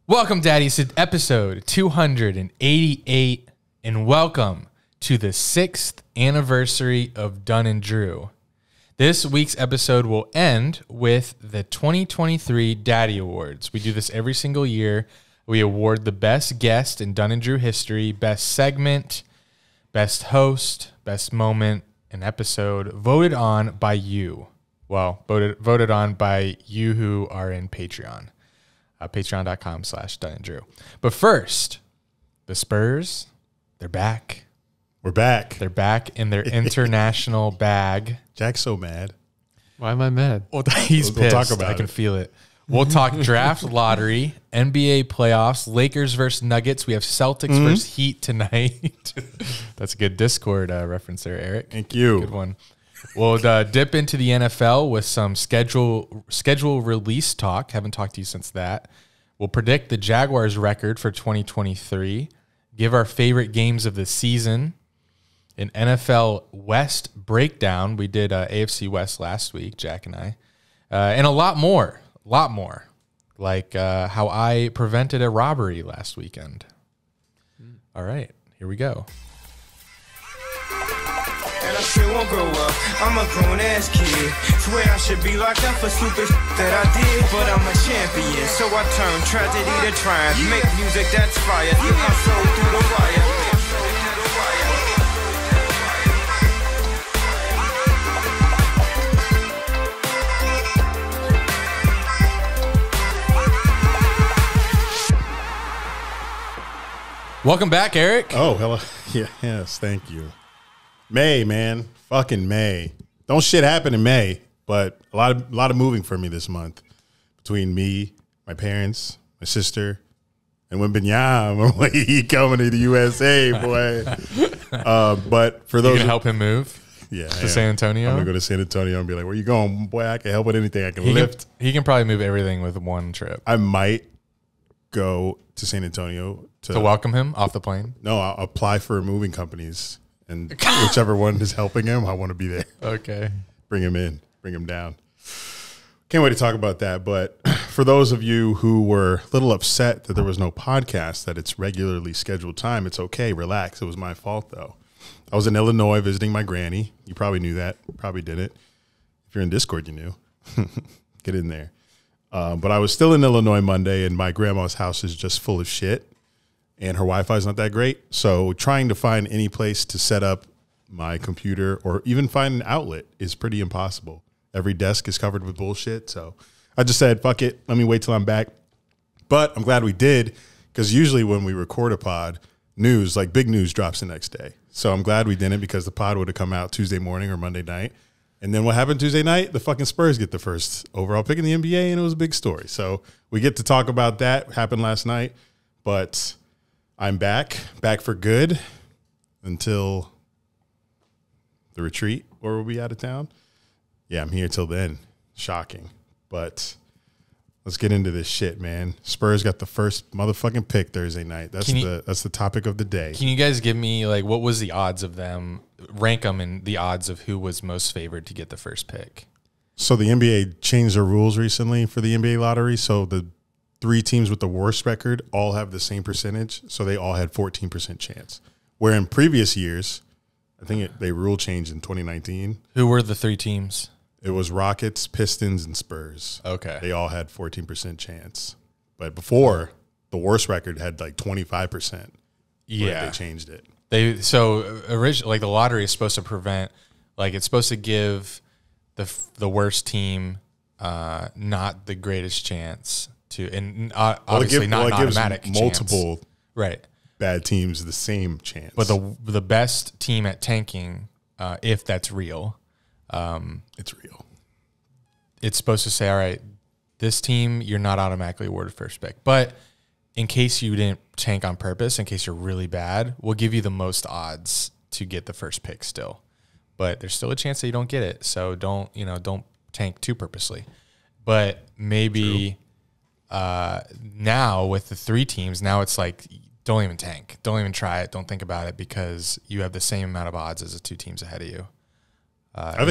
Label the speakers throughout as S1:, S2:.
S1: Welcome, DaDies, to episode 288, and welcome to the 6th anniversary of Dunn and Drew. This week's episode will end with the 2023 Daddy Awards. We do this every single year. We award the best guest in Dunn and Drew history, best segment, best host, best moment, and episode voted on by you. Well, voted on by you who are in Patreon. Patreon.com/Dunn and Drew. But first, the Spurs, they're back.
S2: We're back.
S1: They're back in their international bag.
S2: Jack's so mad.
S3: Why am I mad?
S1: Well, he's pissed.
S2: We'll talk about
S1: I
S2: it.
S1: can feel it. We'll talk draft, lottery, NBA playoffs, Lakers versus Nuggets. We have Celtics versus Heat tonight. That's a good Discord reference there, Eric.
S2: Thank you.
S1: Good one. We'll dip into the NFL with some schedule release talk. Haven't talked to you since that. We'll predict the Jaguars record for 2023. Give our favorite games of the season. An NFL West breakdown. We did AFC West last week, Jack and I. And a lot more. Like how I prevented a robbery last weekend. All right, here we go.
S4: And I still won't grow up, I'm a grown-ass kid. Swear I should be locked up for stupid that I did. But I'm a champion, so I turn tragedy to triumph. Make music that's fire, get my soul through the wire.
S1: Welcome back, Eric.
S2: Oh, hello. Yeah, yes, thank you. May, man. Fucking May. Don't shit happen in May, but a lot of moving for me this month. Between me, my parents, my sister, and Wemby, he coming to the USA, boy. But for
S1: You
S2: those
S1: gonna help him move
S2: yeah,
S1: to San Antonio?
S2: I'm gonna go to San Antonio and be like, "Where you going, boy? I can help with anything. I can lift."
S1: He can probably move everything with one trip.
S2: I might go to San Antonio
S1: To welcome him off the plane?
S2: No, I'll apply for moving companies, and whichever one is helping him, I want to be there.
S1: Okay.
S2: Bring him in, bring him down. Can't wait to talk about that. But for those of you who were a little upset that there was no podcast, that it's regularly scheduled time, it's okay. Relax. It was my fault, though. I was in Illinois visiting my granny. You probably knew that. Probably didn't. If you're in Discord, you knew. Get in there. But I was still in Illinois Monday, and my grandma's house is just full of shit. And her Wi-Fi is not that great. So trying to find any place to set up my computer or even find an outlet is pretty impossible. Every desk is covered with bullshit. So I just said, fuck it. Let me wait till I'm back. But I'm glad we did, because usually when we record a pod, news, like big news, drops the next day. So I'm glad we didn't, because the pod would have come out Tuesday morning or Monday night. And then what happened Tuesday night? The fucking Spurs get the first overall pick in the NBA, and it was a big story. So we get to talk about that. Happened last night. But I'm back for good until the retreat, or we'll be out of town. Yeah, I'm here till then. Shocking. But let's get into this shit, man. Spurs got the first motherfucking pick Thursday night. That's the topic of the day.
S1: Can you guys give me, like, what was the odds of them? Rank them in the odds of who was most favored to get the first pick.
S2: So the NBA changed their rules recently for the NBA lottery. So the 3 teams with the worst record all have the same percentage. So they all had 14% chance. Where in previous years, I think they rule changed in 2019.
S1: Who were the 3 teams?
S2: It was Rockets, Pistons, and Spurs.
S1: Okay.
S2: They all had 14% chance. But before, the worst record had like 25%.
S1: Yeah.
S2: They changed it.
S1: Originally, like, the lottery is supposed to prevent, like, it's supposed to give the worst team not the greatest chance to, and obviously not an automatic
S2: multiple
S1: chance. Right.
S2: Bad teams the same chance.
S1: But the best team at tanking, if that's real,
S2: it's real.
S1: It's supposed to say, all right, this team, you're not automatically awarded first pick. But in case you didn't tank on purpose, in case you're really bad, we'll give you the most odds to get the first pick still. But there's still a chance that you don't get it. So don't tank too purposely. But maybe now with the 3 teams, now it's like, don't even tank. Don't even try it. Don't think about it, because you have the same amount of odds as the 2 teams ahead of you.
S2: I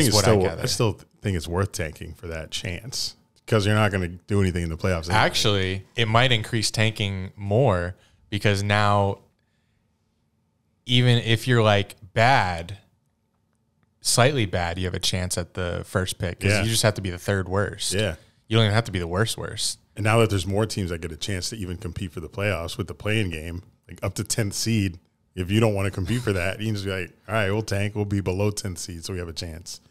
S2: still think it's worth tanking for that chance. because you're not going to do anything in the playoffs. Anyway.
S1: Actually, it might increase tanking more because now, even if you're like bad, slightly bad, you have a chance at the first pick because you just have to be the third worst.
S2: Yeah.
S1: You don't even have to be the worst.
S2: And now that there's more teams that get a chance to even compete for the playoffs with the play-in game, like up to 10th seed, if you don't want to compete for that, you can just be like, all right, we'll tank. We'll be below 10th seed, so we have a chance.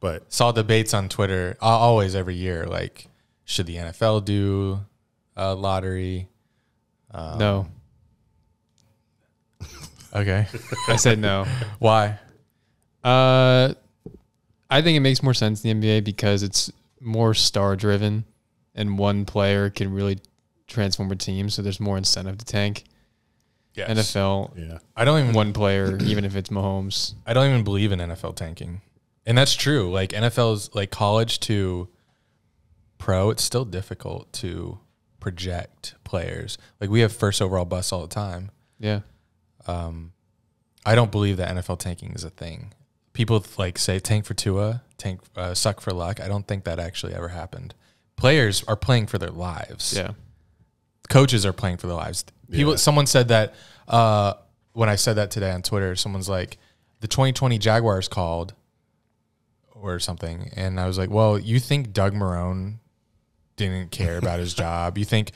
S2: But
S1: saw debates on Twitter always every year, like, should the NFL do a lottery?
S3: No.
S1: Okay.
S3: I said no.
S1: Why?
S3: I think it makes more sense in the NBA because it's more star driven and one player can really transform a team. So there's more incentive to tank.
S1: Yes.
S3: NFL,
S2: yeah,
S1: I don't even
S3: one player, even if it's Mahomes.
S1: I don't even believe in NFL tanking. And that's true. Like NFL's like college to pro, it's still difficult to project players. Like we have first overall busts all the time.
S3: Yeah.
S1: I don't believe that NFL tanking is a thing. People like say tank for Tua, tank suck for luck. I don't think that actually ever happened. Players are playing for their lives.
S3: Yeah.
S1: Coaches are playing for their lives. Someone said that when I said that today on Twitter, someone's like, the 2020 Jaguars called or something. And I was like, well, you think Doug Marrone didn't care about his job? You think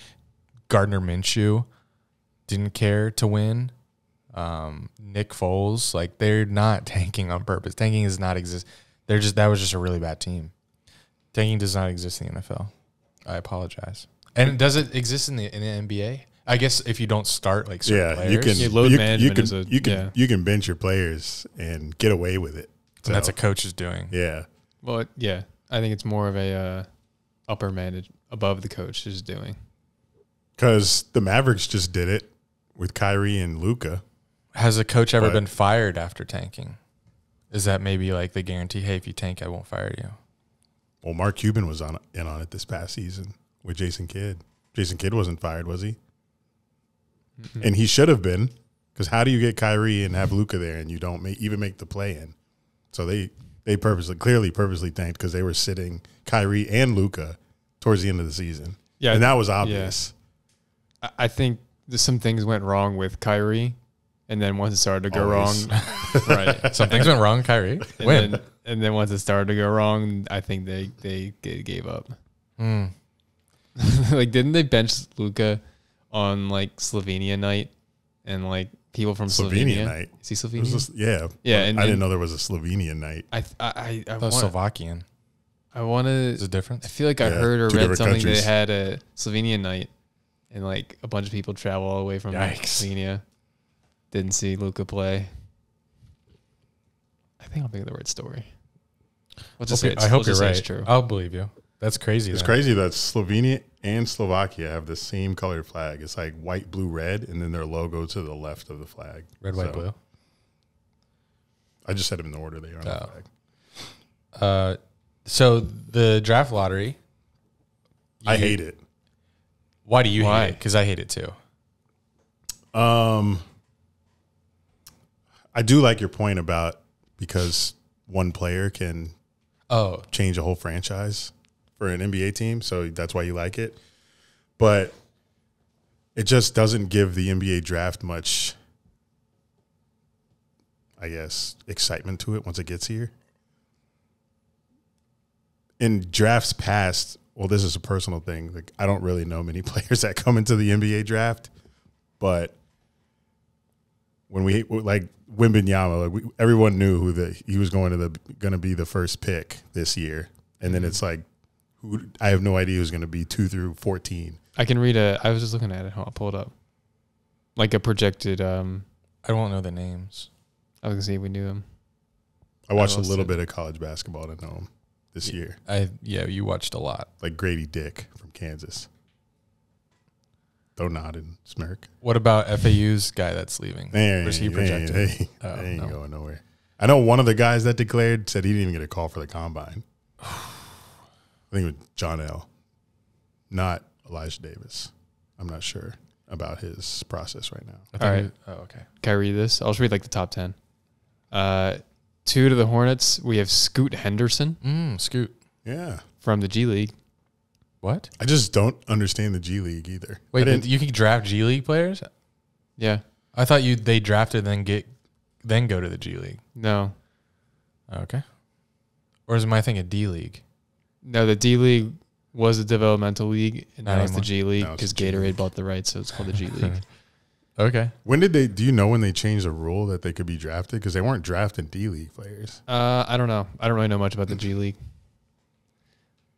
S1: Gardner Minshew didn't care to win? Nick Foles, like they're not tanking on purpose. Tanking does not exist. That was just a really bad team. Tanking does not exist in the NFL. I apologize. And does it exist in the NBA? I guess if you don't start like certain players.
S2: You can bench your players and get away with it. So
S1: and that's a coach is doing.
S2: Yeah.
S3: Well, yeah. I think it's more of a upper manage above the coach is doing.
S2: Because the Mavericks just did it with Kyrie and Luka.
S1: Has a coach ever been fired after tanking? Is that maybe like the guarantee, hey, if you tank, I won't fire you?
S2: Well, Mark Cuban was in on it this past season with Jason Kidd. Jason Kidd wasn't fired, was he? Mm-hmm. And he should have been, because how do you get Kyrie and have Luka there and you don't even make the play in? So they purposely tanked because they were sitting Kyrie and Luka towards the end of the season. Yeah, and that was obvious.
S3: Yeah. I think some things went wrong with Kyrie, and then once it started to go wrong,
S1: right? Some things went wrong, Kyrie.
S3: And then once it started to go wrong, I think they gave up. Like, didn't they bench Luka on like Slovenia night, and like people from Slovenia
S2: night?
S3: Is he Slovenian?
S2: Yeah. And I didn't know there was a Slovenian night.
S1: I was Slovakian.
S3: I want to.
S1: Is it different?
S3: I feel like I heard or read something countries. They had a Slovenian night, and like a bunch of people travel all the way from Slovenia. Didn't see Luka play. I think I'll think of the right story.
S1: I hope you're right. True. I'll believe you. That's crazy.
S2: It's crazy that Slovenia and Slovakia have the same colored flag. It's like white, blue, red, and then their logo to the left of the flag.
S1: Red, white, blue.
S2: I just said them in the order they are on the
S1: flag. So the draft lottery.
S2: I hate it.
S1: Why do you hate it? Because I hate it too.
S2: I do like your point about because one player can change a whole franchise for an NBA team, so that's why you like it. But it just doesn't give the NBA draft much, I guess, excitement to it once it gets here. In drafts past, well, this is a personal thing. Like, I don't really know many players that come into the NBA draft, but when we like Wemby, everyone knew he was going to be the first pick this year, and then it's like, I have no idea who's going to be 2 through 14.
S3: I can read I was just looking at it. I'll pull it up. Like a projected.
S1: I won't know the names.
S3: I was gonna see if we knew them.
S2: I watched a little bit of college basketball to know them this year.
S1: You watched a lot.
S2: Like Grady Dick from Kansas. Don't nod and smirk.
S1: What about FAU's guy that's leaving? Where's he projected?
S2: He ain't going nowhere. I know one of the guys that declared said he didn't even get a call for the combine. I think it was John L. Not Elijah Davis. I'm not sure about his process right now.
S3: All right. Okay. Can I read this? I'll just read like the top 10. 2 to the Hornets. We have Scoot Henderson.
S1: Scoot.
S2: Yeah.
S3: from the G League.
S1: What?
S2: I just don't understand the G League either.
S1: Wait, you can draft G League players?
S3: Yeah.
S1: I thought they drafted then go to the G League.
S3: No.
S1: Okay. Or is my thing a D League?
S3: No, the D League was a developmental league, and
S1: Not
S3: now it's the
S1: anymore.
S3: G League
S2: Now it's
S3: because
S2: the G
S3: Gatorade
S2: League.
S3: bought the rights, so it's called the G League.
S1: Okay.
S2: Do you know when they changed the rule that they could be drafted? Because they weren't drafting D League players.
S3: I don't know. I don't really know much about the G League.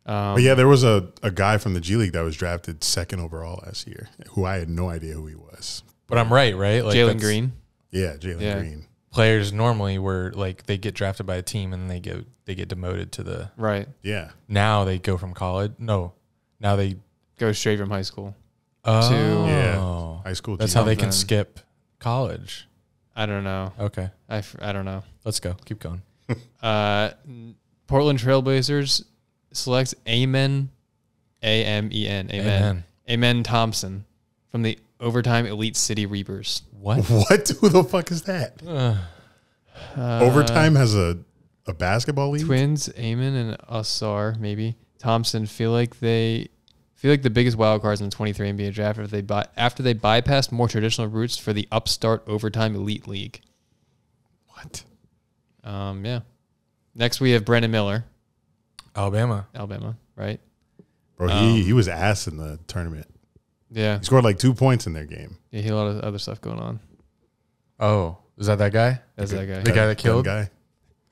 S2: But yeah, there was a guy from the G League that was drafted 2nd overall last year, who I had no idea who he was.
S1: But I'm right? Like
S3: Jalen
S1: that's-
S3: Green.
S2: Yeah, Jalen
S3: Yeah.
S2: Green.
S1: Players normally were like they get drafted by a team and then they get demoted to the.
S3: Right.
S2: Yeah.
S1: Now they go from college. No, now they.
S3: Go straight from high school.
S1: Oh,
S2: Yeah. High school.
S1: That's
S2: G
S1: how they
S2: League.
S1: can
S3: Then.
S1: skip college.
S3: I don't know.
S1: Okay,
S3: I don't know.
S1: let's go. Keep going.
S3: Portland Trailblazers selects Amen, Amen,
S1: Amen.
S3: Amen Thompson from the Overtime Elite City Reapers.
S1: What?
S2: What? Who the fuck is that? Overtime has a basketball league?
S3: Twins, Amen and Asar, maybe Thompson feel like the biggest wild cards in the 23 NBA draft after they bypassed more traditional routes for the upstart Overtime Elite League.
S2: What?
S3: Yeah. Next we have Brandon Miller,
S1: Alabama.
S3: right?
S2: Bro, he was ass in the tournament.
S3: Yeah.
S2: He scored like 2 points in their game.
S3: Yeah, he had a lot of other stuff going on.
S1: Oh, is that guy?
S3: That's that guy.
S1: The guy that killed?
S2: Gun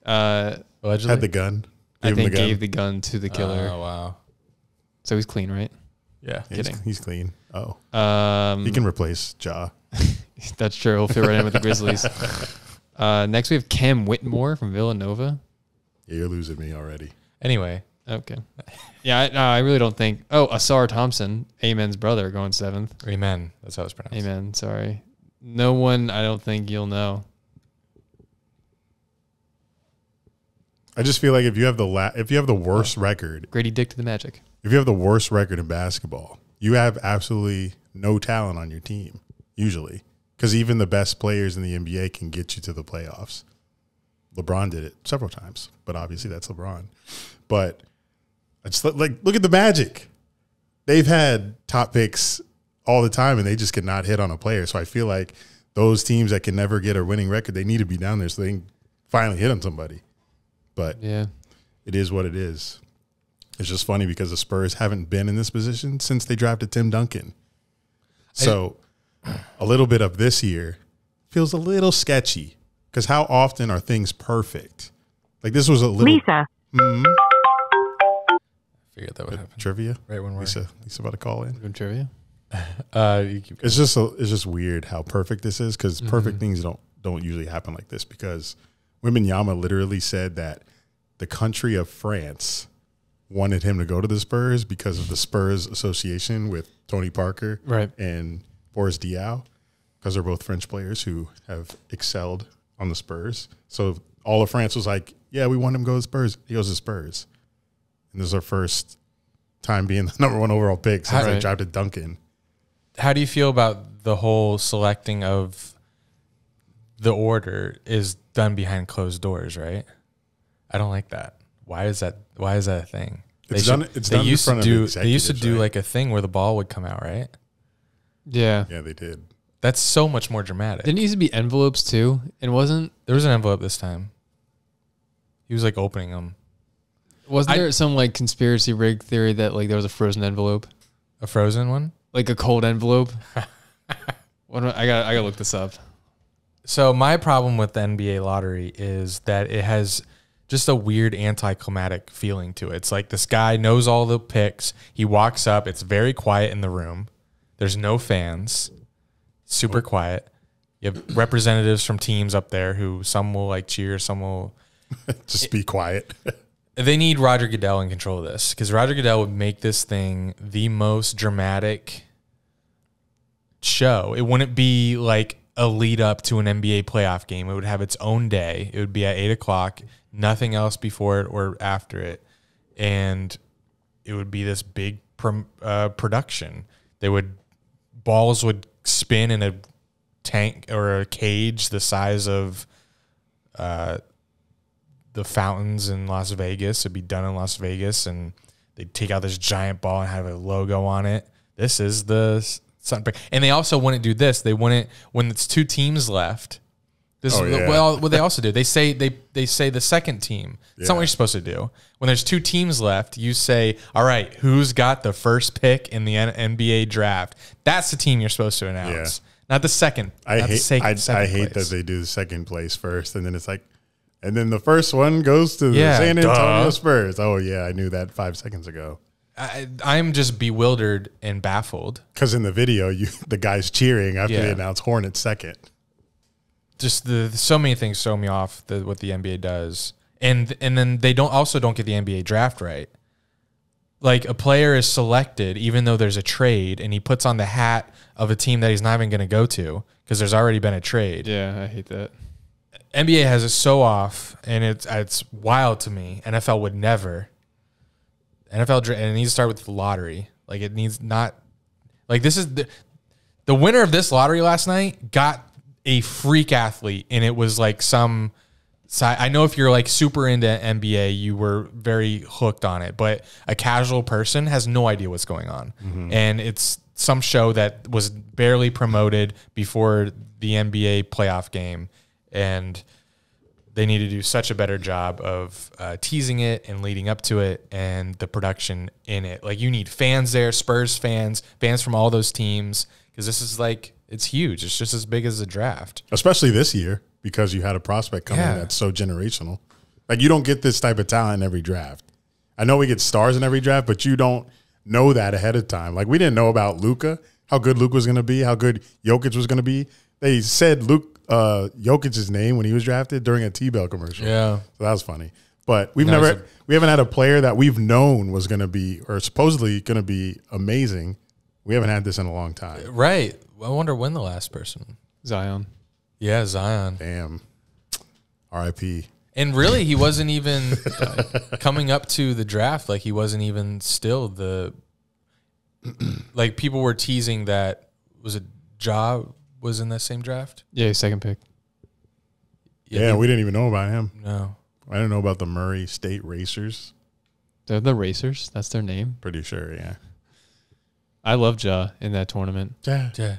S2: guy.
S1: Allegedly.
S2: Had the gun.
S3: I
S2: Gave him
S3: think
S2: the gun.
S3: gave the gun to the killer.
S1: Oh wow.
S3: So he's clean, right?
S1: Yeah.
S2: Yeah,
S3: kidding.
S2: he's clean. Oh.
S3: Um,
S2: He can replace Ja.
S3: That's true. He'll fit right in with the Grizzlies. Next, we have Cam Whitmore from Villanova.
S2: Yeah, you're losing me already.
S1: Anyway,
S3: Okay. Yeah, I really don't think. Oh, Asar Thompson, Amen's brother, going 7th.
S1: Amen. That's how it's pronounced.
S3: Amen. Sorry. No one, I don't think you'll know.
S2: I just feel like if you have the worst record,
S3: Grady Dick to the Magic.
S2: if you have the worst record in basketball, you have absolutely no talent on your team, usually. Because even the best players in the NBA can get you to the playoffs. LeBron did it several times, but obviously that's LeBron. But I just look at the Magic. They've had top picks all the time, and they just cannot hit on a player. So I feel like those teams that can never get a winning record, they need to be down there so they can finally hit on somebody. But
S3: Yeah.
S2: it is what it is. It's just funny because the Spurs haven't been in this position since they drafted Tim Duncan. So a little bit of this year feels a little sketchy because how often are things perfect? Like this was a little
S5: Lisa.
S1: Figured that would happen.
S2: trivia.
S1: Right when we're
S2: Lisa about to call in.
S3: Good trivia.
S1: You keep
S2: It's just weird how perfect this is because perfect things don't usually happen like this because Wembenyama literally said that the country of France wanted him to go to the Spurs because of the Spurs association with Tony Parker
S3: Right.
S2: and Boris Diaw because they're both French players who have excelled on the Spurs. So all of France was like, yeah, we want him to go to the Spurs. He goes to Spurs. And this is our first time being the number 1 overall pick since they
S3: Right.
S2: drafted Duncan.
S1: How do you feel about the whole selecting of the order is done behind closed doors, right? I don't like that. Why is that a thing?
S2: It's done in front of
S1: They used to
S2: executives,
S1: do
S2: right?
S1: like a thing where the ball would come out, right?
S3: Yeah.
S2: Yeah, they did.
S1: That's so much more dramatic.
S3: Didn't it used to be envelopes too? And wasn't
S1: There was an envelope this time. He was like opening them.
S3: there some like conspiracy rig theory that like there was a frozen envelope?
S1: A frozen one?
S3: Like a cold envelope? I gotta look this up.
S1: So my problem with the NBA lottery is that it has just a weird anticlimactic feeling to it. It's like this guy knows all the picks. He walks up. It's very quiet in the room. There's no fans. Super quiet. You have representatives from teams up there who some will like cheer, some will.
S2: Just be quiet.
S1: They need Roger Goodell in control of this because Roger Goodell would make this thing the most dramatic show. It wouldn't be like a lead up to an NBA playoff game. It would have its own day. It would be at 8:00, nothing else before it or after it. And it would be this big production. Balls would spin in a tank or a cage the size of the fountains in Las Vegas. It'd be done in Las Vegas, and they'd take out this giant ball and have a logo on it. This is the sun. And they also wouldn't do this. They wouldn't, when it's 2 teams left. This is what they also do. They say the second team. It's not what you're supposed to do. When there's 2 teams left, you say, all right, who's got the first pick in the NBA draft? That's the team you're supposed to announce. Not the second.
S2: I hate that they do the second place first, and then it's like, and then the first one goes to the San Antonio Spurs. Oh yeah, I knew that 5 seconds ago.
S1: I'm just bewildered and baffled.
S2: Because in the video, the guy's cheering after they announce Hornets second.
S1: Just so many things throw me off what the NBA does, and then they don't get the NBA draft right. Like, a player is selected even though there's a trade, and he puts on the hat of a team that he's not even going to go to because there's already been a trade.
S3: Yeah, I hate that.
S1: NBA has it so off, and it's wild to me. NFL would never. NFL, and it needs to start with the lottery. Like, it needs not. Like, this is the winner of this lottery last night got a freak athlete, and it was like some. I know if you're like super into NBA, you were very hooked on it, but a casual person has no idea what's going on. And it's some show that was barely promoted before the NBA playoff game, and they need to do such a better job of teasing it and leading up to it and the production in it. Like, you need fans there, Spurs fans from all those teams, because this is like, it's huge. It's just as big as the draft.
S2: Especially this year, because you had a prospect coming in that's so generational. Like, you don't get this type of talent in every draft. I know we get stars in every draft, but you don't know that ahead of time. Like, we didn't know about Luka, how good Luka was going to be, how good Jokic was going to be. They said Jokic's name when he was drafted during a T-Bell commercial.
S1: Yeah.
S2: So that was funny. But we haven't had a player that we've known was going to be, or supposedly going to be, amazing. We haven't had this in a long time.
S1: Right. I wonder when the last person.
S3: Zion.
S1: Yeah, Zion.
S2: Damn. R.I.P.
S1: And really, he wasn't even coming up to the draft. Like, he wasn't even still like, people were teasing that, was it Ja was in that same draft?
S3: Yeah, second pick.
S2: Yeah, we didn't even know about him.
S1: No.
S2: I didn't know about the Murray State Racers.
S3: They're the Racers. That's their name.
S2: Pretty sure, yeah.
S3: I love Ja in that tournament.
S2: Ja.
S1: Yeah.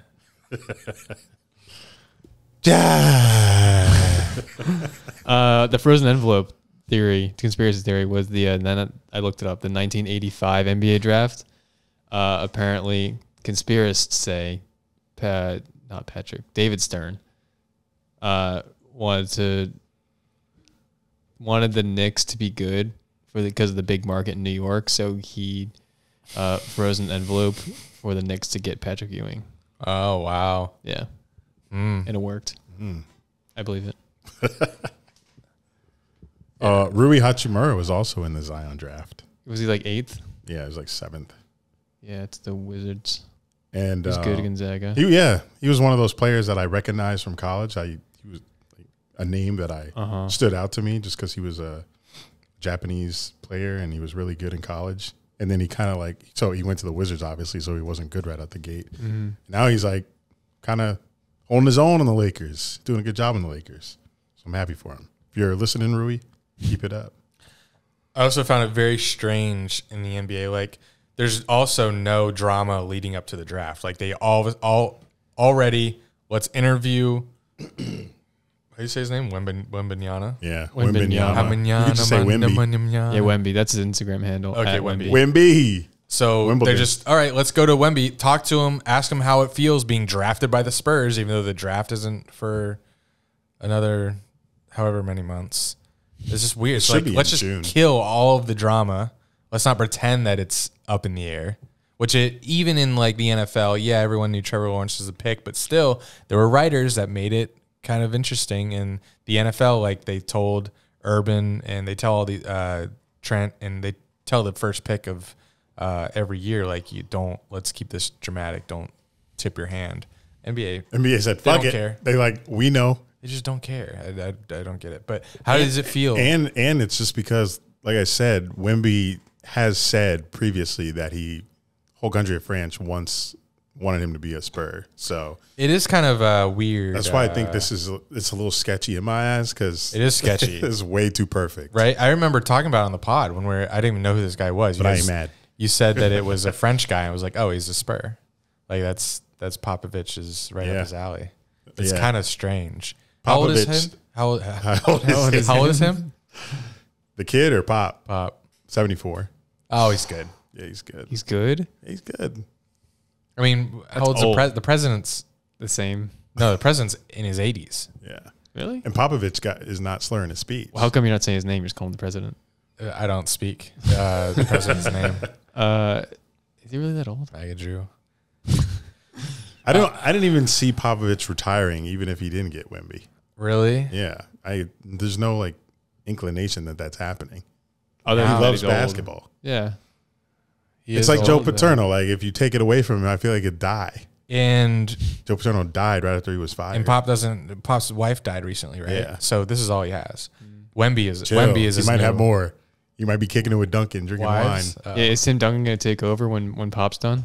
S3: The frozen envelope theory, conspiracy theory, was then I looked it up, the 1985 NBA draft. Apparently, conspiracists say, David Stern wanted the Knicks to be good because of the big market in New York, so he froze an envelope for the Knicks to get Patrick Ewing.
S1: Oh, wow.
S3: Yeah. And it worked. I believe it.
S2: Rui Hachimura was also in the Zion draft.
S3: Was he like 8th?
S2: Yeah, he was like 7th.
S3: Yeah, it's the Wizards.
S2: And
S3: he was good at Gonzaga.
S2: He was one of those players that I recognized from college. He was a name that I stood out to me just because he was a Japanese player and he was really good in college. And then he kind of so he went to the Wizards, obviously, so he wasn't good right out the gate. Now he's like kind of holding his own in the Lakers, doing a good job in the Lakers. So I'm happy for him. If you're listening, Rui, keep it up.
S1: I also found it very strange in the NBA. Like, there's also no drama leading up to the draft. Like, they all already, let's interview. How do you say his name? Wembenyana?
S2: Yeah.
S3: Wembenyana.
S2: You can just say Wemby.
S3: Yeah, Wemby. That's his Instagram handle.
S1: Okay, Wemby.
S2: Wemby.
S1: So
S2: Wimbledon.
S1: They're just, all right, let's go to Wemby, talk to him, ask him how it feels being drafted by the Spurs, even though the draft isn't for another however many months. It's just weird. It's like, let's just kill all of the drama. Let's not pretend that it's up in the air. Even in like the NFL, yeah, everyone knew Trevor Lawrence was a pick, but still, there were writers that made it kind of interesting. And the NFL, like, they told Urban and they tell all the Trent and they tell the first pick of every year, like, let's keep this dramatic. Don't tip your hand. NBA
S2: said, fuck it. Care. They we know.
S1: They just don't care. I don't get it. But how does it feel?
S2: And it's just because, like I said, Wemby has said previously that whole country of France wants wanted him to be a Spur. So
S1: It is kind of weird.
S2: that's why I think it's a little sketchy in my eyes because
S1: It is sketchy.
S2: It's way too perfect.
S1: Right? I remember talking about it on the pod when I didn't even know who this guy was.
S2: But I ain't mad.
S1: You said that it was a French guy. I was like, oh, he's a Spur. Like that's Popovich's right up his alley. It's kind of strange. How old is him? How old is him?
S2: The kid or Pop?
S1: Pop.
S2: 74.
S1: Oh, he's good.
S2: Yeah, he's good.
S3: He's good.
S2: Yeah, he's good.
S1: I mean, how old's the president's?
S3: The same.
S1: No, the president's in his 80s.
S2: Yeah.
S3: Really?
S2: And Popovich is not slurring his speech.
S3: Well, how come you're not saying his name? You're just calling him the president.
S1: I don't speak the president's name.
S3: Is he really that old?
S1: Drew.
S2: I didn't even see Popovich retiring, even if he didn't get Wemby.
S1: Really?
S2: Yeah. There's no like inclination that that's happening.
S3: Other
S2: He
S3: than
S2: loves
S3: he's old.
S2: basketball.
S3: Yeah.
S2: It's like Joe Paterno. Like if you take it away from him, I feel like it'd die.
S1: And
S2: Joe Paterno died right after he was fired.
S1: And Pop's wife died recently, right?
S2: Yeah.
S1: So this is all he has.
S2: Chill.
S1: Wemby is
S2: He
S1: his
S2: might
S1: new-
S2: have more. You might be kicking it with Duncan, drinking
S1: wives.
S2: wine.
S3: Yeah, is Tim Duncan going to take over when Pop's done?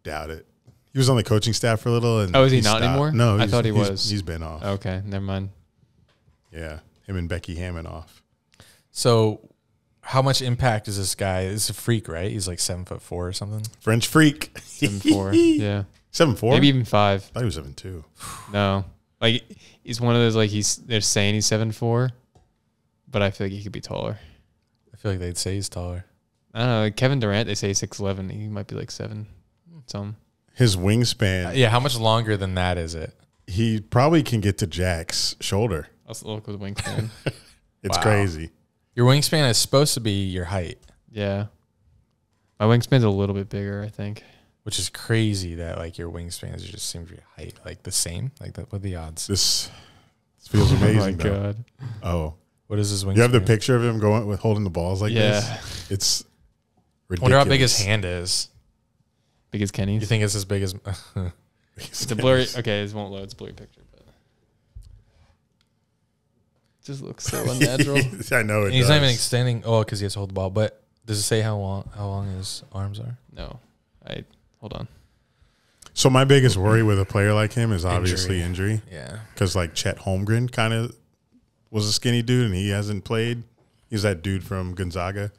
S2: Doubt it. He was on the coaching staff for a little. And
S3: Oh, is he not
S2: stopped.
S3: anymore?
S2: No,
S3: I thought he was.
S2: He's been off.
S3: Okay, never mind.
S2: Yeah, him and Becky Hammond off.
S1: So how much impact is this guy? This is a freak, right? He's like 7'4" or something.
S2: French freak.
S3: 7'4". Yeah.
S2: 7'4"?
S3: Maybe even 5.
S2: I thought he was 7'2".
S3: No. Like, he's one of those, like, they're saying he's 7'4", but I feel like he could be taller.
S1: I feel like they'd say he's taller.
S3: I don't know. Like Kevin Durant, they say 6'11". He might be like 7 something.
S2: His wingspan.
S1: Yeah, how much longer than that is it?
S2: He probably can get to Jack's shoulder.
S3: Let's look with wingspan.
S2: It's
S1: Wow.
S2: crazy.
S1: Your wingspan is supposed to be your height,
S3: Yeah. My wingspan's a little bit bigger, I think.
S1: which is crazy that like your wingspan is just seems your height, like the same. Like that, what are the odds?
S2: This feels amazing.
S3: Oh, my
S2: though.
S3: God.
S2: Oh,
S1: What is his wingspan?
S2: you have the picture of him going with holding the balls like
S3: Yeah.
S2: this? It's
S1: I
S2: ridiculous.
S1: wonder how big his hand is.
S3: Big as Kenny's.
S1: You think it's as big as?
S3: It's a blurry. Okay, it won't load. It's a blurry picture, but it just looks so unnatural.
S2: I know it.
S1: And he's
S2: does.
S1: not even extending. Oh, because he has to hold the ball. But does it say how long his arms are?
S3: No, hold on.
S2: So my biggest worry with a player like him is obviously injury.
S1: Yeah.
S2: Because like Chet Holmgren kind of was a skinny dude and he hasn't played. He's that dude from Gonzaga,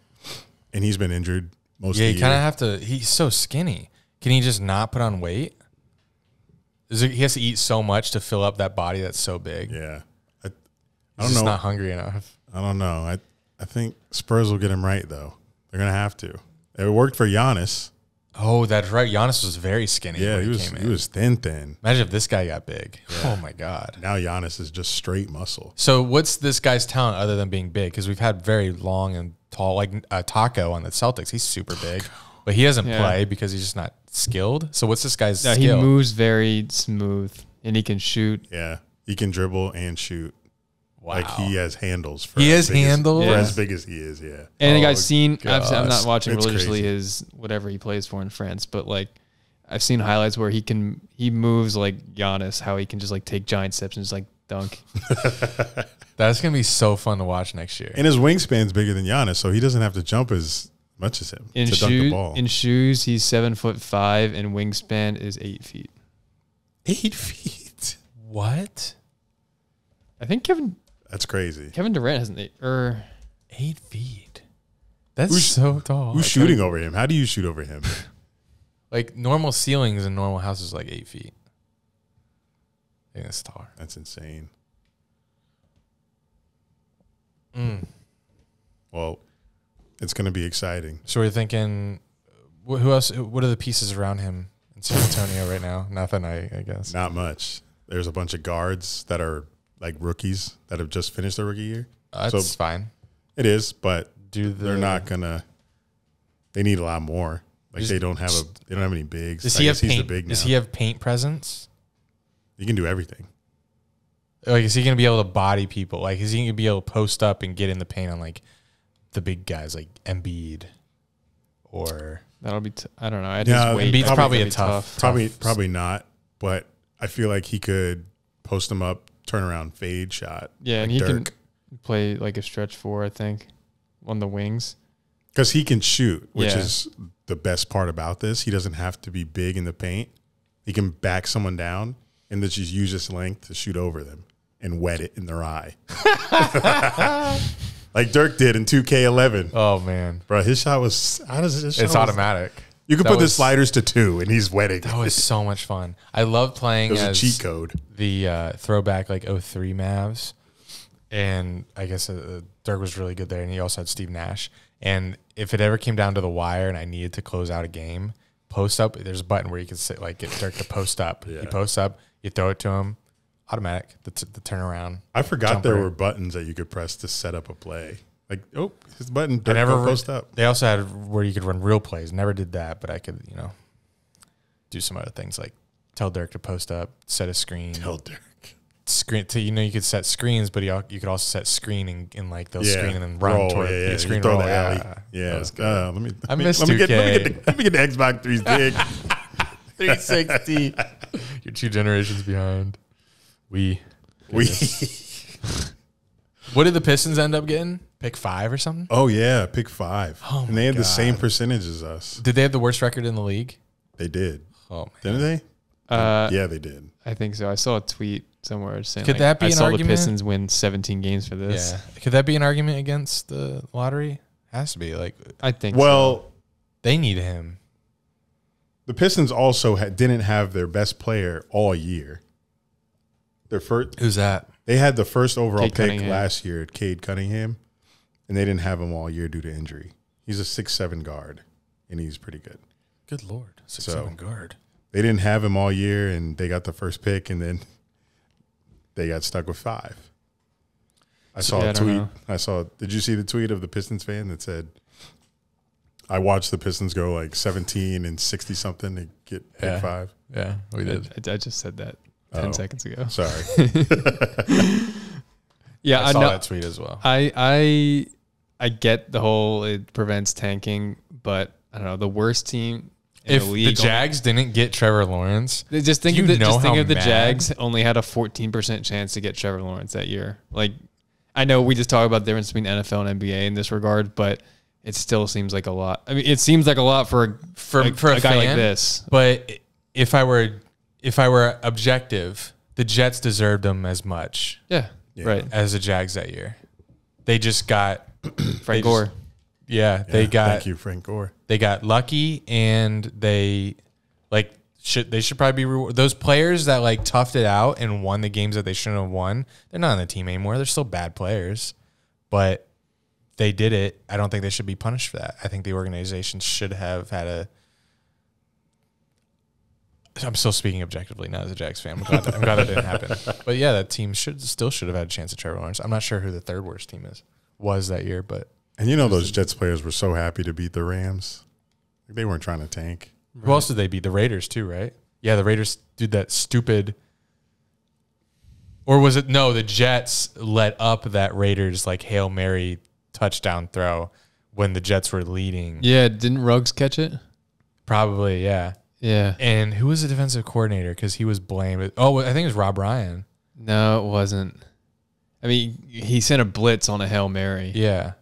S2: and he's been injured most of
S1: Yeah,
S2: the
S1: you
S2: year.
S1: kind of have to. He's so skinny. Can he just not put on weight? He has to eat so much to fill up that body that's so big.
S2: Yeah, I
S1: He's
S2: don't
S1: just
S2: know.
S1: not hungry enough.
S2: I don't know. I think Spurs will get him right though. They're gonna have to. It worked for Giannis.
S1: Oh, that's right. Giannis was very skinny.
S2: Yeah,
S1: when
S2: he was.
S1: came in.
S2: He was thin.
S1: Imagine if this guy got big. Oh my God.
S2: Now Giannis is just straight muscle.
S1: So what's this guy's talent other than being big? Because we've had very long and tall, like Taco on the Celtics. He's super big, but he doesn't play because he's just not skilled. So what's this guy's
S3: No, he
S1: skill?
S3: moves very smooth and he can shoot.
S2: Yeah, he can dribble and shoot.
S1: Wow.
S2: Like he has handles. For
S1: He
S2: as
S1: has
S2: big as-
S1: handles?
S2: for
S3: Yeah.
S2: as big as he is. Yeah.
S3: And like
S1: Oh,
S3: I've seen, I'm
S2: gosh.
S3: not watching
S2: It's
S3: religiously
S2: crazy.
S3: his whatever he plays for in France, but like I've seen highlights where he moves like Giannis, how he can just like take giant steps and just like dunk.
S1: That's gonna be so fun to watch next year.
S2: And his wingspan's bigger than Giannis, so he doesn't have to jump as much as him
S3: In
S2: to dunk the ball.
S3: in shoes, he's 7'5" and wingspan is 8 feet.
S2: 8 feet.
S1: What?
S3: I think Kevin
S2: That's crazy.
S3: Durant has an
S1: 8 feet. That's
S2: Who's-
S1: so tall.
S2: Who's
S1: Like,
S2: shooting over him? How do you shoot over him?
S1: Like normal ceilings in normal houses, like 8 feet. I think that's taller.
S2: That's insane. Well, it's going to be exciting.
S1: So we're thinking, who else? What are the pieces around him in San Antonio right now? Nothing, I guess.
S2: Not much. There's a bunch of guards that are like rookies that have just finished their rookie year.
S1: That's fine.
S2: It is, but
S1: They're
S2: not gonna. They need a lot more. Like
S1: Just-
S2: they don't have any bigs.
S1: Does
S2: I
S1: he
S2: guess
S1: have
S2: he's
S1: paint?
S2: the big
S1: Does
S2: now.
S1: he have paint presence?
S2: He can do everything.
S1: Like, is he gonna be able to body people? Like, is he gonna be able to post up and get in the paint on like the big guys, like Embiid, or
S3: That'll be. I don't know. I
S2: Yeah,
S3: just wait.
S1: Embiid's
S3: That'll
S1: probably
S3: be
S1: a tough.
S2: Probably not. But I feel like he could post him up, turn around, fade shot.
S3: Yeah, and
S2: like
S3: he
S2: Dirk.
S3: can play like a stretch 4, I think, on the wings.
S2: Because he can shoot, which
S3: Yeah.
S2: is the best part about this. He doesn't have to be big in the paint. He can back someone down and then just use his length to shoot over them and wet it in their eye. Like Dirk did in 2K11.
S1: Oh, man.
S2: Bro, his shot was...
S1: It's automatic.
S2: You can put the sliders to 2 and he's wetting.
S1: That was so much fun. I love playing
S2: as
S1: a
S2: cheat code.
S1: The throwback like 03 Mavs. And I guess Dirk was really good there. And he also had Steve Nash. And if it ever came down to the wire and I needed to close out a game, post up, there's a button where you can sit, like get Dirk to post up. Yeah. You post up, you throw it to him, automatic, the turnaround.
S2: I forgot there were buttons that you could press to set up a play. Like, oh, his button, Dirk, post up.
S1: They also had where you could run real plays. Never did that, but I could, do some other things like tell Dirk to post up, set a screen.
S2: Tell Dirk.
S1: Screen to you could set screens, but you could also set screening in like they'll screen and then run
S2: roll,
S1: toward
S2: the
S1: screen
S2: throw
S1: roll.
S2: the alley. Let me get the Xbox 360.
S1: 360. You're 2 generations behind. We. What did the Pistons end up getting? Pick 5 or something?
S2: Oh yeah, pick 5.
S1: Oh,
S2: and they had the same percentage as us.
S1: Did they have the worst record in the league?
S2: They did.
S1: Oh, man.
S2: Didn't they? Yeah, they did.
S3: I think so. I saw a tweet somewhere saying,
S1: could that be
S3: I
S1: an
S3: saw
S1: argument?
S3: the Pistons win 17 games for this.
S1: Yeah. Could that be an argument against the lottery? Has to be. Like,
S3: I think
S2: so.
S1: They need him.
S2: The Pistons also didn't have their best player all year. Their first.
S1: Who's that?
S2: They had the first overall
S3: Cade
S2: pick
S3: Cunningham.
S2: last year, Cade Cunningham, and they didn't have him all year due to injury. He's a 6'7" guard, and he's pretty good.
S1: Good Lord. 6'7" guard.
S2: They didn't have him all year, and they got the first pick, and then they got stuck with 5. I saw a tweet. Did you see the tweet of the Pistons fan that said, I watched the Pistons go like 17 and 60 something to get pick 5?
S1: Yeah, we did.
S3: I just said that 10 seconds ago.
S2: Sorry.
S3: Yeah,
S1: I saw that tweet as well.
S3: I get the whole it prevents tanking, but I don't know, the worst team in
S1: If
S3: the
S1: the
S3: league.
S1: Jags didn't get Trevor Lawrence,
S3: Just think
S1: do
S3: of
S1: you
S3: the,
S1: know
S3: just think
S1: how
S3: of the
S1: mad-
S3: Jags only had a 14% chance to get Trevor Lawrence that year. Like, I know we just talk about the difference between NFL and NBA in this regard, but it still seems like a lot. I mean, it seems like a lot for a
S1: a
S3: guy
S1: fan,
S3: like this.
S1: But if I were objective, the Jets deserved them as much
S3: Yeah, right.
S1: as the Jags that year. They just got
S3: Frank Gore.
S1: they got
S2: Thank you, Frank Gore.
S1: They got lucky, and they should probably be those players that like toughed it out and won the games that they shouldn't have won. They're not on the team anymore. They're still bad players, but they did it. I don't think they should be punished for that. I think the organization should have had a. I'm still speaking objectively, not as a Jags fan. I'm glad that didn't happen. But yeah, that team should have had a chance at Trevor Lawrence. I'm not sure who the third worst team was that year, but.
S2: And those Jets players were so happy to beat the Rams. They weren't trying to tank.
S1: Who else did they beat? The Raiders too, right? Yeah, the Raiders did that stupid. Or was it no? The Jets let up that Raiders like Hail Mary touchdown throw when the Jets were leading.
S3: Yeah, didn't Ruggs catch it?
S1: Probably, yeah.
S3: Yeah.
S1: And who was the defensive coordinator? Because he was blamed. Oh, I think it was Rob Ryan.
S3: No, it wasn't. I mean, he sent a blitz on a Hail Mary.
S1: Yeah.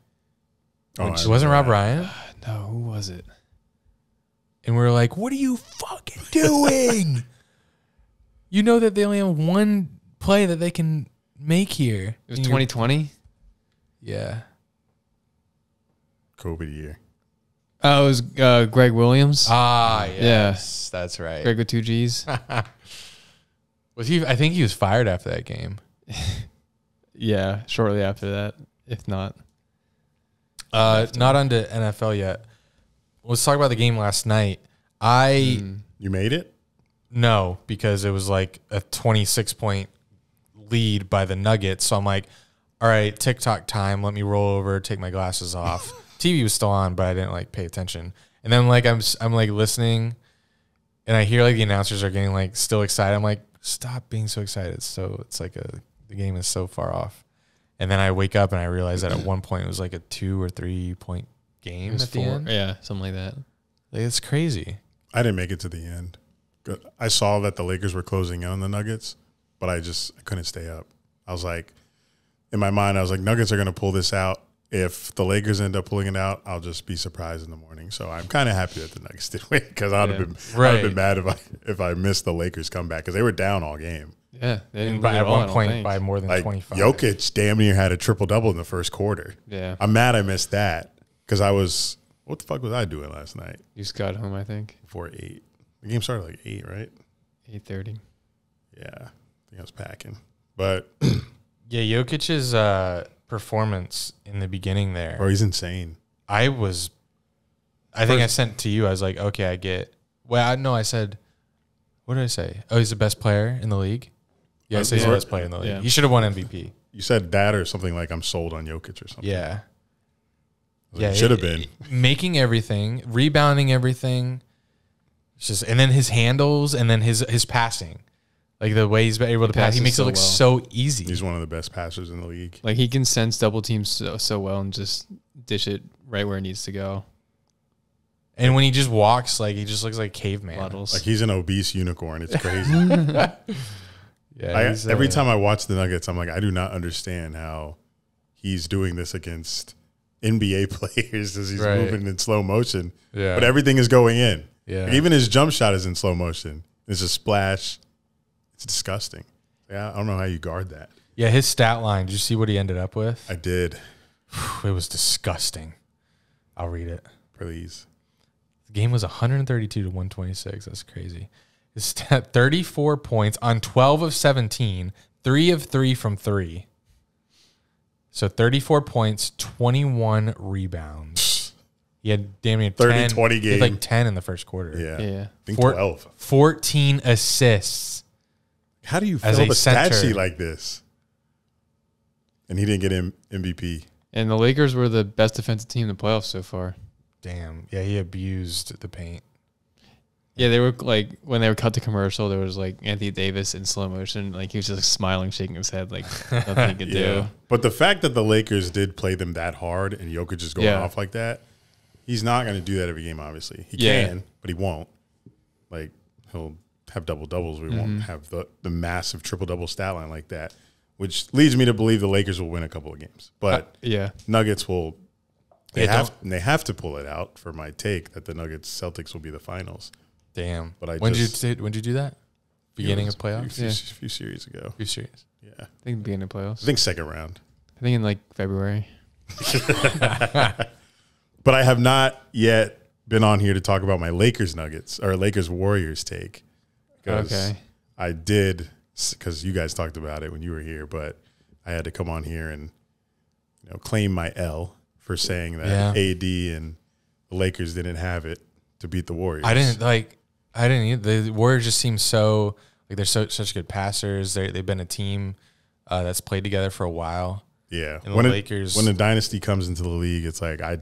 S2: Oh,
S1: It wasn't Rob Ryan.
S3: No, who was it?
S1: And we were like, what are you fucking doing? You know that they only have one play that they can make here.
S3: It was 2020?
S1: Yeah.
S2: COVID year.
S3: Oh, it was Greg Williams.
S1: Ah, yes. Yeah. That's right.
S3: Greg with 2 G's.
S1: Was he? I think he was fired after that game.
S3: Yeah, shortly after that, if not.
S1: Not onto NFL yet. Let's talk about the game last night.
S2: You made it?
S1: No, because it was like a 26-point lead by the Nuggets. So I'm like, all right, TikTok time. Let me roll over, take my glasses off. TV was still on, but I didn't like pay attention. And then like I'm like listening, and I hear like the announcers are getting like still excited. I'm like, stop being so excited. So it's like the game is so far off. And then I wake up and I realize that at one point it was like a 2 or 3 point game at the end.
S3: Yeah, something like that.
S1: Like, it's crazy.
S2: I didn't make it to the end. I saw that the Lakers were closing in on the Nuggets, but I couldn't stay up. I was like, in my mind, I was like, Nuggets are going to pull this out if the Lakers end up pulling it out, I'll just be surprised in the morning. So I'm kind of happy that the Nuggets did win because I'd have been mad if I missed the Lakers comeback because they were down all game.
S3: Yeah, they didn't
S1: at one point by more than 25.
S2: Jokic damn near had a triple-double in the first quarter.
S3: Yeah.
S2: I'm mad I missed that because what the fuck was I doing last night?
S3: You just got home, I think.
S2: Before 8. The game started like 8, right?
S3: 8:30.
S2: Yeah. I think I was packing. But
S1: yeah, Jokic's performance in the beginning there.
S2: Bro, he's insane.
S1: I think I sent to you. I was like, okay, I get. Well, no, I said, what did I say? Oh, he's the best player in the league? Yeah, I said he's the best player in the league.
S3: Yeah.
S1: He should have won MVP.
S2: You said that or something like I'm sold on Jokic or something.
S1: Yeah.
S2: Yeah, should have been.
S1: Making everything, rebounding everything. It's just, and then his handles and then his passing. Like the way he's able to pass, he makes it look so easy.
S2: He's one of the best passers in the league.
S3: Like he can sense double teams so well and just dish it right where it needs to go.
S1: And when he just walks, like he just looks like caveman.
S2: Like he's an obese unicorn. It's crazy.
S1: Yeah.
S2: Every time I watch the Nuggets, I'm like, I do not understand how he's doing this against NBA players as he's moving in slow motion.
S1: Yeah.
S2: But everything is going in.
S1: Yeah.
S2: Like even his jump shot is in slow motion. It's a splash. It's disgusting. Yeah, I don't know how you guard that.
S1: Yeah, his stat line. Did you see what he ended up with?
S2: I did.
S1: It was disgusting. I'll read it.
S2: Please.
S1: The game was 132 to 126. That's crazy. His stat, 34 points on 12 of 17, 3 of 3 from 3. So 34 points, 21 rebounds. He had damn near 10.
S2: 20
S1: He had like 10 in the first quarter.
S3: Yeah.
S2: I think 12.
S1: 14 assists.
S2: How do you
S1: As
S2: fill
S1: a
S2: the stat
S1: center.
S2: sheet like this? And he didn't get MVP.
S3: And the Lakers were the best defensive team in the playoffs so far.
S1: Damn. Yeah, he abused the paint.
S3: Yeah, they were like, when they were cut to commercial, there was like Anthony Davis in slow motion. Like he was just like smiling, shaking his head, like nothing he could do.
S2: But the fact that the Lakers did play them that hard and Jokic is going off like that, he's not going to do that every game, obviously. He can, but he won't. Like, he'll have double-doubles. We won't have the massive triple-double stat line like that, which leads me to believe the Lakers will win a couple of games. But Nuggets will – they have to pull it out for my take that the Nuggets-Celtics will be the finals.
S1: Damn.
S2: But
S1: when did you do that? Beginning of playoffs?
S2: A few series ago.
S1: Few series.
S2: Yeah.
S3: I think beginning of playoffs.
S2: I think second round.
S3: I think in like February.
S2: But I have not yet been on here to talk about my Lakers Nuggets or Lakers Warriors take.
S3: Okay.
S2: I did, because you guys talked about it when you were here, but I had to come on here and claim my L for saying that AD and the Lakers didn't have it to beat the Warriors.
S1: I didn't either. The Warriors just seem so like they're such good passers. They've been a team that's played together for a while.
S2: Yeah.
S1: And when the
S2: dynasty comes into the league, it's like I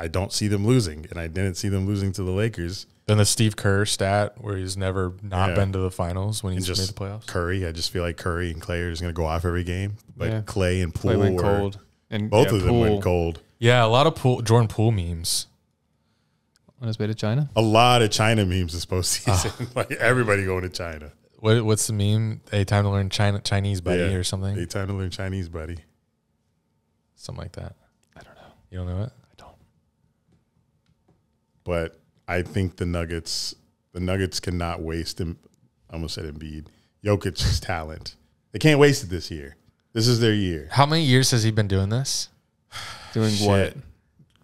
S2: don't see them losing, and I didn't see them losing to the Lakers.
S1: Then the Steve Kerr stat where he's never not been to the finals when he's made the playoffs.
S2: Curry, I just feel like Curry and Clay are just going to go off every game. But Clay and Poole
S3: went cold. And
S2: both of them went cold.
S1: Yeah, a lot of Jordan Poole memes.
S3: On his way to China?
S2: A lot of China memes this postseason. Like everybody going to China.
S1: What's the meme? A time to learn Chinese, buddy, or something?
S2: A time to learn Chinese, buddy.
S1: Something like that.
S3: I don't know.
S1: You don't know it?
S3: I don't.
S2: But I think the Nuggets cannot waste him. I almost said Embiid. Jokic's talent. They can't waste it this year. This is their year.
S1: How many years has he been doing this?
S3: Doing what?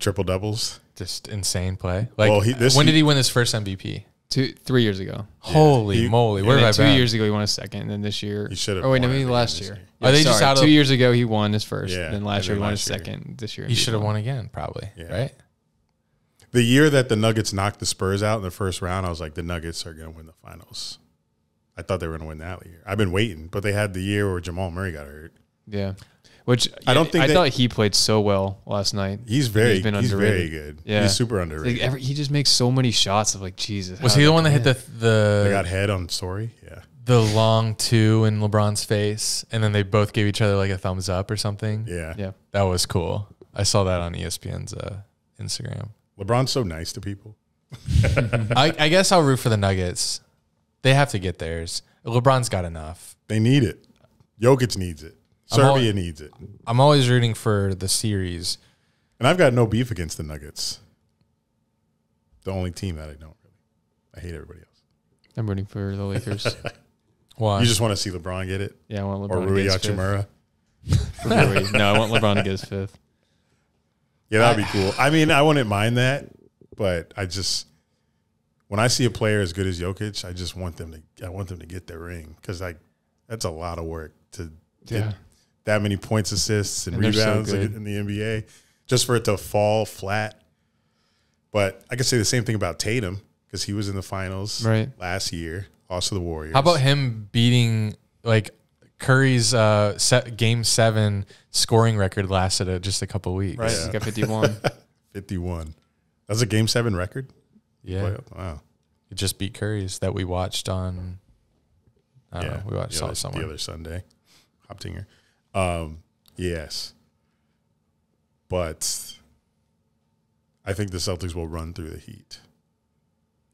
S2: Triple doubles.
S1: Just insane play. Like, when did he win his first MVP?
S3: 3 years ago.
S1: Holy moly! Where have I been?
S3: 2 years ago he won a second, and then this year
S2: he should have.
S3: Oh wait, no, maybe last year.
S1: Are they just out of
S3: 2 years ago he won his first,
S2: Yeah,
S3: then last year he won his
S2: last year.
S3: second. This year
S1: He should have won again, probably.
S2: Yeah.
S1: Right?
S2: The year that the Nuggets knocked the Spurs out in the first round, I was like, the Nuggets are going to win the finals. I thought they were going to win that year. I've been waiting, but they had the year where Jamal Murray got hurt.
S3: Yeah, which
S2: I don't think
S3: I thought he played so well last night.
S2: He's very good.
S3: Yeah,
S2: he's super underrated.
S3: Like he just makes so many shots of like Jesus.
S1: Was he the one that hit
S2: They got head on Story? Yeah.
S1: the long two in LeBron's face, and then they both gave each other like a thumbs up or something?
S2: Yeah.
S3: Yeah,
S1: That was cool. I saw that on ESPN's Instagram.
S2: LeBron's so nice to people.
S1: I guess I'll root for the Nuggets. They have to get theirs. LeBron's got enough.
S2: They need it. Jokic needs it. Serbia needs it.
S1: I'm always rooting for the series
S2: And I've got no beef against the Nuggets. The only team that I don't really. I hate everybody else.
S3: I'm rooting for the Lakers.
S1: Why?
S2: You just want to see LeBron get it?
S3: Yeah, I want
S2: Or
S3: LeBron
S2: Rui
S3: to get his
S2: Hachimura?
S3: fifth. No, I want LeBron to get his fifth.
S2: Yeah, that'd be cool. I mean, I wouldn't mind that, but I just when I see a player as good as Jokic, I just want them to get their ring because that's a lot of work to get that many points, assists, and rebounds in the NBA just for it to fall flat. But I could say the same thing about Tatum because he was in the finals last year, lost to the Warriors.
S1: How about him beating Curry's Game 7 scoring record lasted just a couple weeks?
S3: Right, he got 51.
S2: 51. That's a Game 7 record?
S1: Yeah.
S2: Wow.
S1: It just beat Curry's that we watched on. I don't know. We saw it somewhere
S2: the other Sunday. Hoptinger. Yes. But I think the Celtics will run through the Heat.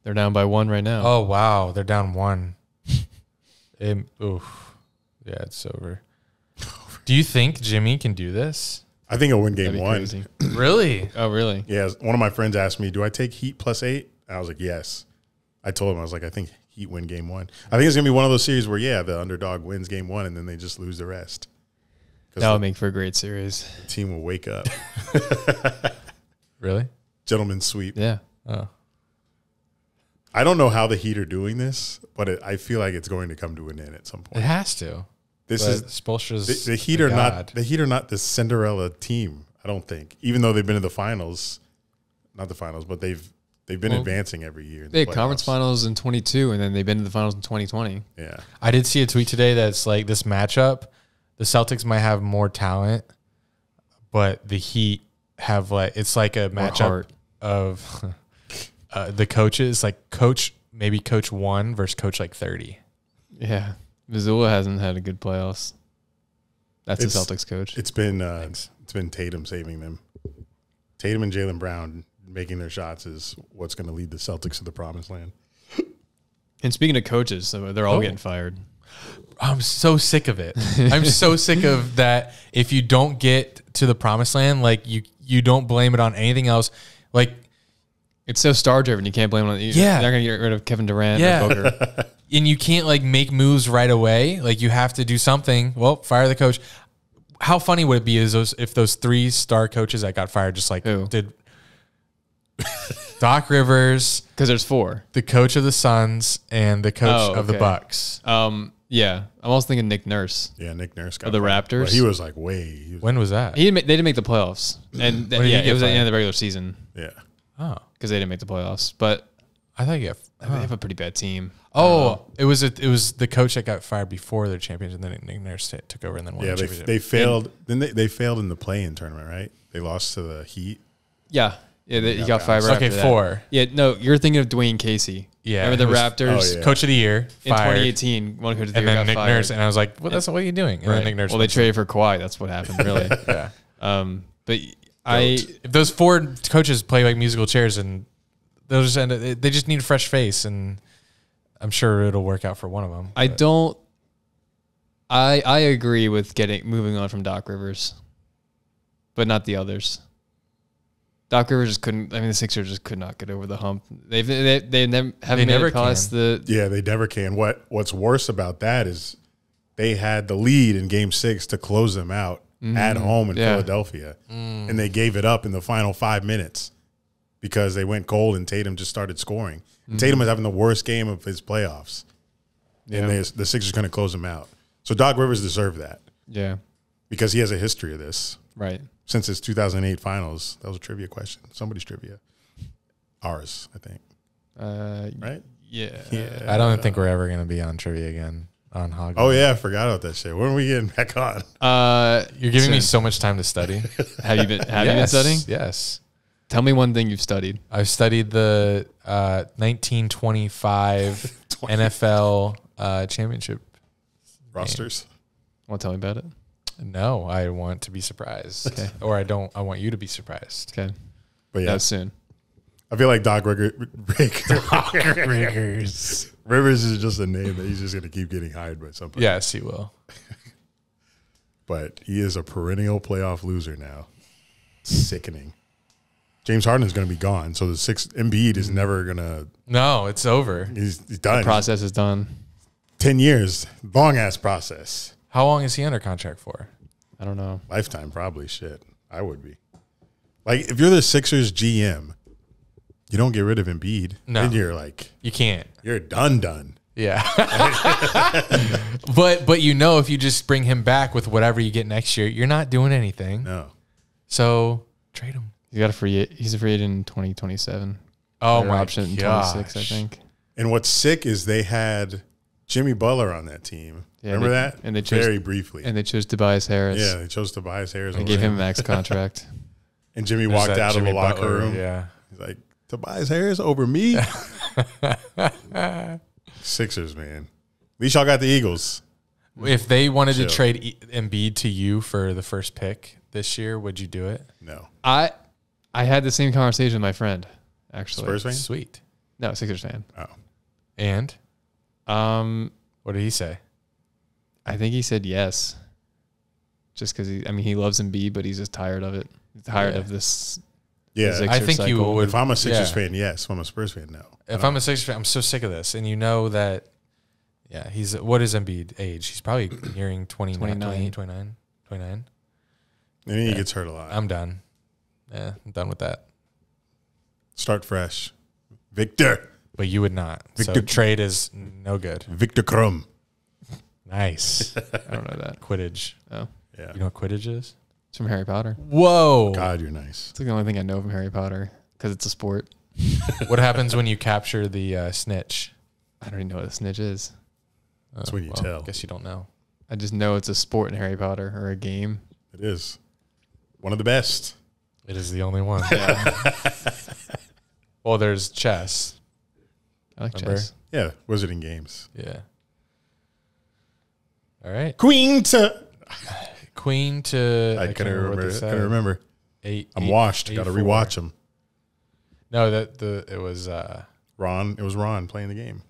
S3: They're down by 1 right now.
S1: Oh, wow. They're down 1. Oof. Yeah, it's over. Do you think Jimmy can do this?
S2: I think he'll win Game 1.
S3: Crazy.
S1: Really?
S3: Oh, really?
S2: Yeah. One of my friends asked me, do I take Heat +8? And I was like, yes. I told him, I was like, I think Heat win Game 1. I think it's going to be one of those series where, the underdog wins Game 1 and then they just lose the rest.
S3: That would make for a great series.
S2: The team will wake up.
S1: Really?
S2: Gentleman's sweep.
S3: Yeah.
S1: Oh.
S2: I don't know how the Heat are doing this, but I feel like it's going to come to an end at some point.
S1: It has to.
S2: This
S1: But
S2: is
S1: Spoelstra's
S2: the Heat are not the Heat are not the Cinderella team. I don't think, even though they've been in the finals, not the finals, but they've been advancing every year.
S3: They had conference finals in 22, and then they've been to the finals in 2020.
S2: Yeah,
S1: I did see a tweet today that's like this matchup. The Celtics might have more talent, but the Heat have it's like a matchup of the coaches, like coach 1 versus coach 30.
S3: Yeah. Missoula hasn't had a good playoffs. That's the Celtics coach.
S2: It's been Tatum saving them. Tatum and Jaylen Brown making their shots is what's going to lead the Celtics to the promised land.
S3: And speaking of coaches, so they're all getting fired.
S1: I'm so sick of it. I'm so sick of that. If you don't get to the promised land, you don't blame it on anything else.
S3: It's so star driven. You can't blame it on. They're not going to get rid of Kevin Durant or Booker.
S1: And you can't make moves right away. You have to do something. Well, fire the coach. How funny would it be if those 3-star coaches that got fired did Doc Rivers,
S3: because there's 4,
S1: the coach of the Suns and the coach of the Bucks.
S3: Yeah, I'm also thinking Nick Nurse.
S2: Yeah, Nick Nurse got
S3: of the
S2: fired.
S3: Raptors.
S2: But he was
S1: When was that?
S3: They didn't make the playoffs, and it was at the end of the regular season.
S2: Yeah.
S1: Oh,
S3: because they didn't make the playoffs. But
S1: I thought
S3: they have a pretty bad team.
S1: Oh, it was the coach that got fired before their champions, and then Nick Nurse took over and then won.
S2: Yeah,
S1: the championship.
S2: they failed. Then they failed in the play-in tournament, right? They lost to the Heat.
S3: Yeah, he got fired. Right after
S1: 4.
S3: That. Yeah, no, you're thinking of Dwayne Casey.
S1: Yeah,
S3: remember the Raptors
S1: coach of the year
S3: in 2018. One coach of the year
S1: and then
S3: got
S1: Nick
S3: fired.
S1: Nurse, and I was like, "Well, that's what are you doing?" And then Nick Nurse.
S3: Well, they traded for Kawhi. That's what happened, really.
S1: Yeah.
S3: But
S1: if those 4 coaches play like musical chairs, and they just need a fresh face, and I'm sure it'll work out for one of them.
S3: I agree with moving on from Doc Rivers, but not the others. Doc Rivers just couldn't. I mean, the Sixers just could not get over the hump. They haven't made it past the.
S2: Yeah, they never can. What's worse about that is they had the lead in Game 6 to close them out at home in Philadelphia, and they gave it up in the final 5 minutes because they went cold and Tatum just started scoring. Tatum was having the worst game of his playoffs, and the Sixers couldn't close him out. So Doc Rivers deserved that.
S3: Yeah,
S2: because he has a history of this.
S3: Right.
S2: Since his 2008 finals. That was a trivia question. Somebody's trivia. Ours, I think. Right?
S3: Yeah.
S1: I don't think we're ever going to be on trivia again on Hog.
S2: Oh, yeah. I forgot about that shit. When are we getting back on?
S1: You're giving me so much time to study.
S3: Have you been studying?
S1: Yes.
S3: Tell me one thing you've studied.
S1: I've studied the 1925 NFL championship
S2: rosters.
S3: Want to tell me about it?
S1: No, I want to be surprised.
S3: Okay.
S1: Or I want you to be surprised.
S3: Okay.
S2: But yeah.
S3: That soon.
S2: I feel like Doc Rivers
S1: Rivers
S2: is just a name that he's just going to keep getting hired by somebody.
S1: Yes, he will.
S2: But he is a perennial playoff loser now. Sickening. James Harden is going to be gone. So the Embiid is never going to.
S1: No, it's over.
S2: He's done.
S3: The process is done.
S2: 10 years. Long ass process.
S1: How long is he under contract for?
S3: I don't know.
S2: Lifetime, probably. Shit. I would be. Like, if you're the Sixers GM, you don't get rid of Embiid.
S1: No.
S2: Then you're like.
S1: You can't.
S2: You're done.
S1: Yeah. But you know, if you just bring him back with whatever you get next year, you're not doing anything.
S2: No.
S1: So trade him.
S3: He's a free agent in 2027.
S1: Oh, my
S3: option in 26, I think.
S2: And what's sick is they had Jimmy Butler on that team.
S3: Yeah,
S2: Remember that?
S3: And they chose,
S2: very briefly.
S3: And they chose Tobias Harris.
S2: Yeah, they chose Tobias Harris.
S3: And gave him a max contract.
S2: And Jimmy walked out of the locker room.
S1: Yeah.
S2: He's like, Tobias Harris over me? Sixers, man. At least y'all got the Eagles.
S1: If they wanted to trade Embiid to you for the first pick this year, would you do it?
S2: No.
S3: I had the same conversation with my friend, actually.
S2: Spurs fan?
S1: Sweet.
S3: No, Sixers fan.
S2: Oh.
S1: And? What did he say?
S3: I think he said yes. Just because he loves Embiid, but he's just tired of it. He's tired of this.
S2: Yeah,
S3: Sixers
S1: I think
S3: cycle.
S1: you would.
S2: If I'm a Sixers fan, yes. If I'm a Spurs fan, no.
S1: If I'm a Sixers fan, I'm so sick of this. And you know that, what is Embiid age? He's probably nearing 29. 29.
S2: And he gets hurt a lot.
S1: I'm done. Yeah, I'm done with that.
S2: Start fresh. Victor.
S1: But you would not.
S2: Victor.
S1: So trade is no good.
S2: Victor Krum.
S1: Nice.
S3: I don't know that.
S1: Quidditch.
S3: Oh.
S2: Yeah.
S1: You know what Quidditch is?
S3: It's from Harry Potter.
S1: Whoa.
S2: God, you're nice.
S3: It's like the only thing I know from Harry Potter because it's a sport.
S1: What happens when you capture the snitch?
S3: I don't even know what a snitch is.
S2: That's when you tell.
S1: I guess you don't know.
S3: I just know it's a sport in Harry Potter or a game.
S2: It is. One of the best.
S1: It is the only one. Yeah. Well, there's chess.
S3: I like
S1: Remember?
S3: chess.
S2: Yeah, Wizarding Games.
S1: Yeah. All right.
S2: Queen to. I couldn't remember. I'm washed. Got to rewatch them.
S1: No, it was
S2: Ron. It was Ron playing the game.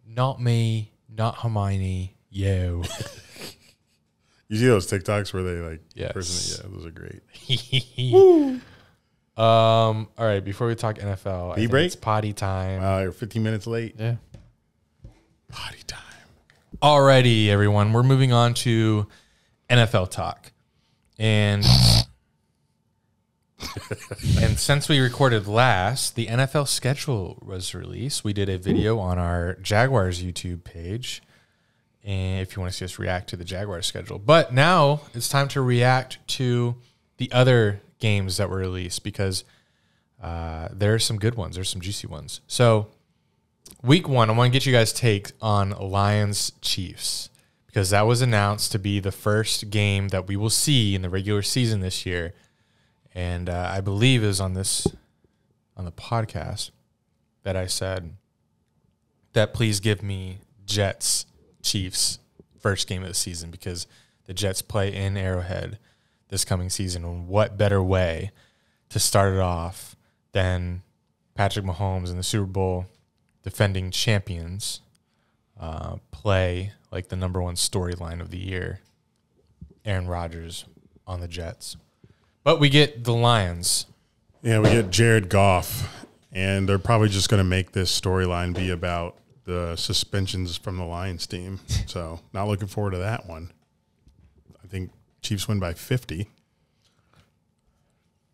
S1: Not me, not Hermione. Yo.
S2: You see those TikToks where they like,
S1: yes.
S2: Those are great.
S1: Woo. All right. Before we talk NFL,
S2: break?
S1: It's potty time.
S2: Wow, you're 15 minutes late.
S3: Yeah.
S2: Potty time.
S1: Alrighty, everyone. We're moving on to NFL talk, and since we recorded last, the NFL schedule was released. We did a video on our Jaguars YouTube page, and if you want to see us react to the Jaguars schedule. But now it's time to react to the other games that were released because there are some good ones. There's some juicy ones. So week 1, I want to get you guys' take on Lions-Chiefs because that was announced to be the first game that we will see in the regular season this year. And I believe it was on the podcast that I said that please give me Jets-Chiefs first game of the season because the Jets play in Arrowhead this coming season. And what better way to start it off than Patrick Mahomes in the Super Bowl defending champions play like the number one storyline of the year, Aaron Rodgers on the Jets. But we get the Lions.
S2: Yeah, we get Jared Goff, and they're probably just going to make this storyline be about the suspensions from the Lions team. So not looking forward to that one. I think Chiefs win by 50.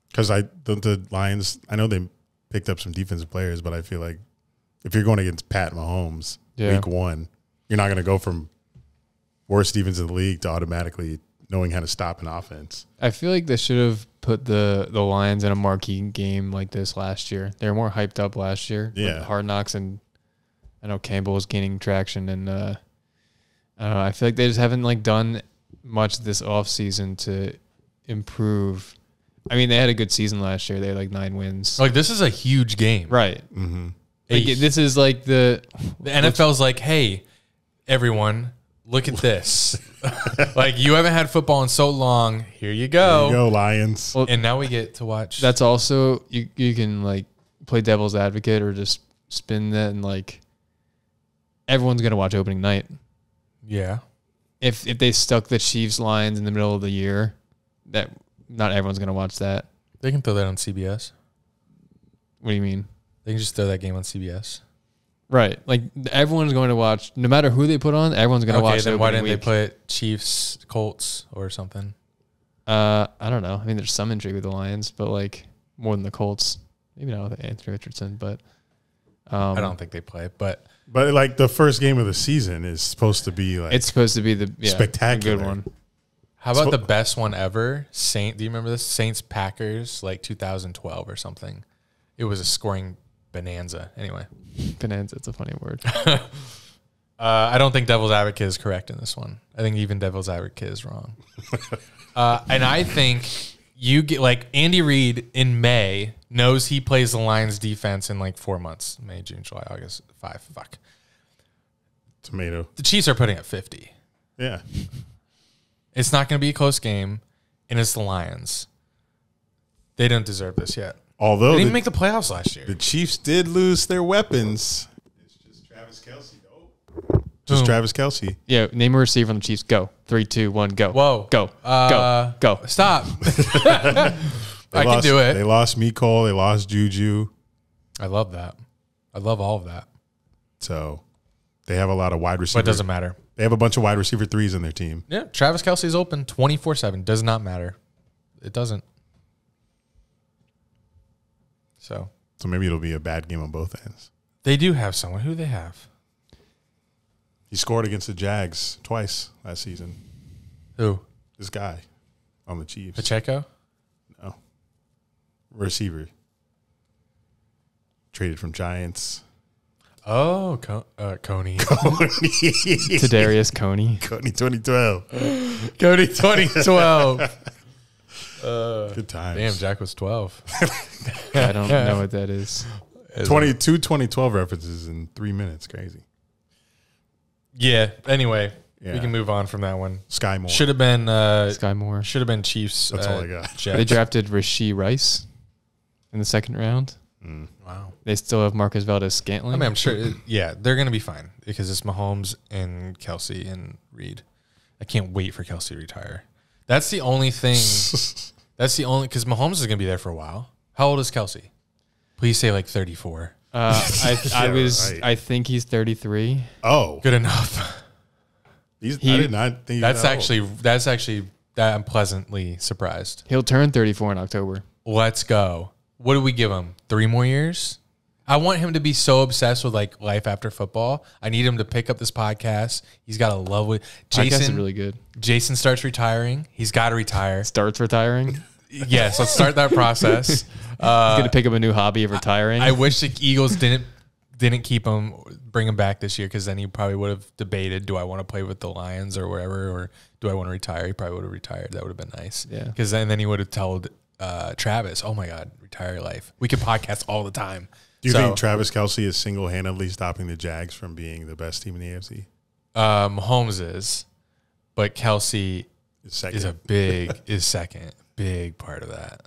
S2: Because the Lions, I know they picked up some defensive players, but I feel like if you're going against Pat Mahomes week 1, you're not going to go from worst defense in the league to automatically knowing how to stop an offense.
S3: I feel like they should have put the Lions in a marquee game like this last year. They were more hyped up last year.
S2: Yeah.
S3: Hard Knocks, and I know Campbell was gaining traction, and I don't know. I feel like they just haven't done much this offseason to improve. I mean, they had a good season last year. They had 9 wins.
S1: This is a huge game.
S3: Right.
S2: Mm-hmm.
S3: This is the
S1: NFL's like, hey, everyone, look at this. You haven't had football in so long. Here you go.
S2: There you go, Lions.
S3: Well,
S1: and now we get to watch.
S3: That's also, you can play devil's advocate or just spin that and everyone's going to watch opening night.
S1: Yeah.
S3: If they stuck the Chiefs Lions in the middle of the year, that not everyone's going to watch that.
S1: They can throw that on CBS.
S3: What do you mean?
S1: They can just throw that game on CBS.
S3: Right. Like, everyone's going to watch, no matter who they put on, everyone's going to watch.
S1: Then why didn't they put Chiefs, Colts, or something?
S3: I don't know. I mean, there's some intrigue with the Lions, but like more than the Colts. Maybe not with Anthony Richardson, but
S1: I don't think they play. But
S2: like the first game of the season is supposed to be like
S3: it's supposed to be the
S2: spectacular
S3: good one.
S1: How about the best one ever? Do you remember this? Saints Packers, like 2012 or something. It was a scoring bonanza. Anyway,
S3: bonanza. It's a funny word.
S1: I don't think devil's advocate is correct in this one. I think even devil's advocate is wrong. And I think you get like Andy Reid in May knows he plays the Lions defense in like 4 months. May, June, July, August, 5. Fuck.
S2: Tomato.
S1: The Chiefs are putting up 50.
S2: Yeah.
S1: It's not going to be a close game, and it's the Lions. They don't deserve this yet.
S2: Although
S1: they didn't make the playoffs last year.
S2: The Chiefs did lose their weapons. It's just Travis Kelce, though. Just Travis Kelce.
S3: Yeah, name a receiver on the Chiefs. Go. 3, 2, 1, go.
S1: Whoa.
S3: Go. Go.
S1: Stop. I can do it.
S2: They lost Mecole. They lost Juju.
S1: I love that. I love all of that.
S2: So they have a lot of wide receivers.
S1: But it doesn't matter.
S2: They have a bunch of wide receiver threes in their team.
S1: Yeah, Travis Kelce's open 24/7. Does not matter. It doesn't. So
S2: maybe it'll be a bad game on both ends.
S1: They do have someone. Who do they have?
S2: He scored against the Jags twice last season.
S1: Who?
S2: This guy on the Chiefs.
S1: Pacheco?
S2: No. Receiver. Traded from Giants.
S1: Oh, Coney.
S3: Kadarius Coney.
S2: Coney 2012.
S1: Coney 2012.
S2: Good times.
S1: Damn, Jack was 12.
S3: I don't know what that is.
S2: 22 2012 references in 3 minutes. Crazy.
S1: Yeah. Anyway, we can move on from that one.
S2: Sky Moore.
S1: Should have been
S3: Sky Moore.
S1: Should have been Chiefs.
S2: That's all I got.
S3: They drafted Rashee Rice in the second round.
S1: Wow.
S3: They still have Marcus Valdez-Scantling.
S1: I mean, I'm sure. They're going to be fine because it's Mahomes and Kelce and Reed. I can't wait for Kelce to retire. That's the only thing. That's the only because Mahomes is going to be there for a while. How old is Kelce? Please say like 34.
S3: I think he's 33.
S2: Oh,
S1: good enough.
S2: I did not think
S1: that's actually I'm pleasantly surprised.
S3: He'll turn 34 in October.
S1: Let's go. What do we give him? 3 more years? I want him to be so obsessed with like life after football. I need him to pick up this podcast. He's got a lovely
S3: Jason is really good.
S1: Jason starts retiring. He's got to retire.
S3: Starts retiring?
S1: Yes, let's start that process.
S3: He's gonna pick up a new hobby of retiring.
S1: I wish the Eagles didn't keep him, bring him back this year because then he probably would have debated: do I want to play with the Lions or wherever, or do I want to retire? He probably would have retired. That would have been nice.
S3: Yeah,
S1: because then he would have told Travis, "Oh my God, retire your life. We can podcast all the time."
S2: Do you think Travis Kelce is single-handedly stopping the Jags from being the best team in the AFC?
S1: Mahomes is, but Kelce is second. Big part of that.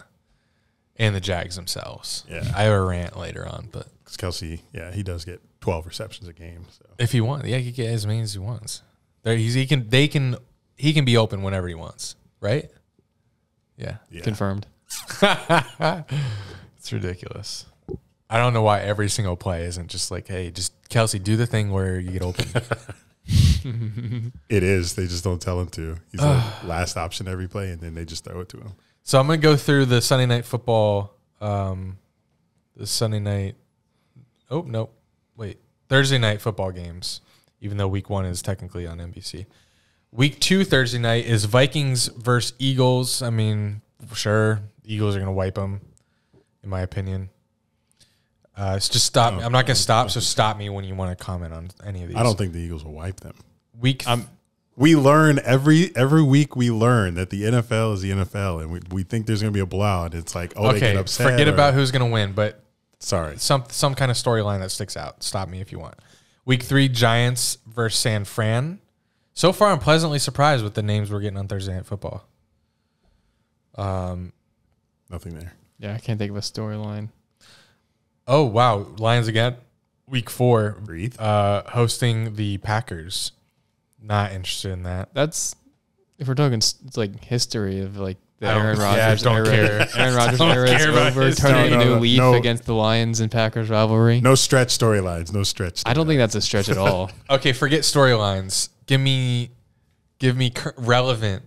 S1: And the Jags themselves.
S2: Yeah.
S1: I have a rant later on, but
S2: because Kelce, he does get 12 receptions a game. So
S1: if he wants, he can get as many as he wants. He can be open whenever he wants, right? Yeah.
S3: Confirmed.
S1: It's ridiculous. I don't know why every single play isn't just like, hey, just Kelce, do the thing where you get open.
S2: It is. They just don't tell him to. He's the last option every play, and then they just throw it to him.
S1: So I'm going to go through the Sunday night football. Thursday night football games, even though week 1 is technically on NBC. Week 2 Thursday night is Vikings versus Eagles. I mean, sure, the Eagles are going to wipe them, in my opinion. It's just stop. I'm not going to stop, so stop me when you want to comment on any of these.
S2: I don't think the Eagles will wipe them.
S1: We
S2: learn every week. We learn that the NFL is the NFL, and we think there's going to be a blowout. It's like, they get upset.
S1: Forget about who's going to win, but
S2: sorry,
S1: some kind of storyline that sticks out. Stop me if you want. Week 3 Giants versus San Fran. So far, I'm pleasantly surprised with the names we're getting on Thursday Night Football.
S2: Nothing there.
S3: Yeah, I can't think of a storyline.
S1: Oh, wow. Lions again. Week 4.
S2: Breathe.
S1: Hosting the Packers. Not interested in that.
S3: That's, if we're talking, it's like history of like The Aaron Rodgers
S1: don't care.
S3: Aaron Rodgers era is over. Turning a new leaf against the Lions and Packers rivalry.
S2: No stretch storylines. No stretch.
S3: I don't think that's a stretch at all.
S1: Okay, forget storylines. Give me relevant,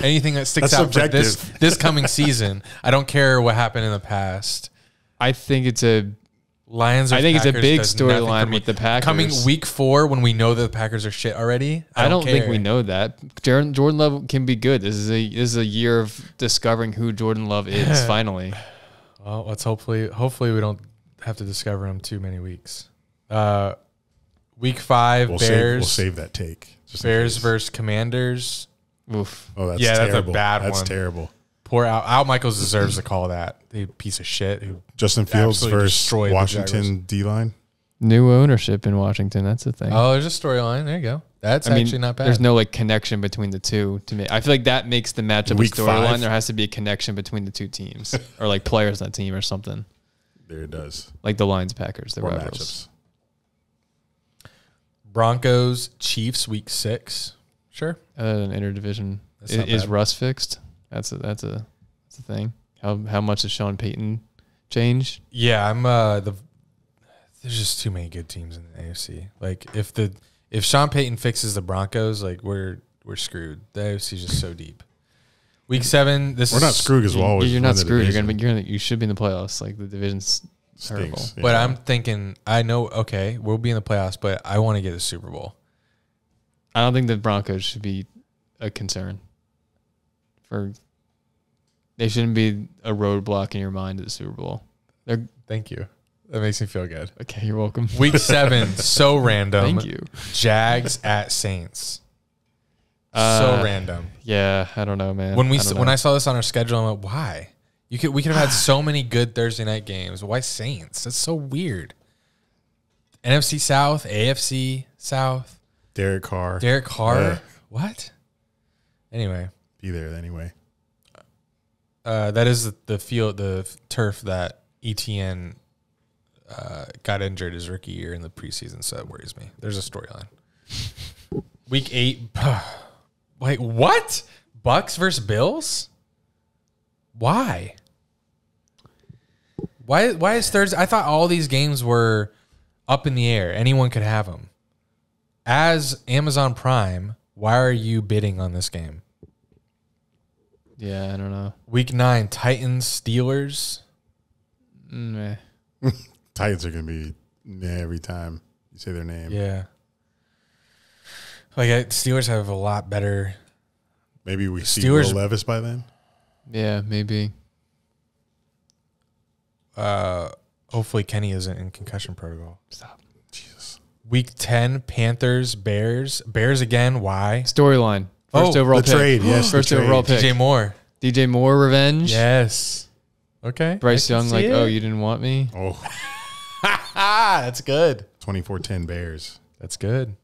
S1: anything that sticks out for this coming season. I don't care what happened in the past.
S3: I think it's a
S1: Lions.
S3: I think it's a big storyline with the Packers
S1: coming week 4 when we know that the Packers are shit already.
S3: I don't think we know that. Jordan Love can be good. This is a year of discovering who Jordan Love is. Finally.
S1: Well, let's hopefully we don't have to discover him too many weeks. Week 5, Bears.
S2: We'll save that take.
S1: Bears versus Commanders.
S3: Oof.
S2: Oh, that's
S1: terrible.
S2: That's a bad
S1: one.
S2: That's terrible.
S1: Poor Al Michaels deserves to call that. A piece of shit. Who
S2: Justin Fields versus
S1: destroyed
S2: Washington D-line.
S3: New ownership in Washington. That's the thing.
S1: Oh, there's a storyline. There you go. That's actually not bad.
S3: There's no connection between the two to me. I feel like that makes the matchup a storyline. There has to be a connection between the two teams or players on that team or something.
S2: There it does.
S3: Like the Lions Packers, the rivals.
S2: Matchups.
S1: Broncos Chiefs week 6. Sure.
S3: An interdivision. Is Russ fixed? That's a thing. How much has Sean Payton changed?
S1: Yeah, there's just too many good teams in the AFC. Like if Sean Payton fixes the Broncos, we're screwed. The AFC is just so deep. Week 7,
S2: we're not screwed as well.
S3: You're not screwed. You should be in the playoffs. Like the division's terrible.
S2: Yeah.
S1: But I'm thinking, I know, okay, we'll be in the playoffs, but I want to get a Super Bowl.
S3: I don't think the Broncos should be a concern. They shouldn't be a roadblock in your mind to the Super Bowl.
S1: Thank you. That makes me feel good.
S3: Okay, you're welcome.
S1: Week 7, so random.
S3: Thank you.
S1: Jags at Saints. So random.
S3: Yeah, I don't know, man.
S1: When I saw this on our schedule, I'm like, why? We could have had so many good Thursday night games. Why Saints? That's so weird. NFC South, AFC South.
S2: Derek Carr.
S1: What? Anyway.
S2: Be there anyway.
S1: That is the turf that ETN got injured his rookie year in the preseason, so that worries me. There's a storyline. Week 8. Wait, what? Bucks versus Bills? Why? Why is Thursday? I thought all these games were up in the air. Anyone could have them. As Amazon Prime, why are you bidding on this game?
S3: Yeah, I don't know.
S1: Week 9, Titans, Steelers.
S2: Titans are going to be every time you say their name.
S1: Yeah. Steelers have a lot better.
S2: Maybe we see Will Levis by then.
S3: Yeah, maybe.
S1: Hopefully Kenny isn't in concussion protocol.
S3: Stop.
S2: Jesus.
S1: Week 10, Panthers, Bears. Bears again. Why?
S3: Storyline. First overall pick.
S2: Trade. Yes,
S3: first overall pick.
S1: DJ Moore
S3: revenge.
S1: Yes. Okay.
S3: Bryce Young you didn't want me.
S2: Oh.
S1: That's good.
S2: 24-10 Bears.
S1: That's good.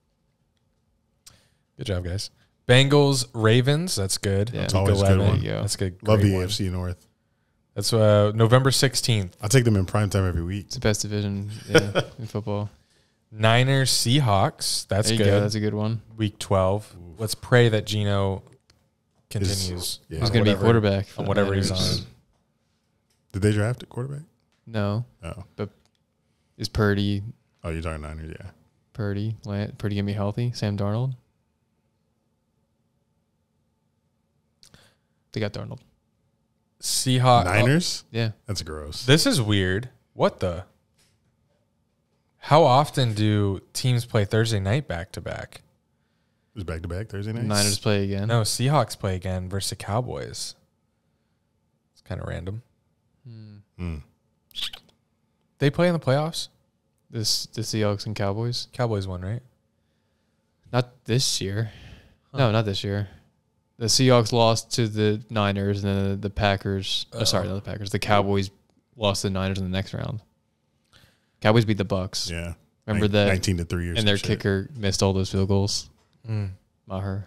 S1: Good job, guys. Bengals, Ravens. That's good.
S3: Yeah,
S2: that's always a good one.
S1: That's good.
S2: Love the AFC North.
S1: That's November 16th.
S2: I'll take them in primetime every week.
S3: It's the best division in football.
S1: Niners, Seahawks. That's good.
S3: That's a good one.
S1: Week 12. Oof. Let's pray that Geno continues.
S3: He's going to be quarterback
S1: on whatever he's on.
S2: Did they draft a quarterback?
S3: No.
S2: Oh.
S3: But is Purdy?
S2: Oh, you're talking Niners, yeah.
S3: Purdy going to be healthy? Sam Darnold? They got Darnold.
S1: Seahawks.
S2: Niners?
S3: Yeah.
S2: That's gross.
S1: This is weird. What the? How often do teams play Thursday night back-to-back?
S2: It was back-to-back Thursday night?
S3: Niners play again.
S1: No, Seahawks play again versus the Cowboys. It's kind of random. They play in the playoffs?
S3: The Seahawks and Cowboys?
S1: Cowboys won, right?
S3: Not this year. Huh. No, not this year. The Seahawks lost to the Niners, and then the Packers. Sorry, not the Packers. The Cowboys lost to the Niners in the next round. Cowboys beat the Bucks.
S2: Yeah,
S3: remember that
S2: 19-3,
S3: and their kicker missed all those field goals. Maher.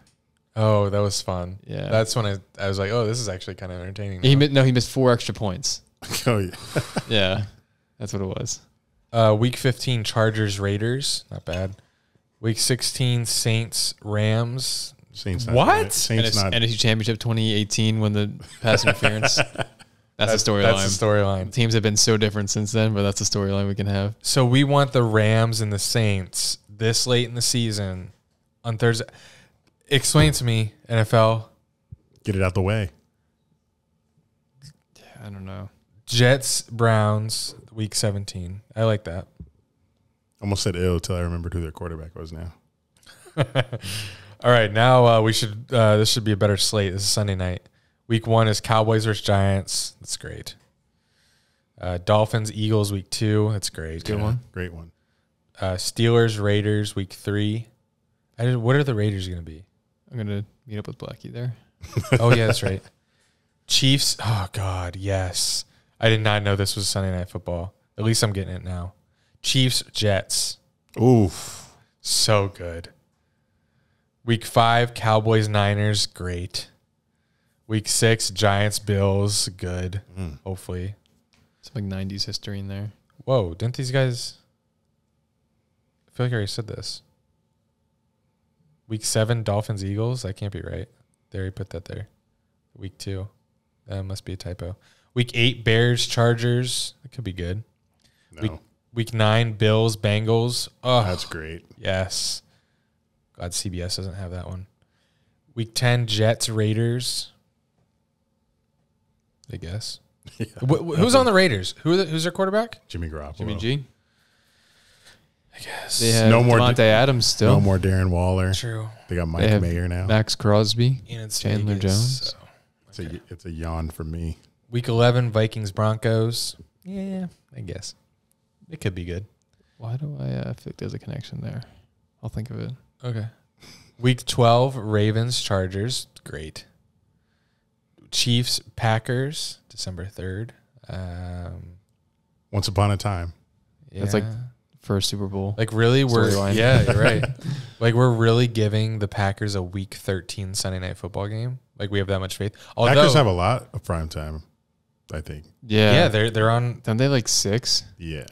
S1: Oh, that was fun.
S3: Yeah,
S1: that's when I was like, oh, this is actually kind of entertaining.
S3: He missed 4 extra points.
S2: Oh yeah,
S3: yeah, that's what it was.
S1: Week 15, Chargers, Raiders, not bad. Week 16, Saints, Rams.
S2: Saints not
S1: What?
S2: Saints not.
S3: NFC Championship 2018 when the pass interference. That's the storyline.
S1: That's the storyline.
S3: Teams have been so different since then, but that's the storyline we can have.
S1: So we want the Rams and the Saints this late in the season on Thursday. Explain to me, NFL.
S2: Get it out the way.
S3: I don't know.
S1: Jets, Browns, week 17. I like that.
S2: Almost said ill till I remembered who their quarterback was now.
S1: All right, now we should. This should be a better slate. This is Sunday night. Week 1 is Cowboys versus Giants. That's great. Dolphins, Eagles, week 2. That's great.
S3: Good one.
S2: Great one.
S1: Steelers, Raiders, week 3. What are the Raiders going to be?
S3: I'm going to meet up with Blackie there.
S1: Oh, yeah, that's right. Chiefs. Oh, God, yes. I did not know this was Sunday Night Football. At least I'm getting it now. Chiefs, Jets.
S2: Oof.
S1: So good. Week 5, Cowboys, Niners. Great. Week 6, Giants, Bills. Good. Hopefully.
S3: Some like 90s history in there.
S1: Whoa, didn't these guys... I feel like I already said this. Week 7, Dolphins, Eagles. That can't be right. They already put that there. Week 2. That must be a typo. Week 8, Bears, Chargers. That could be good.
S2: No.
S1: Week 9, Bills, Bengals. Oh,
S2: That's great.
S1: yes. Glad CBS doesn't have that one. Week 10, Jets, Raiders. I guess.
S2: Yeah.
S1: Who's on the Raiders? Who's their quarterback?
S2: Jimmy Garoppolo.
S3: Jimmy G.
S1: I guess.
S3: They have
S2: No more
S3: Devontae Adams still.
S2: No more Darren Waller.
S1: True.
S2: They got
S3: They
S2: Mike
S3: have
S2: Mayer now.
S3: Max Crosby.
S1: And it's
S3: Chandler
S1: Vegas,
S3: Jones.
S1: so.
S2: It's a yawn for me.
S1: Week 11, Vikings, Broncos. Yeah, I guess. It could be good.
S3: Why do I feel like there's a connection there? I'll think of it.
S1: Okay. Week 12, Ravens, Chargers. Great. Chiefs, Packers, December 3rd.
S2: Once upon a time.
S1: Yeah.
S3: That's like first Super Bowl.
S1: Like really,
S3: Storyline.
S1: yeah, you're right. Like we're really giving the Packers a Week 13 Sunday Night Football game. Like we have that much faith. Although,
S2: Packers have a lot of prime time, I think.
S1: yeah, they're on.
S3: Don't they like 6?
S2: Yeah.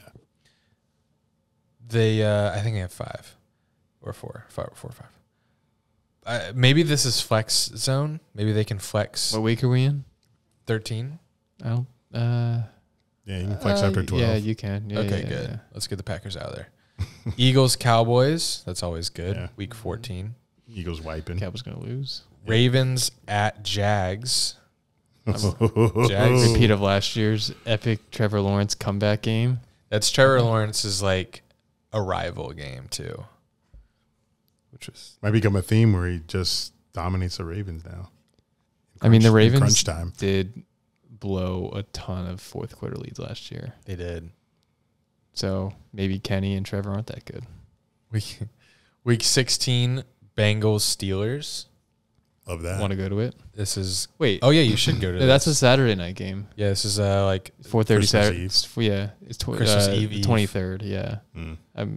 S1: They I think they have 5 or 4, 4 or 5. Maybe this is flex zone. Maybe they can flex
S3: What week are we in?
S1: 13.
S3: I don't.
S2: Yeah, you can flex after 12.
S3: Yeah, you can. Yeah,
S1: Okay,
S3: yeah,
S1: good.
S3: yeah.
S1: Let's get the Packers out of there. Eagles, Cowboys. That's always good.
S2: Yeah.
S1: Week 14.
S2: Eagles wiping.
S3: Cowboys gonna lose.
S1: Ravens at Jags. Jags.
S3: Repeat of last year's epic Trevor Lawrence comeback game.
S1: That's Trevor Lawrence's like a rival game too. Which was
S2: Might become a theme where he just dominates the Ravens now.
S3: I mean, the
S2: In
S3: Ravens
S2: crunch time.
S3: did blow a ton of fourth quarter leads last year.
S1: they did.
S3: So maybe Kenny and Trevor aren't that good.
S1: Week 16, Bengals, Steelers.
S2: Love that.
S3: Want to go to it?
S1: This is
S3: Wait.
S1: oh yeah, you should go to
S3: No, that's a
S1: this.
S3: Saturday night game.
S1: Yeah, this is like
S3: 4:30
S2: Christmas
S3: Saturday.
S2: Eve.
S3: Yeah, it's
S1: Christmas Eve.
S3: the 23rd. Yeah,
S2: Mm.
S3: I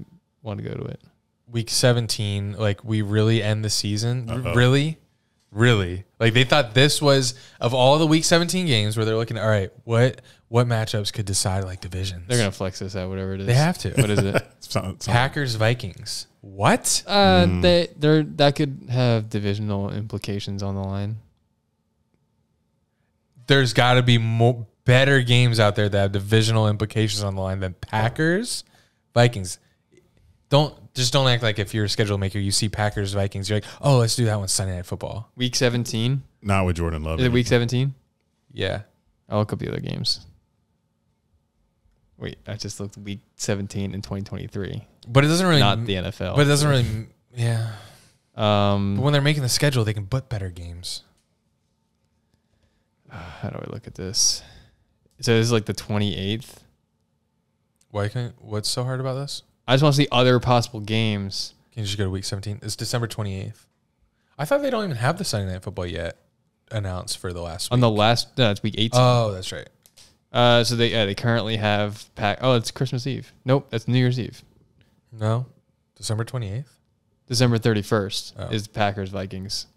S3: want to go to it.
S1: week 17, like we really end the season.
S2: Uh-oh.
S1: Really. Like they thought this was of all the week 17 games where they're looking, all right, what matchups could decide like divisions?
S3: They're gonna flex this out, whatever it is.
S1: They have to.
S3: What is it?
S1: Packers, Vikings. What?
S3: That could have divisional implications on the line.
S1: There's got to be better games out there that have divisional implications on the line than Packers, Vikings. Don't act like if you're a schedule maker, you see Packers, Vikings, you're like, oh, let's do that one Sunday Night Football.
S3: Week 17.
S2: Not with Jordan Love.
S3: Is it week 17?
S1: Yeah.
S3: I'll look up the other games. Wait, I just looked week 17 in 2023.
S1: But it doesn't really
S3: Not the NFL.
S1: But it doesn't really yeah. But
S3: How
S1: when they're making the schedule, they can put better games.
S3: do I look at this? So this is like the 28th.
S1: What's so hard about this?
S3: I just want to see other possible games.
S1: Can you just go to week 17? It's December 28th. I thought they don't even have the Sunday Night Football yet announced for the last week.
S3: On the last, no, it's week 18.
S1: Oh, that's right.
S3: So they currently have it's Christmas Eve. Nope, that's New Year's Eve.
S1: No, December 28th.
S3: December 31st
S1: Oh.
S3: is Packers Vikings.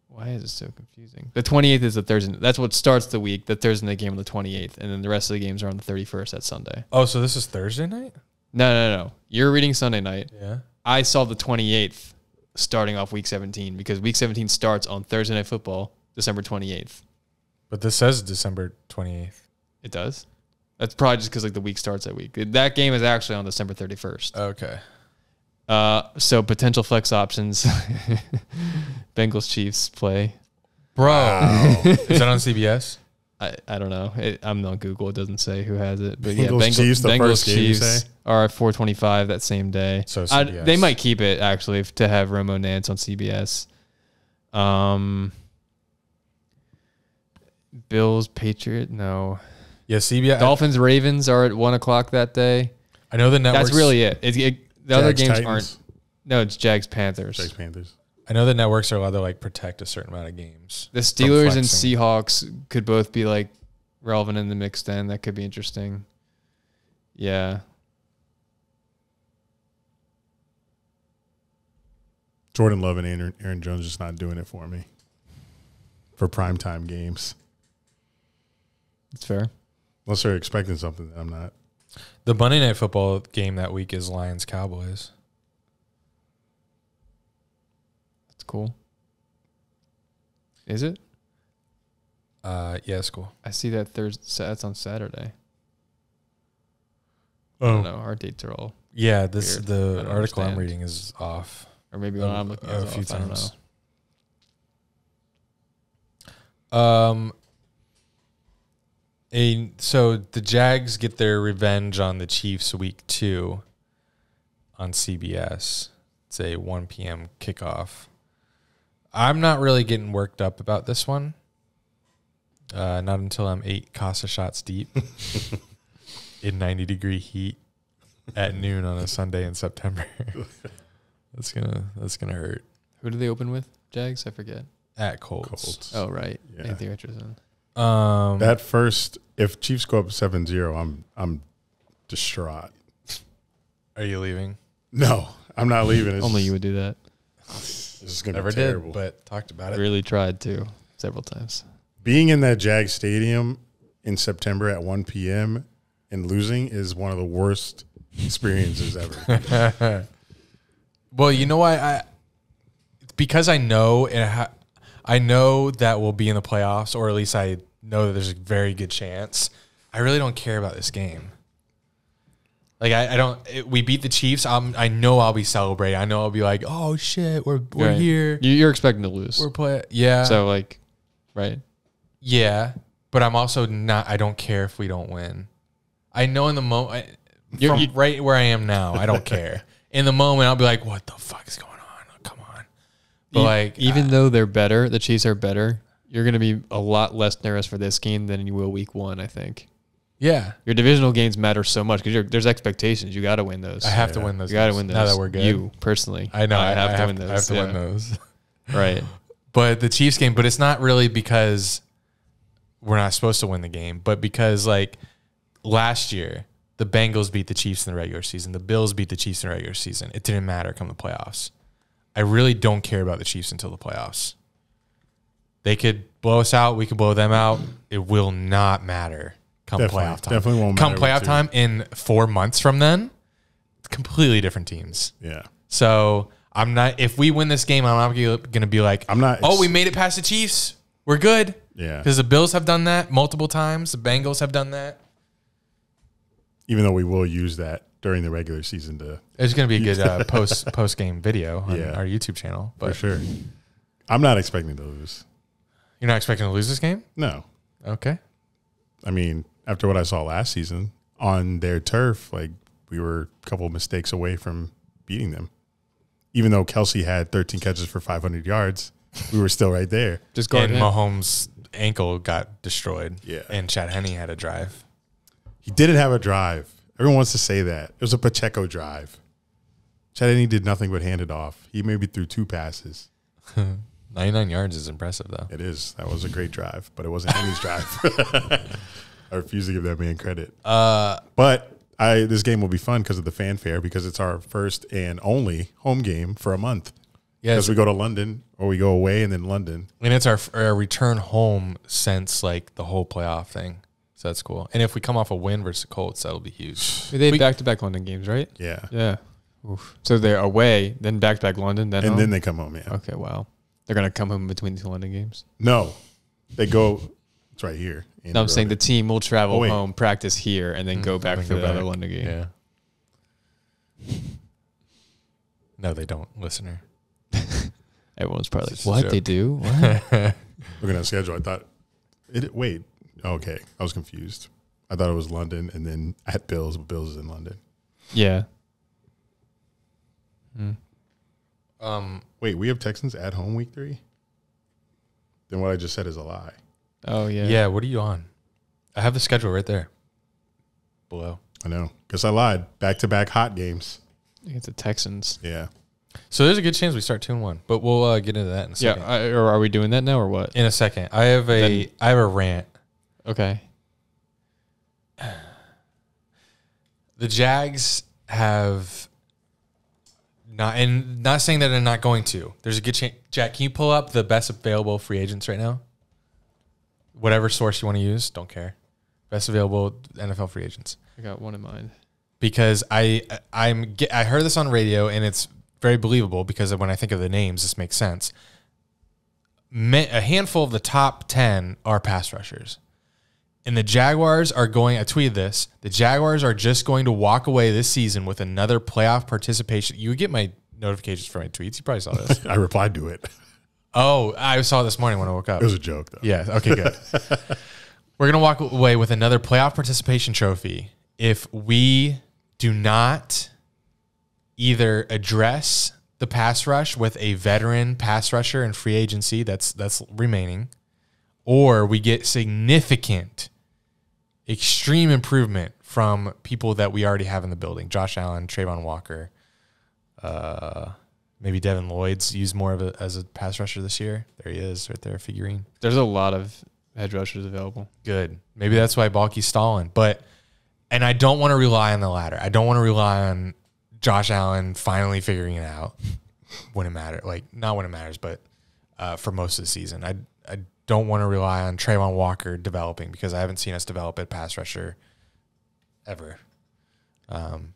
S3: Why is it so confusing? The 28th is the Thursday. That's what starts the week. The Thursday night game on the 28th, and then the rest of the games are on the 31st. That's Sunday.
S1: Oh, so this is Thursday night?
S3: No. You're reading Sunday night.
S1: Yeah.
S3: I saw the 28th. starting off Week 17 because Week 17 starts on Thursday Night Football, December 28th.
S1: But this says December 28th.
S3: It does? That's probably just because like the week starts that week. That game is actually on December 31st.
S1: Okay.
S3: So potential flex options. Bengals Chiefs play.
S1: Bro. Wow. Is that on CBS?
S3: I don't know. I'm on Google. It doesn't say who has it. But
S2: Bengals Chiefs, the first game, you say?
S3: Are at 4:25 that same day.
S1: So CBS.
S3: They might keep it actually to have Romo Nance on CBS. Bills Patriot no.
S1: Yeah, CBS.
S3: Dolphins Ravens are at 1:00 that day.
S1: I know the networks.
S3: That's really it. The other games
S2: Titans.
S3: aren't. No, it's Jags Panthers.
S2: Jags Panthers.
S1: I know the networks are allowed to like protect a certain amount of games.
S3: The Steelers and Seahawks could both be like relevant in the mix. Then that could be interesting. Yeah.
S2: Jordan Love and Aaron Jones just not doing it for me for primetime games.
S3: That's fair.
S2: Unless they're expecting something that I'm not.
S1: The Monday Night Football game that week is Lions Cowboys.
S3: That's cool. Is it?
S1: Yeah, it's cool.
S3: I see that Thursday. That's on Saturday. I
S2: Oh,
S3: don't know. Our dates are all.
S1: Yeah,
S3: Weird.
S1: the
S3: I
S1: article I'm
S3: understand.
S1: reading is off.
S3: Or maybe when I'm looking at
S1: a
S3: it
S1: few
S3: off, I don't know.
S1: times. So the Jags get their revenge on the Chiefs week 2 on CBS. It's a 1 p.m. kickoff. I'm not really getting worked up about this one. Not until I'm 8 Casa shots deep in 90-degree heat at noon on a Sunday in September. That's gonna hurt.
S3: Who do they open with? Jags? I forget.
S1: At Colts.
S3: Oh, right.
S2: Yeah.
S3: Anthony Richardson.
S2: that first, if Chiefs go up 7-0, I'm distraught.
S1: Are you leaving?
S2: No, I'm not leaving. It's
S3: Only you would do that.
S2: This is going to
S1: Never
S2: be terrible.
S1: did, but talked about
S3: I
S1: it.
S3: really tried to several times.
S2: Being in that Jag Stadium in September at 1 p.m. and losing is one of the worst experiences ever.
S1: Well, you know why? Because I know I know that we'll be in the playoffs, or at least I know that there's a very good chance. I really don't care about this game. Like I don't. We beat the Chiefs. I know I'll be celebrating. I know I'll be like, oh shit, we're
S3: Right.
S1: here.
S3: You're expecting to lose.
S1: We're playing. Yeah.
S3: So like, right.
S1: Yeah, but I'm also not. I don't care if we don't win. I know in the moment, right where I am now, I don't care. In the moment, I'll be like, "What the fuck is going on? Oh, come on!" But
S3: even though they're better, the Chiefs are better. You're going to be a lot less nervous for this game than you will week 1, I think.
S1: yeah,
S3: Your divisional games matter so much because there's expectations. You got to win those.
S1: I have to win those.
S3: You got to
S1: games
S3: win those.
S1: now that we're good.
S3: You personally,
S1: I know.
S3: I have to win those.
S1: I have to
S3: Yeah.
S1: win those.
S3: Right.
S1: But the Chiefs game, but it's not really because we're not supposed to win the game, but because like last year, the Bengals beat the Chiefs in the regular season. The Bills beat the Chiefs in the regular season. It didn't matter come the playoffs. I really don't care about the Chiefs until the playoffs. They could blow us out. We could blow them out. It will not matter come playoff time.
S2: Definitely won't
S1: come
S2: matter
S1: playoff
S2: with
S1: time in 4 months from then. Completely different teams.
S2: Yeah.
S1: So I'm not. If we win this game, I'm not going to be like,
S2: I'm not.
S1: oh, we made it past the Chiefs. We're good.
S2: Yeah.
S1: Because the Bills have done that multiple times. The Bengals have done that.
S2: Even though we will use that during the regular season to.
S1: It's going to be a good post game video on
S2: Yeah.
S1: our YouTube channel.
S2: For
S1: But
S2: sure. I'm not expecting to lose.
S1: you're not expecting to lose this game?
S2: No.
S1: Okay.
S2: I mean, after what I saw last season on their turf, like we were a couple of mistakes away from beating them. Even though Kelsey had 13 catches for 500 yards, we were still right there.
S3: Just guard
S1: And
S3: him.
S1: Mahomes' ankle got destroyed.
S2: Yeah.
S1: And Chad Henne had a drive.
S2: He didn't have a drive. Everyone wants to say that. It was a Pacheco drive. Chad Henne did nothing but hand it off. He maybe threw 2 passes.
S1: 99 yards is impressive, though.
S2: It is. That was a great drive, but it wasn't Henne's drive. I refuse to give that man credit. But this game will be fun because of the fanfare, because it's our first and only home game for a month.
S1: Yeah,
S2: Because we go to London, or we go away and then London.
S1: and it's our return home since like the whole playoff thing. So that's cool. And if we come off a win versus the Colts, that'll be huge.
S3: They had back-to-back London games, right?
S2: Yeah.
S3: Yeah. Oof. So they're away, then back London, then
S2: and
S3: home?
S2: then they come home. Yeah.
S3: Okay, wow. They're going to come home between the 2 London games?
S2: No, they go. It's right here.
S3: No, I'm saying the team will travel home, practice here, and then go back for the other London game.
S1: Yeah. No, they don't, listener.
S3: Everyone's probably like, what? They do? What?
S2: Looking at the schedule, I thought, wait. Okay, I was confused. I thought it was London and then at Bills, but Bills is in London.
S3: Yeah.
S2: Wait, we have Texans at home week 3? Then what I just said is a lie.
S3: Oh, yeah.
S1: Yeah, what are you on? I have the schedule right there. Below.
S2: I know. Guess I lied. Back-to-back hot games.
S3: It's the Texans.
S2: Yeah.
S1: So there's a good chance we start 2-1, but we'll get into that in a second.
S3: Yeah, or are we doing that now or what?
S1: In a second. I have a rant.
S3: Okay.
S1: The Jags have not saying that they're not going to. There's a good chance. Jack, can you pull up the best available free agents right now? Whatever source you want to use, don't care. Best available NFL free agents.
S3: I got one in mind.
S1: Because I heard this on radio and it's very believable because when I think of the names, this makes sense. A handful of the top 10 are pass rushers. And the Jaguars are going, I tweeted this, the Jaguars are just going to walk away this season with another playoff participation. You get my notifications from my tweets. You probably saw this.
S2: I replied to it.
S1: Oh, I saw it this morning when I woke up.
S2: It was a joke, though.
S1: Yeah, okay, good. We're going to walk away with another playoff participation trophy if we do not either address the pass rush with a veteran pass rusher and free agency that's remaining, or we get significant, extreme improvement from people that we already have in the building. Josh Allen, Trayvon Walker, maybe Devin Lloyd's used more of as a pass rusher this year. There he is, right there, figurine.
S3: There's a lot of edge rushers available.
S1: Good. Maybe that's why Balky's stalling. And I don't want to rely on the latter. I don't want to rely on Josh Allen finally figuring it out when it matters. Like, not when it matters, but for most of the season. I don't want to rely on Trayvon Walker developing because I haven't seen us develop at pass rusher ever.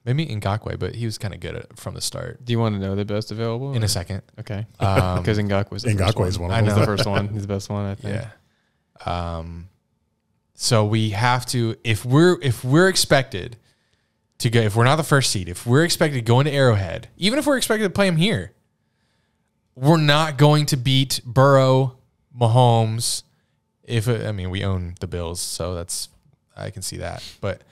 S1: Maybe Ngakoue, but he was kind of good at it from the start.
S3: Do you want to know the best available?
S1: In a second.
S3: Okay. Because Ngakoue's the first one.
S2: I know.
S3: He's the first one. He's the best one, I think.
S1: Yeah. So we have to, if we're expected to go, if we're not the first seed, if we're expected to go into Arrowhead, even if we're expected to play him here, we're not going to beat Burrow, Mahomes. We own the Bills, so I can see that. But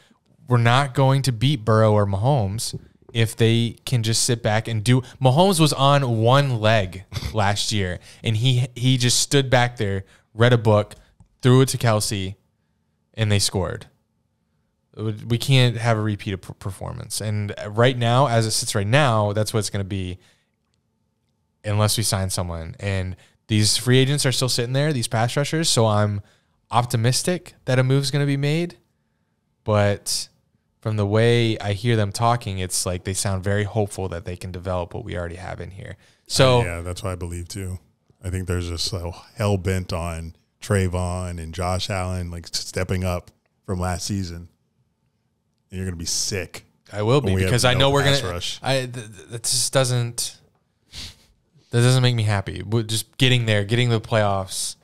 S1: we're not going to beat Burrow or Mahomes if they can just sit back and do. Mahomes was on one leg last year, and he just stood back there, read a book, threw it to Kelsey, and they scored. We can't have a repeat of performance. And right now, as it sits right now, that's what it's going to be unless we sign someone. And these free agents are still sitting there, these pass rushers, so I'm optimistic that a move's going to be made. But from the way I hear them talking, it's like they sound very hopeful that they can develop what we already have in here. So
S2: yeah, that's what I believe too. I think there's just hell bent on Trayvon and Josh Allen like stepping up from last season. And you're going to be sick.
S1: I will be because I know we're going to. That just doesn't. That doesn't make me happy. Just getting there, getting the playoffs.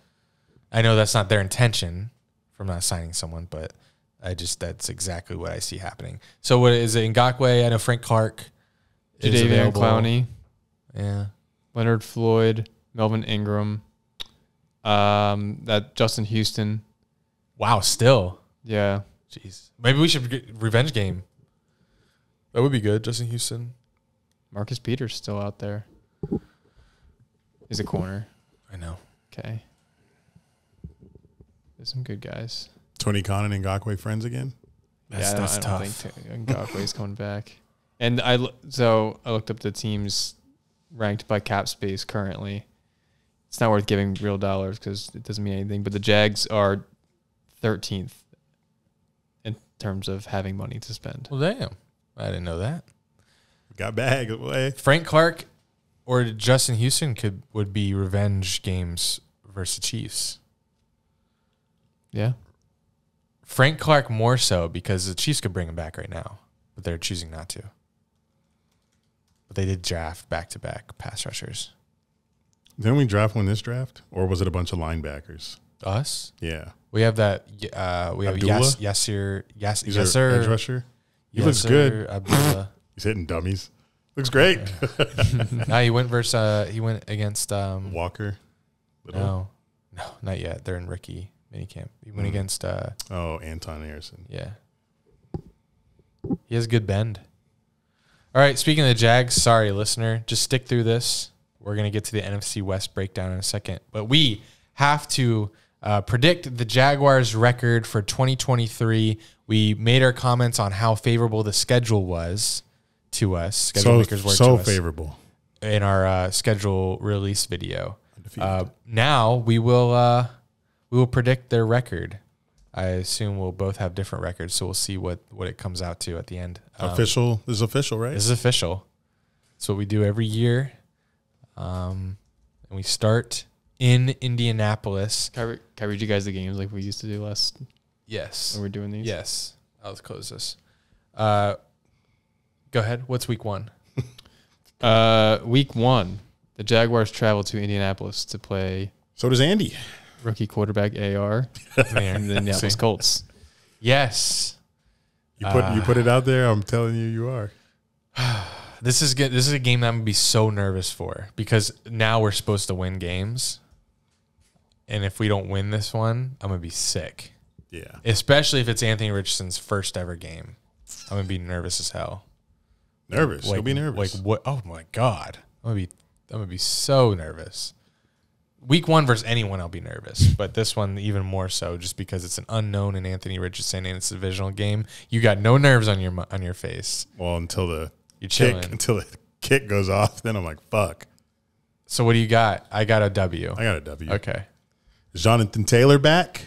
S1: I know that's not their intention from not signing someone, but that's exactly what I see happening. So what is it? Ngakoue, I know Frank Clark is
S3: Jadeveon
S1: available.
S3: Clowney.
S1: Yeah.
S3: Leonard Floyd, Melvin Ingram. That Justin Houston.
S1: Wow, still.
S3: Yeah.
S1: Jeez. Maybe we should get revenge game. That would be good. Justin Houston.
S3: Marcus Peters still out there. He's a corner.
S1: I know.
S3: Okay. There's some good guys.
S2: Tony Khan and Ngakoue friends again?
S1: That's
S3: I
S1: tough.
S3: don't think Ngakoue's coming back. And I looked up the teams ranked by cap space currently. It's not worth giving real dollars because it doesn't mean anything. But the Jags are 13th in terms of having money to spend.
S1: Well, damn. I didn't know that.
S2: Got bagged away.
S1: Frank Clark or Justin Houston would be revenge games versus the Chiefs.
S3: Yeah.
S1: Frank Clark more so because the Chiefs could bring him back right now, but they're choosing not to. They did draft back-to-back pass rushers.
S2: Didn't we draft one this draft? Or was it a bunch of linebackers?
S1: Us?
S2: Yeah.
S1: We have that. We have
S2: Abdullah?
S1: Yes, sir.
S2: Edge rusher? He
S1: Yes,
S2: looks
S1: sir,
S2: good.
S1: Abdullah.
S2: He's hitting dummies. Looks great.
S1: No, he went against
S2: Walker? Little?
S1: No, not yet. They're in rookie minicamp. He went against
S2: Anton Harrison.
S1: yeah. He has good bend. All right, speaking of the Jags, sorry, listener. Just stick through this. We're going to get to the NFC West breakdown in a second. But we have to predict the Jaguars' record for 2023. We made our comments on how favorable the schedule was to us. Schedule makers were
S2: so
S1: to us
S2: favorable.
S1: in our schedule release video. Now we will predict their record. I assume we'll both have different records, so we'll see what it comes out to at the end.
S2: Official. This is official, right?
S1: This is official. It's what we do every year. And we start in Indianapolis.
S3: Can I read you guys the games like we used to do last?
S1: Yes.
S3: When we're doing these?
S1: Yes. I'll close this. Go ahead. What's week 1?
S3: Week 1, the Jaguars travel to Indianapolis to play.
S2: So does Andy.
S3: Rookie quarterback AR and the Indianapolis Colts.
S1: Yes.
S2: You put it out there. I'm telling you, you are.
S1: This is good. This is a game that I'm gonna be so nervous for because now we're supposed to win games, and if we don't win this one, I'm gonna be sick.
S2: Yeah.
S1: Especially if it's Anthony Richardson's first ever game, I'm gonna be nervous as hell.
S2: Nervous. You'll be nervous.
S1: Like what? Oh my god, I'm gonna be so nervous. Week 1 versus anyone, I'll be nervous, but this one even more so, just because it's an unknown in Anthony Richardson and it's a divisional game. You got no nerves on your face.
S2: Well, until the kick goes off, then I'm like, fuck.
S1: So what do you got? I got a W.
S2: I got a W.
S1: Okay.
S2: Is Jonathan Taylor back?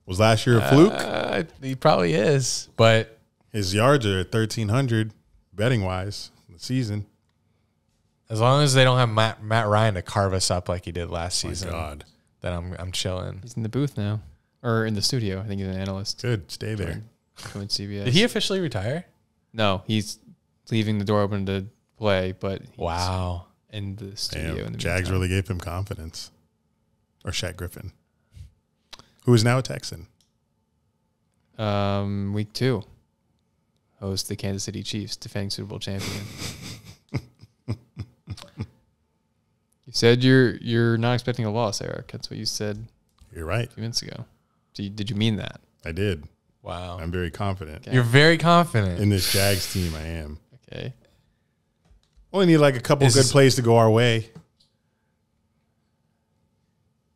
S2: Was last year a fluke?
S1: He probably is, but
S2: His yards are at 1,300 betting wise in the season.
S1: as long as they don't have Matt Ryan to carve us up like he did last season,
S2: God.
S1: then I'm chilling.
S3: He's in the booth now, or in the studio. I think he's an analyst.
S2: Good. Stay there.
S3: Coming CBS.
S1: Did he officially retire?
S3: No, he's leaving the door open to play, but he's
S1: Wow.
S3: in the studio.
S2: Damn.
S3: In the
S2: Jags
S3: meantime.
S2: really gave him confidence. Or Shaq Griffin, who is now a Texan.
S3: Week 2, host the Kansas City Chiefs, defending Super Bowl champion. You said you're not expecting a loss, Eric. That's what you said
S2: You're right.
S3: a few minutes ago. Did you mean that?
S2: I did.
S1: Wow.
S2: I'm very confident.
S3: Okay.
S1: You're very confident.
S2: In this Jags team, I am.
S3: Okay.
S2: Only need like a couple good plays to go our way.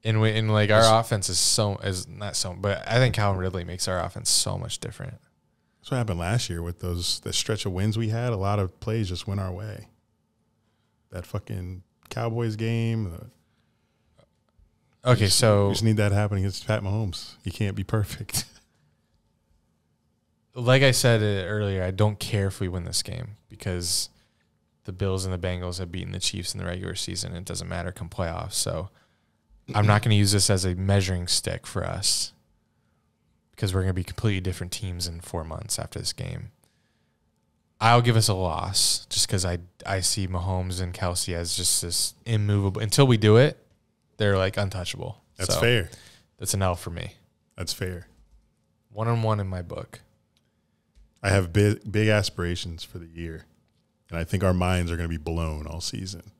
S1: And like our offense is not so, but I think Calvin Ridley makes our offense so much different.
S2: That's what happened last year with the stretch of wins we had. A lot of plays just went our way. That fucking Cowboys game.
S1: Okay, so
S2: we just need that to happen against Pat Mahomes. He can't be perfect.
S1: like I said earlier, I don't care if we win this game because the Bills and the Bengals have beaten the Chiefs in the regular season. It doesn't matter come playoffs. So I'm not going to use this as a measuring stick for us because we're going to be completely different teams in 4 months after this game. I'll give us a loss just because I see Mahomes and Kelsey as just this immovable. Until we do it, they're like untouchable.
S2: That's fair.
S1: That's an L for me.
S2: That's fair.
S1: 1-1 in my book.
S2: I have big aspirations for the year, and I think our minds are going to be blown all season.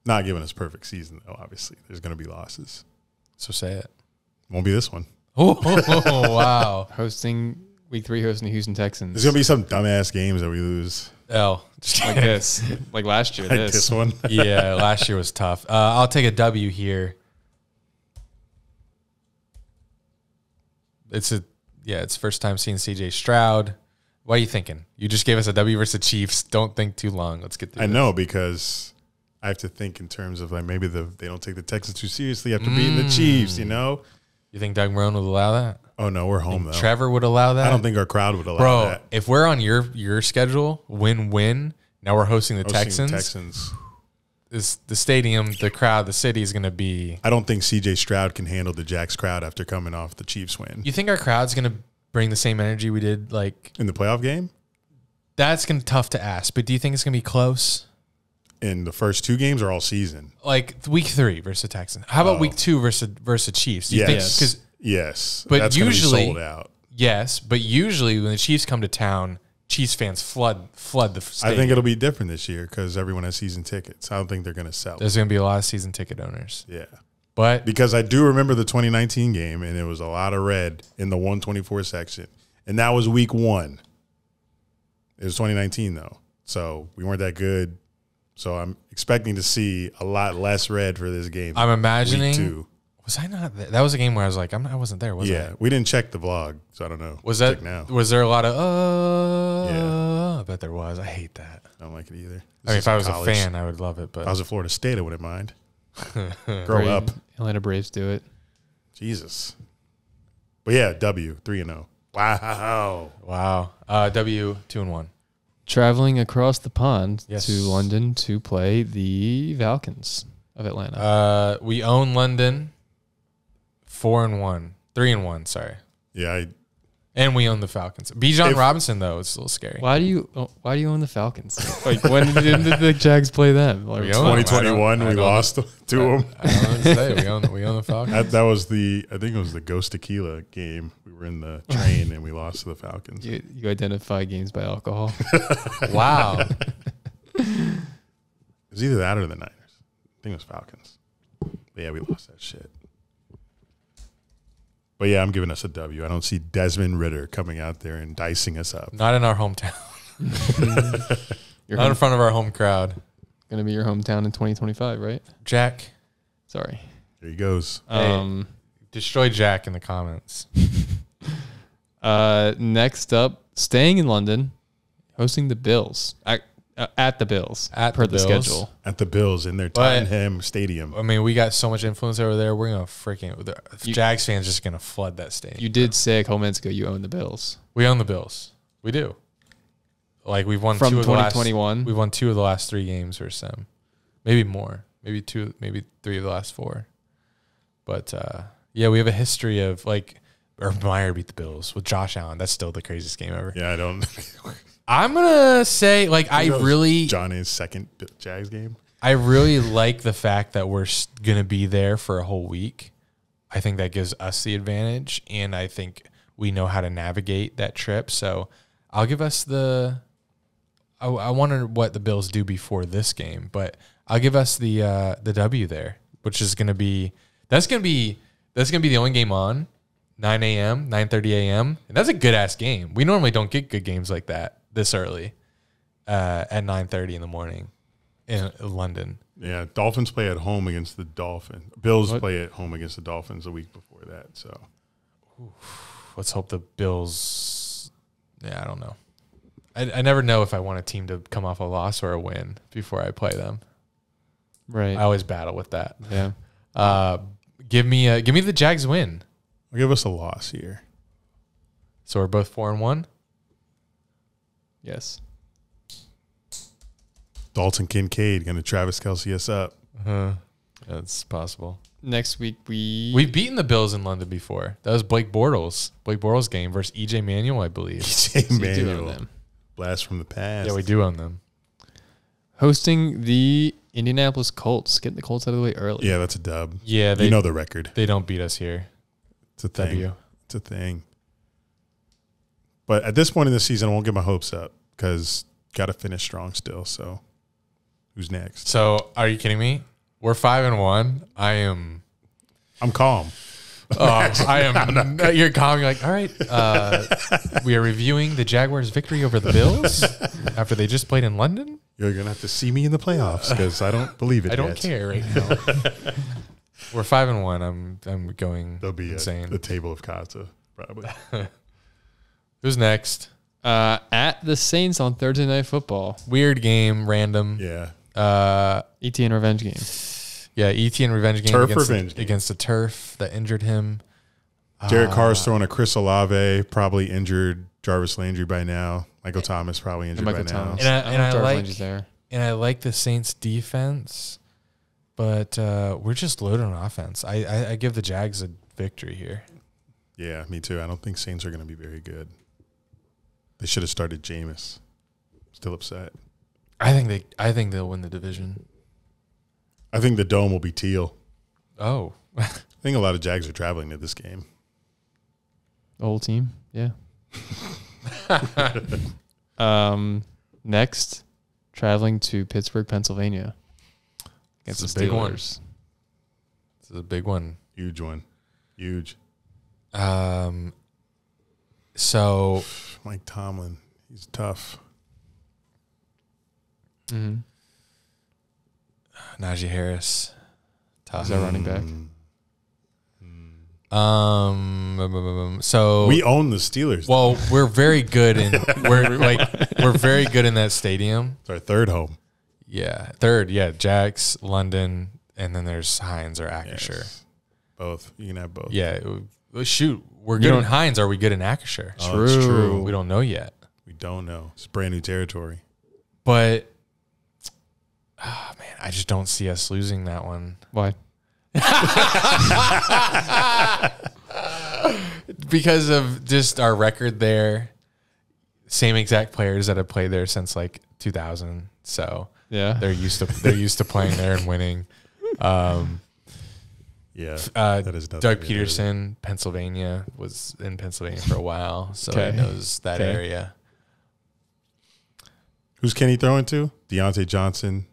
S2: Not giving us perfect season, though, obviously. There's going to be losses.
S1: So say it.
S2: Won't be this one.
S1: Oh, wow.
S3: Week 3 hosting the Houston Texans.
S2: There's going to be some dumbass games that we lose.
S1: L.
S3: like this. Like last year.
S2: Like this one.
S1: Yeah, last year was tough. I'll take a W here. It's first time seeing CJ Stroud. What are you thinking? You just gave us a W versus the Chiefs. Don't think too long. Let's get through this.
S2: know because I have to think in terms of like maybe they don't take the Texans too seriously after beating the Chiefs, you know?
S1: You think Doug Marrone would allow that?
S2: Oh, no, we're home, though.
S1: Trevor would allow that?
S2: I don't think our crowd would allow that.
S1: If we're on your schedule, win-win, now we're hosting the Texans. The stadium, the crowd, the city is going to be...
S2: I don't think CJ Stroud can handle the Jags crowd after coming off the Chiefs win.
S1: You think our crowd's going to bring the same energy we did like
S2: in the playoff game?
S1: That's gonna tough to ask. But do you think it's gonna be close?
S2: In the first 2 games or all season?
S1: Like week 3 versus Texans. How about week 2 versus Chiefs? Do you think?
S2: Yes.
S1: But
S2: that's
S1: usually
S2: sold out.
S1: Yes, but usually when the Chiefs come to town, Chiefs fans flood the stadium.
S2: I think it'll be different this year because everyone has season tickets. I don't think they're going to sell.
S1: There's going to be a lot of season ticket owners.
S2: Yeah.
S1: But
S2: because I do remember the 2019 game, and it was a lot of red in the 124 section. And that was week 1. It was 2019, though. So we weren't that good. So I'm expecting to see a lot less red for this game.
S1: I'm imagining.
S2: Week 2.
S1: Was I not there? That was a game where I was like, I wasn't there, was I?
S2: Yeah, we didn't check the vlog, so I don't know.
S1: Was there a lot of,
S2: Yeah.
S1: I bet there was. I hate that.
S2: I don't like it either.
S1: I mean, if I was a fan, I would love it. But
S2: if I was at Florida State, I wouldn't mind. Grow up.
S3: Atlanta Braves do it.
S2: Jesus. But yeah, W, 3-0. Wow.
S1: Wow. W, 2-1.
S3: Traveling across the pond
S1: Yes.
S3: to London to play the Falcons of Atlanta.
S1: We own London, 4-1, 3-1. Sorry,
S2: Yeah,
S1: and we own the Falcons. Bijan Robinson though, it's a little scary.
S3: Why do you own the Falcons? Like when did the Jags play them? Like,
S1: We own them.
S2: 2021, we lost to them.
S1: I don't know what to say. We own the Falcons.
S2: That was I think it was the Ghost Tequila game. We were in the train and we lost to the Falcons.
S3: You identify games by alcohol.
S1: Wow.
S2: It was either that or the Niners. I think it was Falcons. But yeah, we lost that shit. But yeah, I'm giving us a W. I don't see Desmond Ridder coming out there and dicing us up.
S1: Not in our hometown. Not in front of our home crowd.
S3: Going to be your hometown in 2025, right?
S1: Jack.
S3: Sorry.
S2: There he goes.
S1: Destroy Jack in the comments.
S3: Next up, staying in London, hosting the Bills. At the Bills. Per the schedule.
S2: At the Bills in their Tottenham Stadium.
S1: I mean, we got so much influence over there. We're going to Jags fans just going to flood that stadium.
S3: You did say a couple minutes ago you own the Bills.
S1: We own the Bills. We do. Like we've won
S3: From
S1: 2021. We've won 2 of the last 3 games versus them. Maybe more. Maybe 2, maybe 3 of the last 4. But yeah, we have a history of like Urban Meyer beat the Bills with Josh Allen. That's still the craziest game ever.
S2: Yeah, I don't.
S1: I'm gonna say like
S2: Johnny's second Jags game.
S1: I really like the fact that we're gonna be there for a whole week. I think that gives us the advantage, and I think we know how to navigate that trip. So I'll give us the. I wonder what the Bills do before this game, but I'll give us the W there, which is gonna be gonna be the only game on 9 a.m., 9:30 a.m. And that's a good ass game. We normally don't get good games like that this early at 9:30 in the morning in London.
S2: Yeah, Dolphins play at home against the Dolphins. Bills play at home against the Dolphins a week before that. So
S1: let's hope the Bills. Yeah, I don't know. I never know if I want a team to come off a loss or a win before I play them.
S3: Right.
S1: I always battle with that.
S3: Yeah.
S1: Give me the Jags win.
S2: I'll give us a loss here.
S1: So we're both 4-1.
S3: Yes.
S2: Dalton Kincaid going to Travis Kelce us up.
S1: That's possible.
S3: Next week
S1: we've beaten the Bills in London before. That was Blake Bortles' game versus EJ Manuel, I believe.
S2: EJ Manuel. Blast from the past.
S1: Yeah, we do own them.
S3: Hosting the Indianapolis Colts. Getting the Colts out of the way early.
S2: Yeah, that's a dub.
S1: Yeah,
S2: you know the record.
S1: They don't beat us here.
S2: It's a thing.
S1: W.
S2: It's a thing. But at this point in the season, I won't get my hopes up because got to finish strong still. So who's next?
S1: So are you kidding me? We're 5-1.
S2: I'm calm.
S1: I am. You're calm. You're like, all right. We are reviewing the Jaguars' victory over the Bills after they just played in London.
S2: You're gonna have to see me in the playoffs because I don't believe it.
S1: I don't care right now. We're 5-1. I'm going.
S2: There'll be
S1: insane.
S2: The table of Kata probably.
S1: Who's next?
S3: At the Saints on Thursday Night Football.
S1: Weird game, random.
S2: Yeah.
S3: ETN revenge game.
S1: Yeah, ETN revenge game against the turf that injured him.
S2: Derek Carr's throwing a Chris Olave, probably injured. Jarvis Landry by now. Michael Thomas probably injured by now.
S1: And I like the Saints defense, but we're just loaded on offense. I give the Jags a victory here.
S2: Yeah, me too. I don't think Saints are going to be very good. They should have started Jameis. Still upset.
S1: I think they'll win the division.
S2: I think the dome will be teal.
S1: Oh.
S2: I think a lot of Jags are traveling to this game.
S3: The whole team, yeah. Next, traveling to Pittsburgh, Pennsylvania. Against
S1: This is
S3: the
S1: a big one.
S3: Steelers.
S1: This is a big one.
S2: Huge one. Huge.
S1: So
S2: Mike Tomlin, he's tough.
S3: Mm-hmm.
S1: Najee Harris, tough.
S3: Is that running back?
S1: So
S2: We own the Steelers.
S1: well, we're very good in we're very good in that stadium.
S2: It's our third home.
S1: Yeah, third. Yeah, Jax, London, and then there's Hines or Acrisure.
S2: Yes. Both. You can have both.
S1: Yeah, shoot, we're good in Hines. Are we good in Acrisure?
S2: Oh, it's true.
S1: We don't know yet.
S2: We don't know. It's brand new territory.
S1: But man, I just don't see us losing that one.
S3: Why?
S1: Because of just our record there. Same exact players that have played there since like 2000. So
S3: Yeah.
S1: they're used to playing there and winning.
S2: Yeah. That is nothing
S1: Doug
S2: to do
S1: Peterson, Pennsylvania, was in Pennsylvania for a while, so
S3: Okay.
S1: he knows that
S3: Okay.
S1: area.
S2: Who's Kenny throwing to? Deontay Johnson,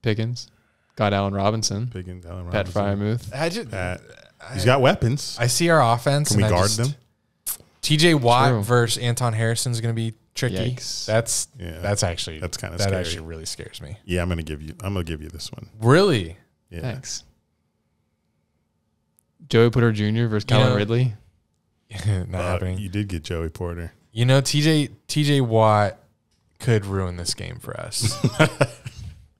S3: Pickens. Got Allen Robinson.
S2: Pickens, Allen
S3: Pat
S2: Robinson.
S3: Fryermuth.
S1: I just,
S2: Pat. He's got weapons.
S1: I see our offense.
S2: Can we
S1: and I
S2: guard
S1: just-
S2: them?
S1: TJ Watt
S3: True.
S1: versus Anton Harrison is going to be tricky.
S3: Yikes.
S1: That's
S2: Yeah.
S1: that's
S2: That's kinda
S1: that
S2: scary.
S1: actually really scares me.
S2: Yeah, I'm gonna give you this one.
S1: Really?
S2: Yeah.
S3: Thanks. Joey Porter Jr. versus Calvin
S1: know-
S3: Ridley.
S1: Not happening.
S2: You did get Joey Porter.
S1: You know, TJ Watt could ruin this game for us.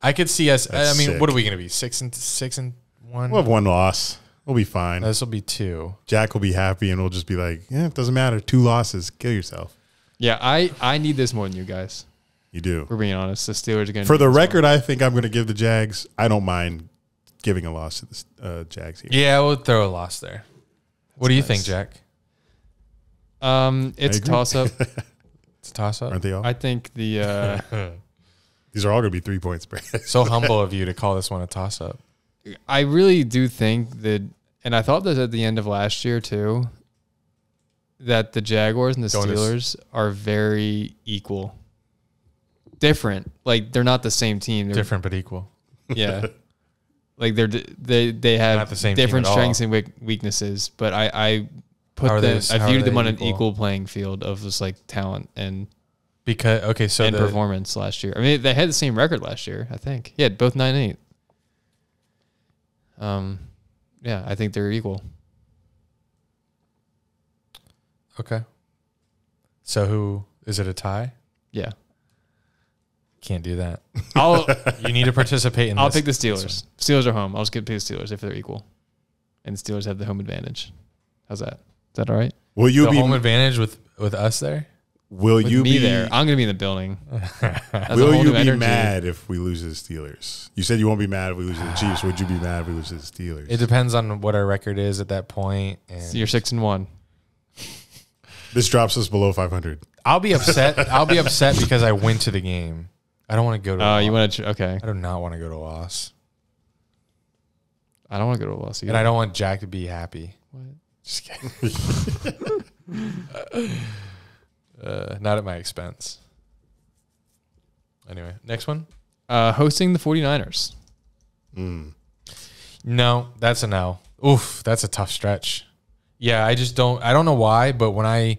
S1: I could see us.
S2: That's
S1: I mean,
S2: sick.
S1: what are we going to be? 6-1.
S2: We'll have one loss. We'll be fine.
S1: This will be 2.
S2: Jack will be happy, and we'll just be like, "Yeah, it doesn't matter. 2 losses. Kill yourself."
S3: Yeah, I need this more than you guys.
S2: You do.
S3: We're being honest. The Steelers are going to.
S2: For the record, I think I'm going to give the Jags. I don't mind giving a loss to the Jags here.
S1: Yeah, we'll throw a loss there. What do you think, Jack?
S3: It's a
S2: agree.
S3: toss up.
S1: It's a toss up.
S2: Aren't they all?
S3: I think the
S2: These are all going to be 3-point spreads.
S1: So humble of you to call this one a toss up.
S3: I really do think that, and I thought this at the end of last year too, that the Jaguars and the Steelers are very equal. Different. Like they're not the same team. They're,
S1: Different but equal.
S3: Yeah. Like they have
S1: Not the same team
S3: different
S1: at all.
S3: strengths and weaknesses, but I
S1: How are
S3: put them.
S1: they-
S3: I
S1: how
S3: viewed
S1: are
S3: them
S1: they
S3: on an
S1: equal?
S3: equal playing field of just like talent and
S1: Because okay, so the,
S3: performance last year. I mean, they had the same record last year. I think. Yeah, both 9-8. Yeah, I think they're equal.
S1: okay. So who is it? A tie?
S3: Yeah,
S1: Can't do that.
S3: I'll
S1: You need to participate in.
S3: I'll
S1: this.
S3: pick the Steelers. Steelers are home. I'll just pick the Steelers if they're equal, and the Steelers have the home advantage. How's that? Is that all right?
S2: Will you
S1: The
S2: be?
S1: home advantage with us there.
S2: Will
S3: With
S2: you
S3: me
S2: be
S3: there? I'm gonna be in the building. That's a
S2: Will
S3: whole
S2: you
S3: new
S2: be
S3: energy.
S2: mad if we lose to the Steelers? You said you won't be mad if we lose to the Chiefs. Would you be mad if we lose to the Steelers?
S1: It depends on what our record is at that point, and
S3: So you're 6-1.
S2: This drops us below 500.
S1: I'll be upset. I'll be upset because I went to the game. I don't want to go to.
S3: Oh,
S1: a
S3: you
S1: loss.
S3: want to? Okay.
S1: I do not want to go to a loss,
S3: I don't want to go to a loss either.
S1: and I don't want Jack to be happy.
S3: What?
S1: Just kidding. Not at my expense. Anyway, next one.
S3: Hosting the 49ers.
S1: No, that's a no. Oof, that's a tough stretch. Yeah, I just don't. I don't know why, but when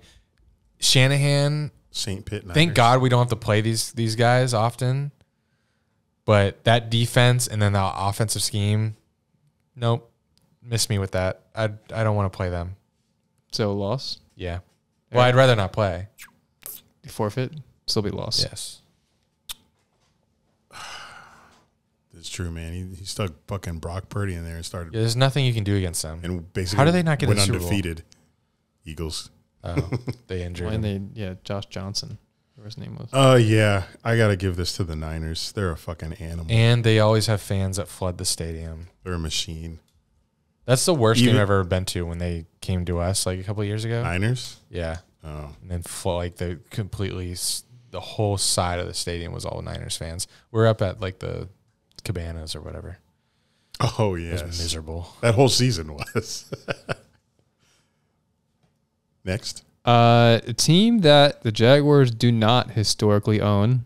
S1: Shanahan.
S2: St. Pitt.
S1: Thank
S2: Niners.
S1: God we don't have to play these guys often. But that defense and then the offensive scheme, nope, miss me with that. I don't want to play them.
S3: So loss.
S1: Yeah. Well, I'd rather not play.
S3: Forfeit. Still be lost.
S1: Yes.
S2: It's true, man. He stuck fucking Brock Purdy in there and started
S1: Yeah, there's nothing you can do against them.
S2: and basically
S1: How do they not get
S2: went
S1: a Super Bowl?
S2: undefeated. Eagles.
S1: Oh, they injured
S3: And
S1: him.
S3: Josh Johnson, whatever his name was.
S2: Yeah. I gotta give this to the Niners. They're a fucking animal.
S1: And they always have fans that flood the stadium.
S2: They're a machine.
S1: That's the worst
S2: Even-
S1: game I've ever been to when they came to us like a couple of years ago.
S2: Niners?
S1: Yeah.
S2: Oh.
S1: And then they completely the whole side of the stadium was all Niners fans. We're up at like the Cabanas or whatever.
S2: Oh, yes.
S1: It was miserable.
S2: That whole season was. Next.
S3: A team that the Jaguars do not historically own,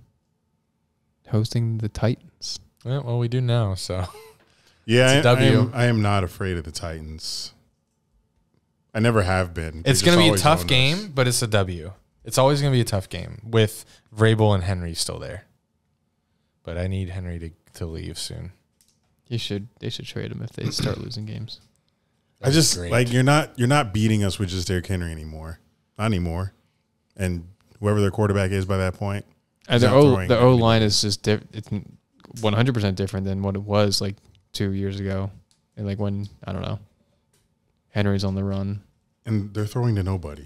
S3: hosting the Titans.
S1: Yeah, well, we do now, so.
S2: Yeah,
S1: It's a W.
S2: I am not afraid of the Titans. I never have been.
S1: It's going to be a tough game, but it's a W. It's always going to be a tough game with Vrabel and Henry still there. But I need Henry to leave soon.
S3: They should trade him if they start losing games.
S2: I just
S1: great.
S2: like you're not beating us with just Derrick Henry anymore. Not anymore. And whoever their quarterback is by that point.
S3: And the O line is just it's 100% different than what it was like 2 years ago. And like when, I don't know, Henry's on the run.
S2: And they're throwing to nobody.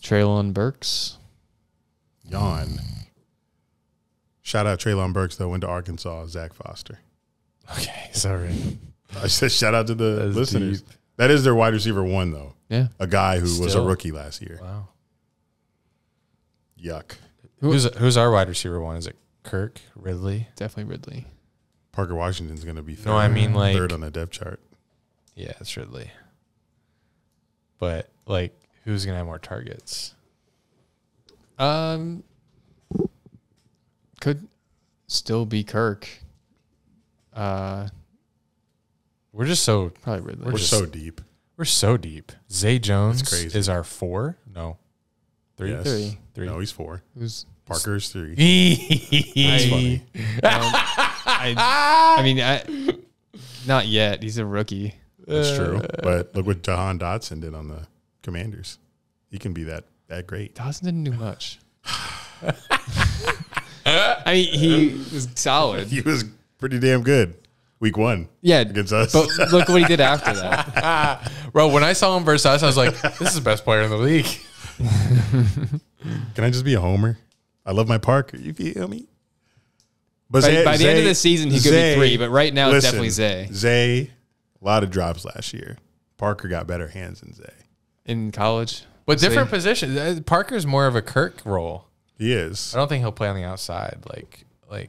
S3: Treylon Burks.
S2: Yawn. Shout out Treylon Burks, though, went to Arkansas, Zach Foster.
S1: Okay, sorry.
S2: I said shout out to the
S1: That's
S2: listeners.
S1: deep.
S2: That is their wide receiver 1, though.
S3: Yeah.
S2: A guy who was a
S1: Still?
S2: rookie last year.
S1: Wow.
S2: Yuck.
S1: Who's our wide receiver 1? Is it Kirk, Ridley?
S3: Definitely Ridley.
S2: Parker Washington's going to be
S1: No, I mean like
S2: third on the depth chart.
S1: Yeah, it's Ridley. But like, who's gonna have more targets?
S3: Could still be Kirk.
S1: We're just so
S3: Probably Ridley.
S2: We're so deep.
S1: we're so deep. Zay Jones
S2: That's crazy.
S1: is our 4. No, 3.
S2: Yes.
S3: Three.
S2: No, he's 4.
S3: Who's
S2: Parker's 3.
S1: That's
S3: funny. I mean, not yet. He's a rookie.
S2: That's true. But look what Jahan Dotson did on the Commanders. He can be that great.
S3: Dawson didn't do much. I mean, he was solid.
S2: He was pretty damn good. Week 1.
S3: Yeah,
S2: Against us.
S3: but look what he did after that.
S1: Bro, when I saw him versus us, I was like, this is the best player in the league.
S2: Can I just be a homer? I love my Parker. You feel me? But
S3: By the end of the season, he could be 3, but right now it's definitely Zay.
S2: Zay, a lot of drops last year. Parker got better hands than Zay.
S3: In college.
S1: But different positions. Parker's more of a Kirk role.
S2: He is.
S1: I don't think he'll play on the outside like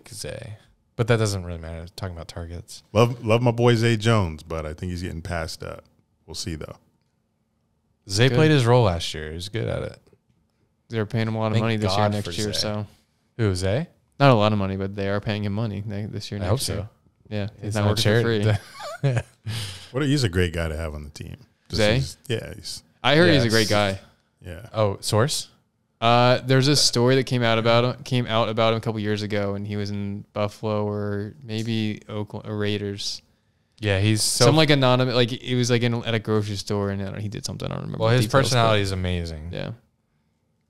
S1: Zay. But that doesn't really matter. Talking about targets.
S2: Love my boy Zay Jones, but I think he's getting passed up. We'll see, though.
S1: Zay played his role last year. He was good at it.
S3: They're paying him a lot of
S1: Thank
S3: money this year,
S1: God
S3: next
S1: for
S3: year.
S1: Zay.
S3: So
S1: Who, Zay?
S3: not a lot of money, but they are paying him money this year.
S1: I
S3: Next
S1: hope
S3: year.
S1: so.
S3: Yeah, he's
S1: not
S3: not working for free.
S2: He's a great guy to have on the team.
S3: Zay?
S2: He's
S3: I heard he's a
S1: Yes.
S3: great guy.
S2: yeah.
S1: Oh, source?
S3: There's a story that came out about him a couple years ago, and he was in Buffalo or maybe Oakland or Raiders.
S1: Yeah, he's so.
S3: Some like anonymous, like it was like at a grocery store, and he did something. I don't remember.
S1: well,
S3: the
S1: his
S3: details,
S1: personality is amazing,
S3: but yeah.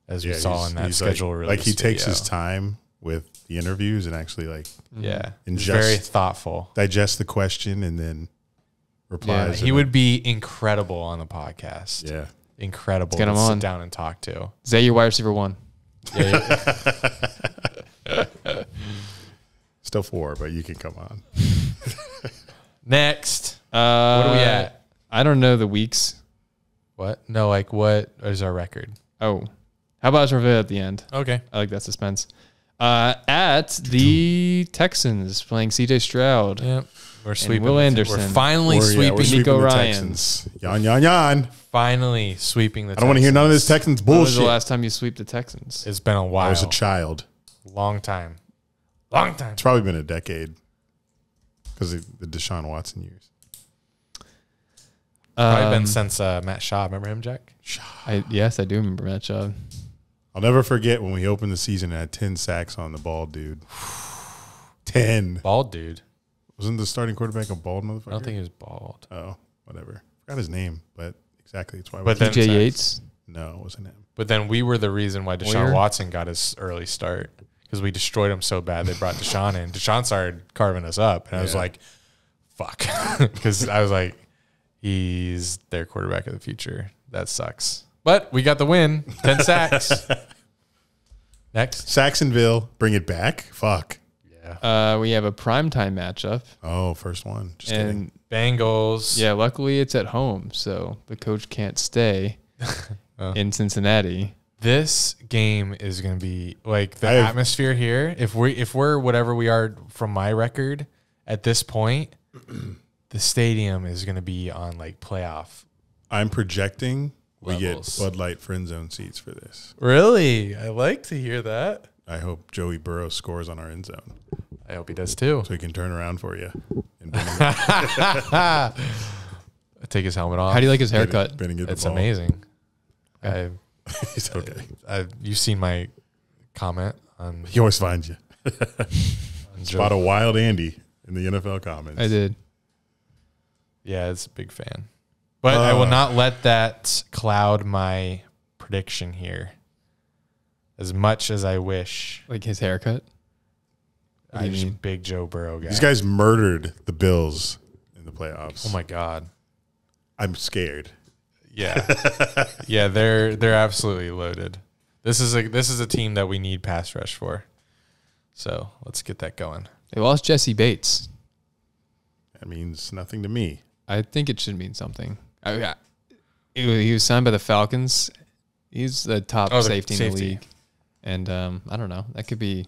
S1: as we saw in that
S2: he's
S1: schedule
S2: like,
S1: release.
S2: he takes his
S1: video.
S2: time with the interviews and actually like
S1: Yeah,
S2: And
S1: he's
S2: just-
S1: very thoughtful.
S2: digest the question and then
S1: Yeah,
S2: replies.
S1: he would be incredible on the podcast.
S2: Yeah.
S1: Incredible.
S3: Let's get him
S1: to
S3: on.
S1: Sit down and talk to.
S3: Zay, your wide receiver 1.
S1: Yeah,
S2: Still 4, but you can come on.
S1: Next, what are we at?
S3: I don't know the weeks.
S1: What? No, like what is our record?
S3: Oh, how about us reveal at the end?
S1: Okay.
S3: I like that suspense. At the Texans playing C.J. Stroud.
S1: Yep. We're sweeping.
S3: Will Anderson.
S1: We're finally sweeping.
S2: we're
S3: Nico
S2: the
S3: Ryan.
S2: Texans. Yon.
S1: Finally sweeping the.
S2: I don't want to hear none of this Texans
S3: When was the
S2: bullshit.
S3: last time you sweep the Texans?
S1: It's been a while.
S2: I was a child.
S1: Long time. Long time.
S2: It's probably been a decade because of the Deshaun Watson years.
S1: Probably been since Matt Shaw. Remember him, Jack?
S3: Yes, I do remember Matt Schaub.
S2: I'll never forget when we opened the season and had 10 sacks on the bald dude. 10.
S1: Bald dude.
S2: Wasn't the starting quarterback a bald motherfucker?
S1: I don't think he was bald.
S2: Oh, whatever. Forgot his name, but exactly. That's why.
S1: But then-
S3: DJ
S1: sacks.
S3: Yates.
S2: No, it wasn't him.
S1: But then we were the reason why Deshaun
S3: Where?
S1: Watson got his early start because we destroyed him so bad they brought Deshaun in. Deshaun started carving us up, and I was
S2: Yeah.
S1: like, "Fuck," because I was like, "He's their quarterback of the future." That sucks. But we got the win. 10 sacks. Next.
S2: Saxonville, bring it back. Fuck.
S1: Yeah.
S3: We have a primetime matchup.
S2: Oh, first one. Just kidding.
S3: And
S1: Bengals.
S3: yeah, luckily it's at home, so the coach can't stay
S1: Oh.
S3: in Cincinnati.
S1: This game is going to be like the atmosphere here. If we're whatever we are from my record at this point, the stadium is going to be on like playoff.
S2: I'm projecting we
S1: levels.
S2: get Bud Light friend zone seats for this.
S1: Really? I like to hear that.
S2: I hope Joey Burrow scores on our end zone.
S1: I hope he does too.
S2: So he can turn around for you. And
S1: take his helmet off.
S3: How do you like his haircut?
S1: It's amazing.
S2: He's okay.
S1: You've seen my comment on.
S2: He always finds you. Spot a wild Andy in the NFL comments.
S3: I did.
S1: Yeah, it's a big fan. But I will not let that cloud my prediction here. As much as I wish.
S3: Like his haircut?
S1: I'm just a big Joe Burrow guy.
S2: These guys murdered the Bills in the playoffs.
S1: Oh my God.
S2: I'm scared.
S1: Yeah. Yeah, they're absolutely loaded. This is a team that we need pass rush for. So let's get that going.
S3: They lost Jesse Bates.
S2: That means nothing to me.
S3: I think it should mean something. He was signed by the Falcons. He's the top safety in the league. And I don't know. That could be.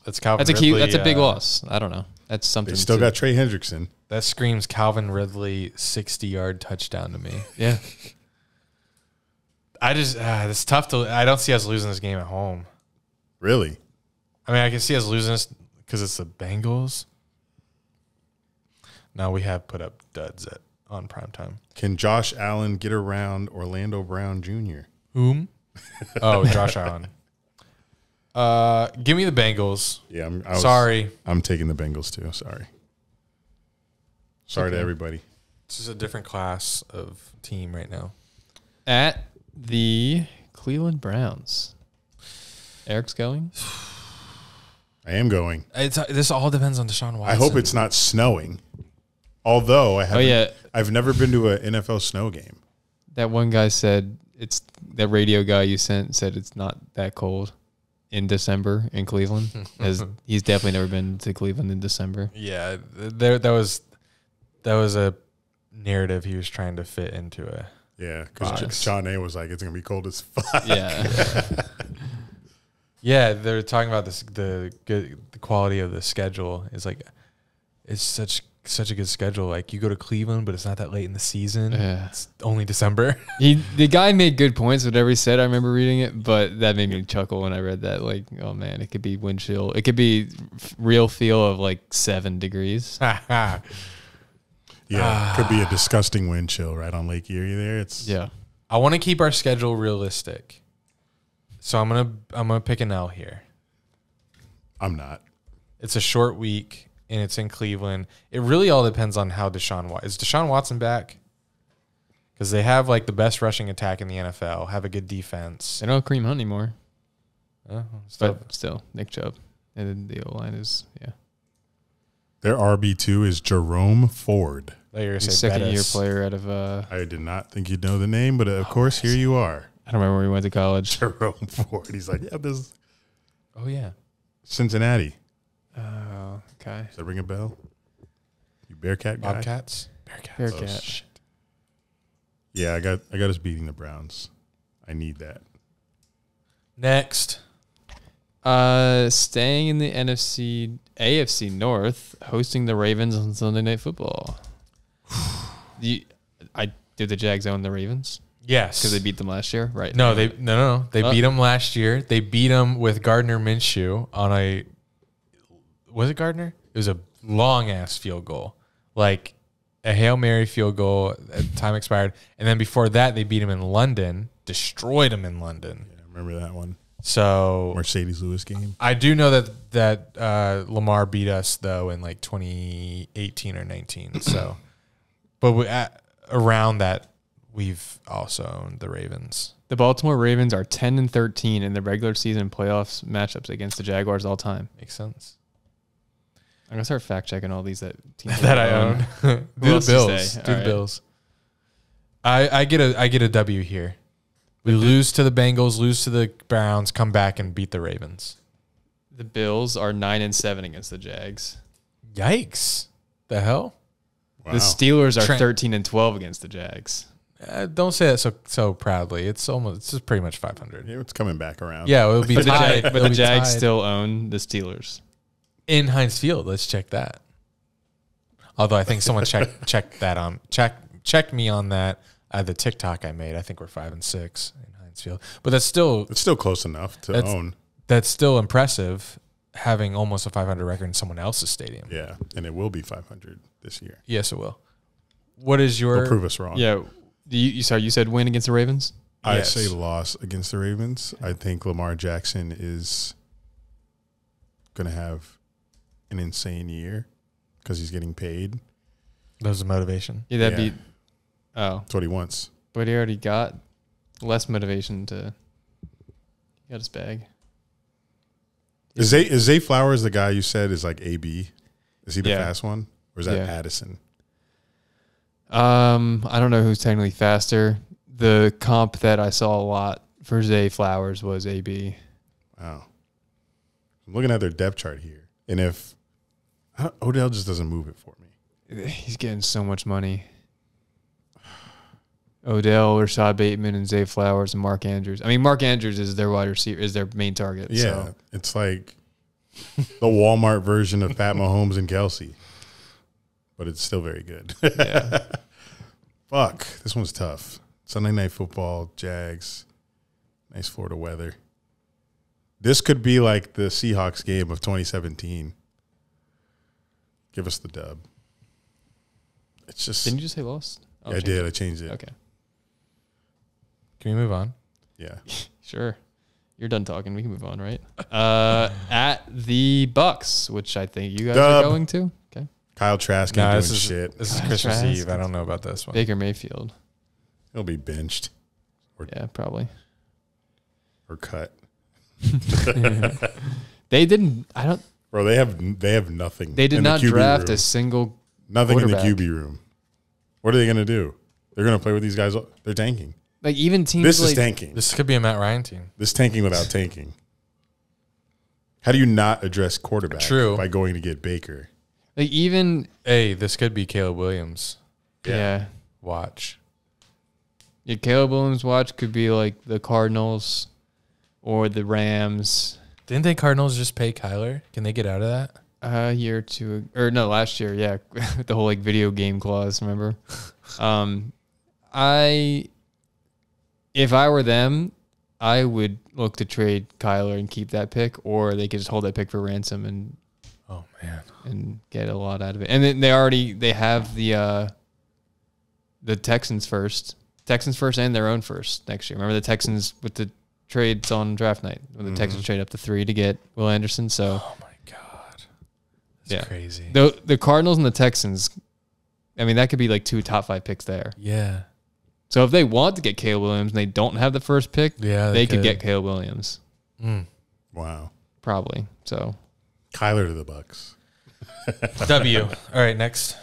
S1: That's Calvin.
S3: That's a big loss. I don't know. That's something.
S2: They still got Trey Hendrickson.
S1: That screams Calvin Ridley 60-yard touchdown to me.
S3: Yeah.
S1: It's tough to. I don't see us losing this game at home.
S2: Really?
S1: I mean, I can see us losing this because it's the Bengals. Now we have put up duds on primetime.
S2: Can Josh Allen get around Orlando Brown Jr.?
S1: Whom? Oh, Josh Allen. Give me the Bengals.
S2: Yeah,
S1: sorry.
S2: I'm taking the Bengals too. Sorry to everybody.
S1: This is a different class of team right now.
S3: At the Cleveland Browns. Eric's going?
S2: I am going.
S1: This all depends on Deshaun Watson.
S2: I hope it's not snowing. Although I've never been to an NFL snow game.
S3: That one guy said that radio guy you sent said it's not that cold in December in Cleveland. He's definitely never been to Cleveland in December.
S1: Yeah, that was a narrative he was trying to fit into a.
S2: Yeah, because John A was like, it's going to be cold as fuck.
S3: Yeah.
S1: Yeah, they're talking about the quality of the schedule. It's like, it's such a good schedule. Like, you go to Cleveland, but it's not that late in the season.
S3: Yeah.
S1: It's only December.
S3: The guy made good points, whatever he said. I remember reading it, but that made me chuckle when I read that. Like, oh man, it could be wind chill. It could be real feel of like 7 degrees.
S2: Yeah, could be a disgusting wind chill right on Lake Erie there.
S1: I want to keep our schedule realistic. So I'm gonna pick an L here.
S2: I'm not.
S1: It's a short week and it's in Cleveland. It really all depends on how Deshaun Watson is. Deshaun Watson back? Because they have like the best rushing attack in the NFL, have a good defense.
S3: They don't have Kareem Hunt anymore.
S1: But
S3: still, Nick Chubb. And then the O-line is, yeah.
S2: Their RB2 is Jerome Ford.
S1: He's a
S3: second-year player out of...
S2: I did not think you'd know the name, but of course, here you are.
S3: I don't remember where he went to college.
S2: Jerome Ford. He's like, yeah, this is
S1: Oh, yeah.
S2: Cincinnati.
S3: Oh, okay.
S2: Does that ring a bell? You Bearcat guy?
S1: Bobcats?
S3: Bearcat.
S2: Oh, shit. Yeah, I got us beating the Browns. I need that.
S1: Next.
S3: Staying in the AFC North, hosting the Ravens on Sunday Night Football. Did the Jags own the Ravens?
S1: Yes,
S3: because they beat them last year, right?
S1: No, they beat them last year. They beat them with Gardner Minshew on a. Was it Gardner? It was a long ass field goal, like a Hail Mary field goal. Time expired, and then before that, they beat him in London, destroyed him in London.
S2: Yeah, I remember that one.
S1: So
S2: Mercedes Lewis game.
S1: I do know that Lamar beat us though in like 2018 or 19. So, but around that, we've also owned the Ravens.
S3: The Baltimore Ravens are 10-13 in the regular season playoffs matchups against the Jaguars all time.
S1: Makes sense.
S3: I'm gonna start fact checking all these teams
S1: that I own. Do the Bills. Do the Bills. I get a W here. We lose to the Bengals, lose to the Browns, come back and beat the Ravens.
S3: The Bills are 9-7 against the Jags.
S1: Yikes! The hell?
S2: Wow.
S3: The Steelers are 13-12 against the Jags.
S1: Don't say that so proudly. It's just pretty much 500.
S2: Yeah, it's coming back around.
S1: Yeah, it'll be tied.
S3: But the Jags still own the Steelers
S1: in Heinz Field. Let's check that. Although I think someone checked me on that. The TikTok I made. I think we're 5-6 in Heinz Field, but it's still
S2: close enough to own.
S1: That's still impressive, having almost a 500 record in someone else's stadium.
S2: Yeah, and it will be 500 this year.
S1: Yes, it will. What is your?
S2: They'll prove us wrong.
S3: Yeah. You said win against the Ravens?
S2: I say loss against the Ravens. I think Lamar Jackson is going to have an insane year because he's getting paid.
S1: That's the motivation.
S3: Yeah, that'd be. Oh,
S2: that's what he wants.
S3: But he already got less motivation to. He got his bag.
S2: Is Zay Flowers the guy you said is like AB? Is he the fast one, or is that Addison?
S3: I don't know who's technically faster. The comp that I saw a lot for Zay Flowers was AB.
S2: Wow. I'm looking at their depth chart here. And if Odell just doesn't move it for me.
S3: He's getting so much money. Odell, Rashad Bateman, and Zay Flowers, and Mark Andrews. I mean, Mark Andrews is their wide receiver, is their main target.
S2: Yeah.
S3: So.
S2: It's like the Walmart version of Pat Mahomes and Kelsey. But it's still very good.
S3: Yeah.
S2: Fuck. This one's tough. Sunday Night Football, Jags. Nice Florida weather. This could be like the Seahawks game of 2017. Give us the dub. It's just.
S3: Didn't you just say lost?
S2: Yeah, I did. I changed it.
S3: Okay.
S1: Can we move on?
S2: Yeah.
S3: Sure. You're done talking. We can move on, right? At the Bucks, which I think you guys are going to. Okay.
S2: Kyle Trask ain't doing shit.
S1: This is Christmas Eve. I don't know about this one.
S3: Baker Mayfield.
S2: He'll be benched.
S3: Yeah, probably.
S2: Or cut.
S3: They didn't. I don't.
S2: Bro, they have nothing.
S3: They did not draft a single.
S2: Nothing in the QB room. What are they going to do? They're going to play with these guys. They're tanking.
S3: Like even teams.
S2: This is tanking.
S1: This could be a Matt Ryan team.
S2: This tanking without tanking. How do you not address quarterback by going to get Baker?
S3: Like even.
S1: Hey, this could be Caleb Williams.
S3: Yeah.
S1: Watch.
S3: Yeah, Caleb Williams' watch could be like the Cardinals or the Rams.
S1: Didn't the Cardinals just pay Kyler? Can they get out of that?
S3: A year or two, or no, last year, yeah, the whole like video game clause. Remember? If I were them, I would look to trade Kyler and keep that pick, or they could just hold that pick for ransom and and get a lot out of it. And then they have the Texans first and their own first next year. Remember the Texans with the trades on draft night when the Texans trade up to 3 to get Will Anderson. So
S1: oh my god, that's crazy.
S3: The Cardinals and the Texans, I mean that could be like 2 top 5 picks there.
S1: Yeah.
S3: So if they want to get Caleb Williams and they don't have the first pick, they could get Caleb Williams.
S2: Wow.
S3: Probably. So
S2: Kyler to the Bucks.
S1: W. All right, next.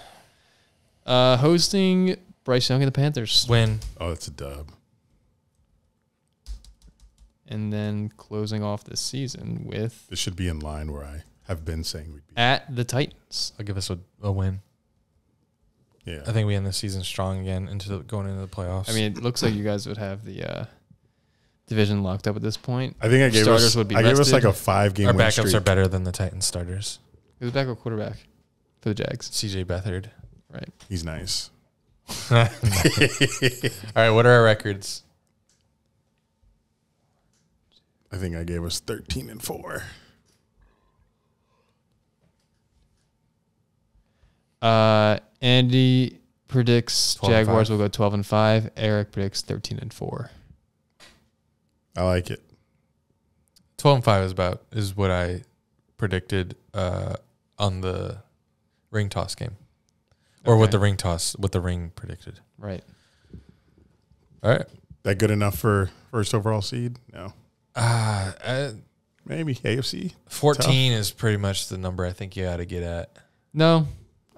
S3: Hosting Bryce Young and the Panthers.
S1: Win.
S2: Oh, that's a dub.
S3: And then closing off the season with...
S2: This should be in line where I have been saying we'd be.
S3: At the Titans.
S1: I'll give us a win.
S2: Yeah.
S1: I think we end the season strong again going into the playoffs.
S3: I mean, it looks like you guys would have the division locked up at this point.
S2: I think I gave us like a 5-game
S1: Our
S2: win
S1: backups
S2: streak.
S1: are better than the Titans starters.
S3: Who's the backup quarterback for the Jags?
S1: CJ Beathard.
S3: Right.
S2: He's nice.
S1: All right, what are our records?
S2: I think I gave us 13-4.
S3: Andy predicts
S1: 12-5.
S3: Jaguars will go 12-5. Eric predicts 13-4.
S2: I like it.
S1: 12-5 is what I predicted on the ring toss game, or what the ring predicted.
S3: Right.
S1: All right.
S2: That good enough for first overall seed? No. Maybe AFC.
S1: 14 is pretty much the number I think you got to get at.
S3: No,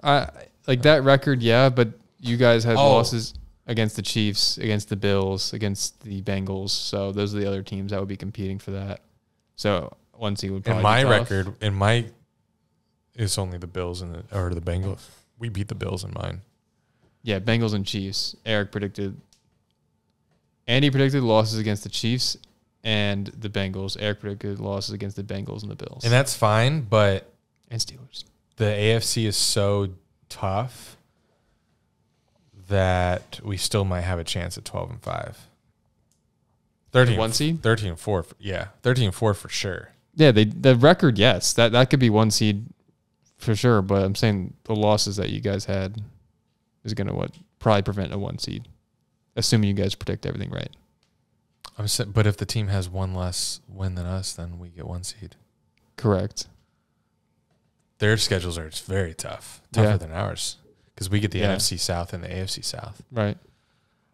S3: I like that record. Yeah, but you guys had losses against the Chiefs, against the Bills, against the Bengals. So those are the other teams that would be competing for that. So one seed would probably
S1: in my
S3: be tough.
S1: record, it's only the Bills or the Bengals. We beat the Bills in mine.
S3: Yeah, Bengals and Chiefs. Eric predicted Andy predicted losses against the Chiefs and the Bengals. Eric predicted losses against the Bengals and the Bills.
S1: And that's fine, but
S3: and Steelers.
S1: The AFC is so tough that we still might have a chance at 12-5. 13
S3: 1 seed?
S1: 13-4. Yeah, 13-4 for sure.
S3: Yeah, the record, yes. That could be 1 seed for sure, but I'm saying the losses that you guys had is going to probably prevent a 1 seed, assuming you guys predict everything right.
S1: But if the team has one less win than us, then we get 1 seed.
S3: Correct.
S1: Their schedules are very tougher than ours because we get the NFC South and the AFC South.
S3: Right.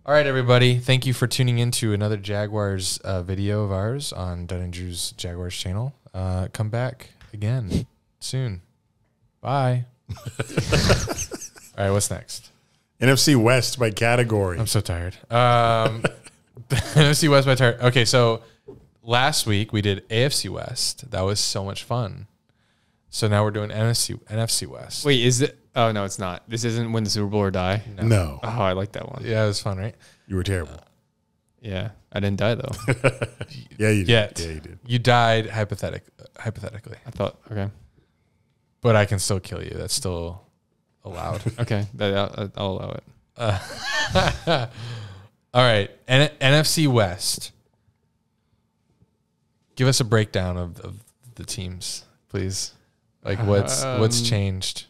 S1: All right, everybody. Thank you for tuning in to another Jaguars video of ours on Dunn and Drew's Jaguars channel. Come back again soon. Bye. All right, what's next?
S2: NFC West by category.
S1: I'm so tired. NFC West by tired. Okay, so last week we did AFC West. That was so much fun. So now we're doing NFC West.
S3: Wait, is it? Oh, no, it's not. This isn't Win the Super Bowl or Die?
S2: No.
S3: Oh, I like that one.
S1: Yeah, it was fun, right?
S2: You were terrible.
S3: Yeah, I didn't die, though.
S2: Yeah, you did. Yeah, you did.
S1: You died hypothetically.
S3: I thought, okay.
S1: But I can still kill you. That's still allowed.
S3: Okay, I'll allow it.
S1: All right, NFC West. Give us a breakdown of the teams, please. Like what's changed?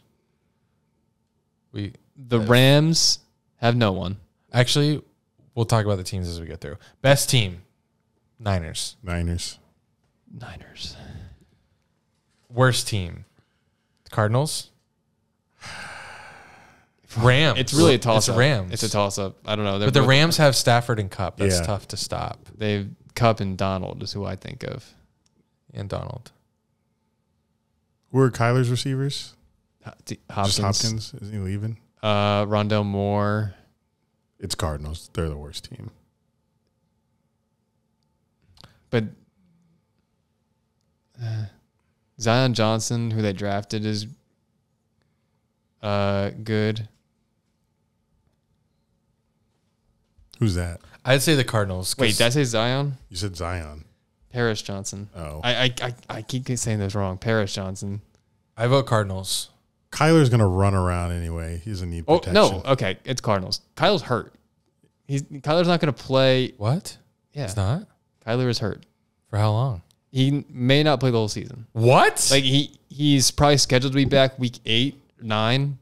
S3: The Rams have no one.
S1: Actually, we'll talk about the teams as we get through. Best team, Niners. Worst team, Cardinals. Rams.
S3: It's really a toss-up.
S1: It's Rams.
S3: It's a toss-up. I don't know.
S1: But the Rams have Stafford and Kupp. That's tough to stop.
S3: They've Kupp and Donald is who I think of.
S1: And Donald.
S2: Who are Kyler's receivers?
S3: Hopkins.
S2: Just Hopkins. Is he leaving?
S3: Rondell Moore.
S2: It's Cardinals. They're the worst team.
S3: But Zion Johnson, who they drafted, is good.
S2: Who's that?
S1: I'd say the Cardinals.
S3: Wait, did I say Zion?
S2: You said Zion.
S3: Paris Johnson.
S2: Oh.
S3: I keep saying this wrong. Paris Johnson.
S1: I vote Cardinals.
S2: Kyler's going to run around anyway. He doesn't need protection.
S3: Oh, no. Okay, it's Cardinals. Kyle's hurt. Kyler's not going to play.
S1: What?
S3: Yeah.
S1: He's not?
S3: Kyler is hurt.
S1: For how long?
S3: He may not play the whole season.
S1: What?
S3: Like, he's probably scheduled to be back week 8, 9.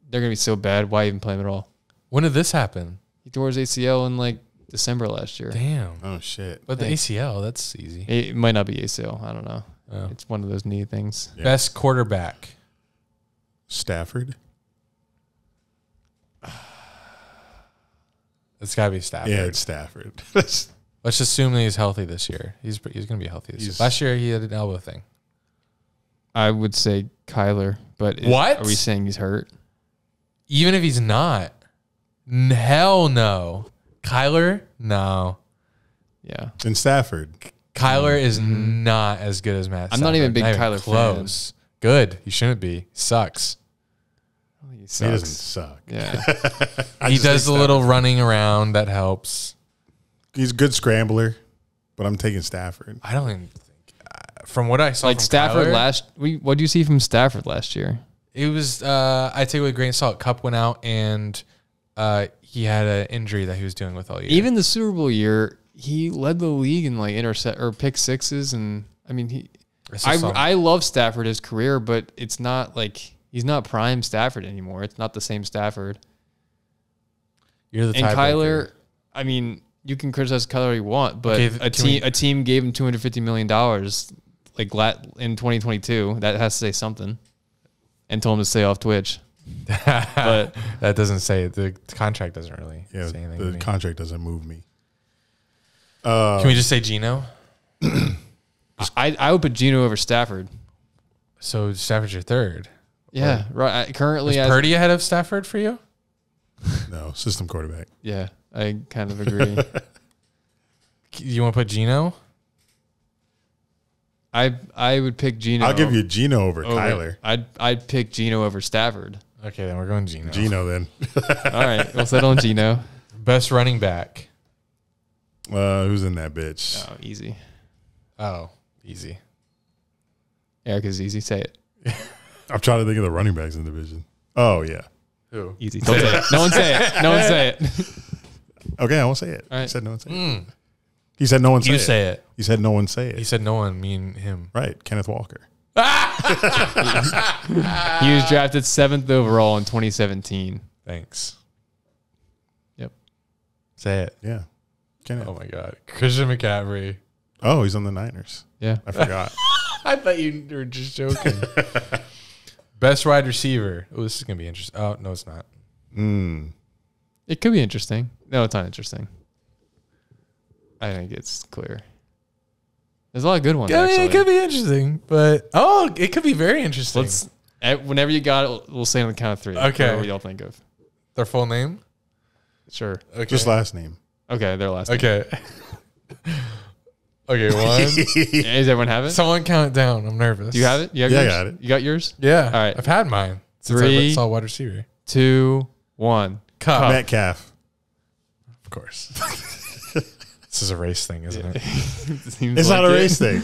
S3: They're going to be so bad. Why even play him at all?
S1: When did this happen?
S3: He tore his ACL in, December last year.
S1: Damn.
S2: Oh, shit.
S1: But the ACL, that's easy.
S3: It might not be ACL. I don't know.
S1: Oh.
S3: It's one of those knee things.
S2: Yeah.
S1: Best quarterback.
S2: Stafford.
S1: It's got to be Stafford.
S2: Yeah, it's Stafford.
S1: Let's assume that he's healthy this year. He's going to be healthy this year. Last year, he had an elbow thing.
S3: I would say Kyler, but
S1: what?
S3: Are we saying he's hurt?
S1: Even if he's not. Hell no. Kyler? No.
S3: Yeah.
S2: And Stafford.
S1: Kyler is not as good as Matt Stafford.
S3: I'm not even a big Kyler
S1: close. Fan. Good. He shouldn't be. Sucks.
S3: He sucks.
S2: He doesn't suck.
S3: Yeah.
S1: He does a little running around. That helps.
S2: He's a good scrambler, but I'm taking Stafford.
S1: I don't even think. From what I saw from
S3: Stafford
S1: Kyler,
S3: what do you see from Stafford last year?
S1: It was, I take it with a grain of salt. Kupp went out and he had an injury that he was dealing with all year.
S3: Even the Super Bowl year, he led the league in intercept or pick sixes. And I mean, I love Stafford, his career, but it's not he's not prime Stafford anymore. It's not the same Stafford.
S1: You're the
S3: and Kyler, I mean, you can criticize Kyler all you want, but a team gave him $250 million in 2022. That has to say something. And told him to stay off Twitch. But
S1: that doesn't say it. The contract doesn't really say anything.
S2: The contract doesn't move me.
S1: Can we just say Geno?
S3: I would put Geno over Stafford.
S1: So Stafford's your third.
S3: Yeah, right. Currently,
S1: is Purdy ahead of Stafford for you?
S2: No, system quarterback.
S3: Yeah, I kind of agree.
S1: You want to put Geno?
S3: I would pick Geno.
S2: I'll give you Geno over Kyler.
S3: I'd pick Geno over Stafford.
S1: Okay, then we're going Geno.
S2: Geno then.
S3: All right, we'll settle on Geno.
S1: Best running back.
S2: Who's in that bitch?
S3: Oh, easy.
S1: Oh, easy.
S3: Eric is easy. Say it.
S2: I'm trying to think of the running backs in the division. Oh, yeah.
S1: Who?
S3: Easy. Don't say it. No one say it. No one say it.
S2: Okay, I won't say it.
S3: All right.
S2: He said no one say it. He said no one say it.
S1: You say it.
S2: He said no one say it.
S1: He said no one, me and him.
S2: Right, Kenneth Walker.
S3: He was drafted 7th overall in 2017.
S1: Thanks.
S3: Yep.
S1: Say it.
S2: Yeah. Kenneth.
S1: Oh, my God. Christian McCaffrey.
S2: Oh, he's on the Niners.
S3: Yeah.
S2: I forgot.
S1: I thought you were just joking. Best wide receiver. Oh, this is going to be interesting. Oh, no, it's not.
S3: It could be interesting. No, it's not interesting. I think it's clear. There's a lot of good ones, actually.
S1: It could be interesting, but it could be very interesting.
S3: Whenever you got it, we'll say on the count of 3.
S1: Okay.
S3: Whatever y'all think of.
S1: Their full name?
S3: Sure.
S1: Okay.
S2: Just last name.
S3: Okay, their last name.
S1: Okay. Okay, one.
S3: Does everyone have it?
S1: Someone count it down. I'm nervous.
S3: Do you have it? You have
S2: Yeah, I
S3: yours?
S2: got it.
S3: You got yours?
S1: Yeah.
S3: All right.
S1: I've had mine since
S3: 3,
S1: I saw wide receiver.
S3: 2, 1.
S1: Cup.
S2: Metcalf.
S1: Of course. This is a race thing, isn't it?
S2: It's not a race thing.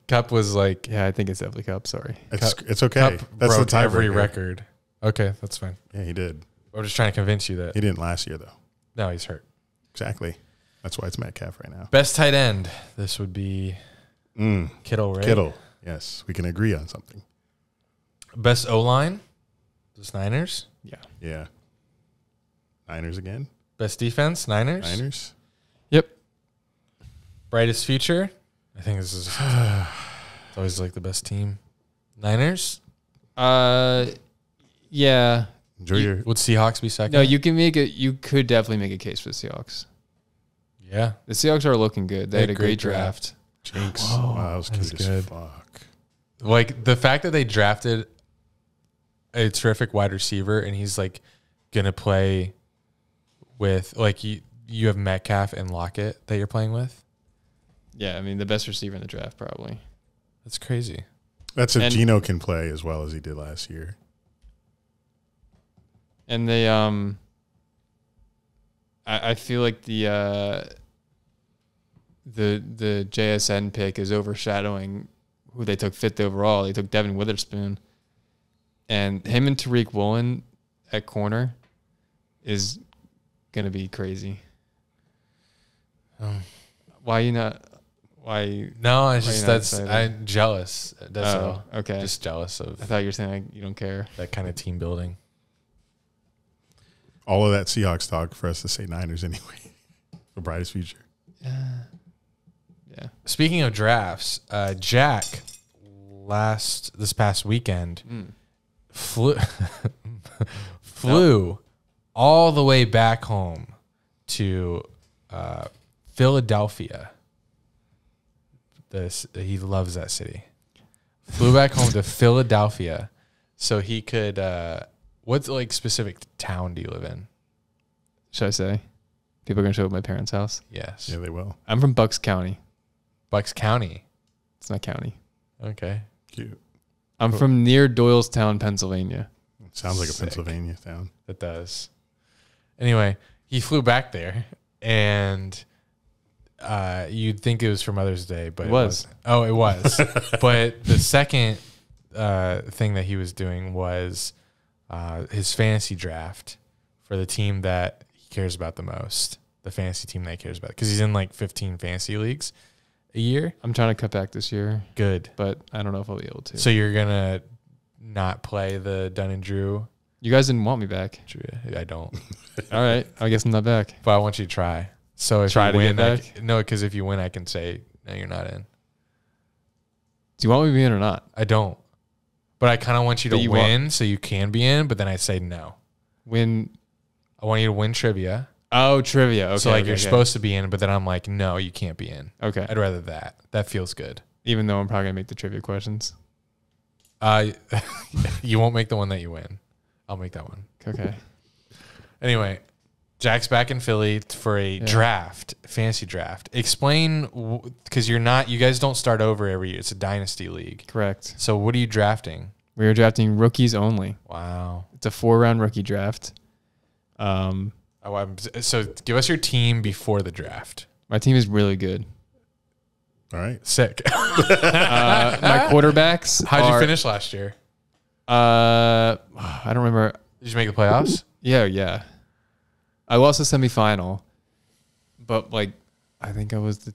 S1: Cup was like
S3: Yeah, I think it's definitely Cup. Sorry.
S2: It's okay.
S1: Cup
S2: That's the
S1: broke every
S2: tiebreaker.
S1: record. Okay, that's fine.
S2: Yeah, he did.
S1: I'm just trying to convince you that
S2: He didn't last year, though.
S1: no, he's hurt.
S2: Exactly. That's why it's Metcalf right now.
S1: Best tight end. This would be Kittle, right?
S2: Kittle. Yes, we can agree on something.
S1: Best O line. The Niners.
S3: Yeah.
S2: Yeah. Niners again.
S1: Best defense. Niners.
S2: Niners.
S3: Yep.
S1: Brightest future. I think this is it's always like the best team. Niners.
S3: Yeah.
S2: Enjoy your.
S1: Would Seahawks be second?
S3: No, you could definitely make a case for the Seahawks.
S1: Yeah.
S3: The Seahawks are looking good. They had a great draft.
S2: Jinx.
S1: Whoa,
S2: Wow, that was
S1: that was
S2: good as
S1: good.
S2: fuck.
S1: Like the fact that they drafted a terrific wide receiver and he's like gonna play with like you have Metcalf and Lockett that you're playing with.
S3: Yeah, I mean the best receiver in the draft probably.
S1: That's crazy.
S2: That's if Geno can play as well as he did last year.
S3: And they I feel like the JSN pick is overshadowing who they took 5th overall. They took Devin Witherspoon. And him and Tariq Woolen at corner is going to be crazy. Why you not? Why?
S1: No, it's
S3: why
S1: just
S3: you not
S1: that's
S3: excited?
S1: I'm jealous. That's all.
S3: Okay.
S1: Just jealous
S3: I
S1: of
S3: thought you were saying like, you don't care.
S1: that kind of team building.
S2: All of that Seahawks talk for us to say Niners anyway. The brightest future.
S3: Yeah.
S1: Speaking of drafts, Jack this past weekend flew all the way back home to Philadelphia. He loves that city. Flew back home to Philadelphia so he could. What like specific town do you live in?
S3: Should I say? People are going to show up at my parents' house?
S1: Yes.
S2: Yeah, they will.
S3: I'm from Bucks County.
S1: Bucks County.
S3: It's not county.
S1: Okay.
S2: Cute.
S3: I'm from near Doylestown, Pennsylvania.
S2: Sounds like a
S1: Sick.
S2: Pennsylvania town.
S1: It does. Anyway, he flew back there, and you'd think it was for Mother's Day, but
S3: It was.
S1: wasn't. Oh, it was. But the second thing that he was doing was his fantasy draft for the team that he cares about the most, the fantasy team that he cares about, because he's in like 15 fantasy leagues a year.
S3: I'm trying to cut back this year,
S1: Good.
S3: but I don't know if I'll be able to.
S1: So you're going to not play the Dunn and Drew?
S3: You guys didn't want me back.
S1: I don't.
S3: All right. I guess I'm not back.
S1: But I want you to try. So if
S3: Try
S1: you
S3: to
S1: win,
S3: get back?
S1: no, because if you win, I can say, no, you're not in.
S3: Do you want me to be in or not?
S1: I don't. But I kind of want you to
S3: But you
S1: win so you can be in, but then I say no.
S3: Win.
S1: I want you to win trivia.
S3: Oh, trivia. Okay.
S1: So like
S3: okay,
S1: you're
S3: okay.
S1: supposed to be in, but then I'm like, no, you can't be in.
S3: Okay.
S1: I'd rather that. That feels good.
S3: Even though I'm probably going to make the trivia questions.
S1: You won't make the one that you win. I'll make that one.
S3: Okay.
S1: Anyway, Jack's back in Philly for a draft, fantasy draft. Explain, because you guys don't start over every year. It's a dynasty league.
S3: Correct.
S1: So what are you drafting?
S3: We are drafting rookies only.
S1: Wow.
S3: It's a 4-round rookie draft.
S1: So give us your team before the draft.
S3: My team is really good.
S2: All right.
S1: Sick.
S3: My quarterbacks.
S1: How'd you finish last year?
S3: I don't remember.
S1: Did you make the playoffs?
S3: Yeah. I lost the semifinal, but like I think I was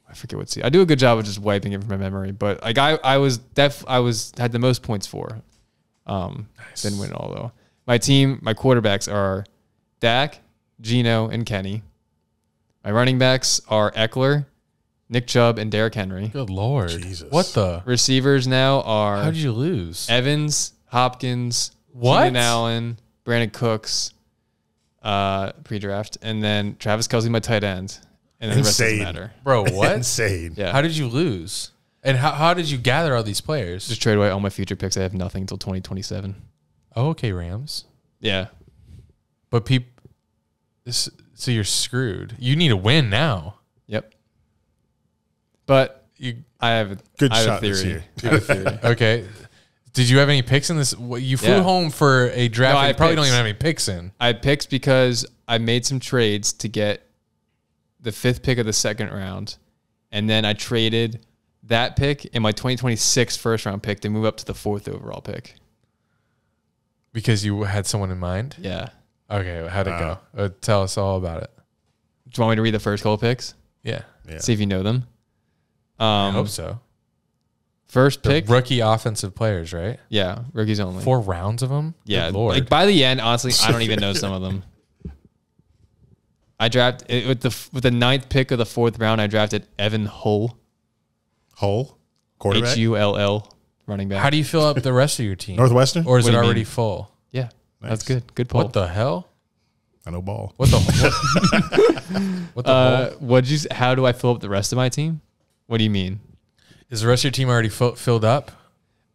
S3: I forget what seed. I do a good job of just wiping it from my memory, but like I had the most points for.
S1: Nice.
S3: Didn't win it all though. My quarterbacks are Dak, Geno, and Kenny. My running backs are Eckler, Nick Chubb, and Derrick Henry.
S1: Good Lord.
S2: Jesus.
S1: What the?
S3: Receivers now are
S1: How'd you lose?
S3: Evans, Hopkins,
S1: What?
S3: Keenan Allen, Brandon Cooks, pre-draft, and then Travis Kelce, my tight end. And then the rest doesn't matter.
S1: Bro, what?
S2: Insane.
S3: Yeah.
S1: How did you lose? And how did you gather all these players?
S3: Just trade away all my future picks. I have nothing until 2027.
S1: Oh, okay, Rams.
S3: Yeah.
S1: But so you're screwed. You need to win now.
S3: Yep. But I have a
S2: shot
S3: theory.
S2: this year.
S3: I have a theory.
S1: Okay. Did you have any picks in this? You flew home for a draft.
S3: No,
S1: and
S3: I
S1: you probably don't
S3: picks.
S1: even have any picks in.
S3: I picked because I made some trades to get the 5th pick of the 2nd round, and then I traded that pick and my 2026 first round pick to move up to the 4th overall pick.
S1: Because you had someone in mind?
S3: Yeah.
S1: Okay, how'd it go? Tell us all about it.
S3: Do you want me to read the first couple picks?
S1: Yeah.
S3: See if you know them.
S1: I hope so.
S3: First
S1: The
S3: pick.
S1: rookie offensive players, right?
S3: Yeah, rookies only.
S1: 4 rounds of them?
S3: Yeah,
S1: Good Lord.
S3: like by the end, honestly, I don't even know some of them. I drafted with the 9th pick of the 4th round. I drafted Evan Hull,
S2: Quarterback?
S3: Hull, running back.
S1: How do you fill up the rest of your team?
S2: Northwestern?
S1: Or is
S3: What
S1: it
S3: do you
S1: already
S3: mean?
S1: full?
S3: Yeah,
S2: Nice.
S3: that's good. Good pull.
S1: What the hell?
S2: I know ball.
S1: What the what the hell?
S3: How do I fill up the rest of my team? What do you mean?
S1: Is the rest of your team already filled up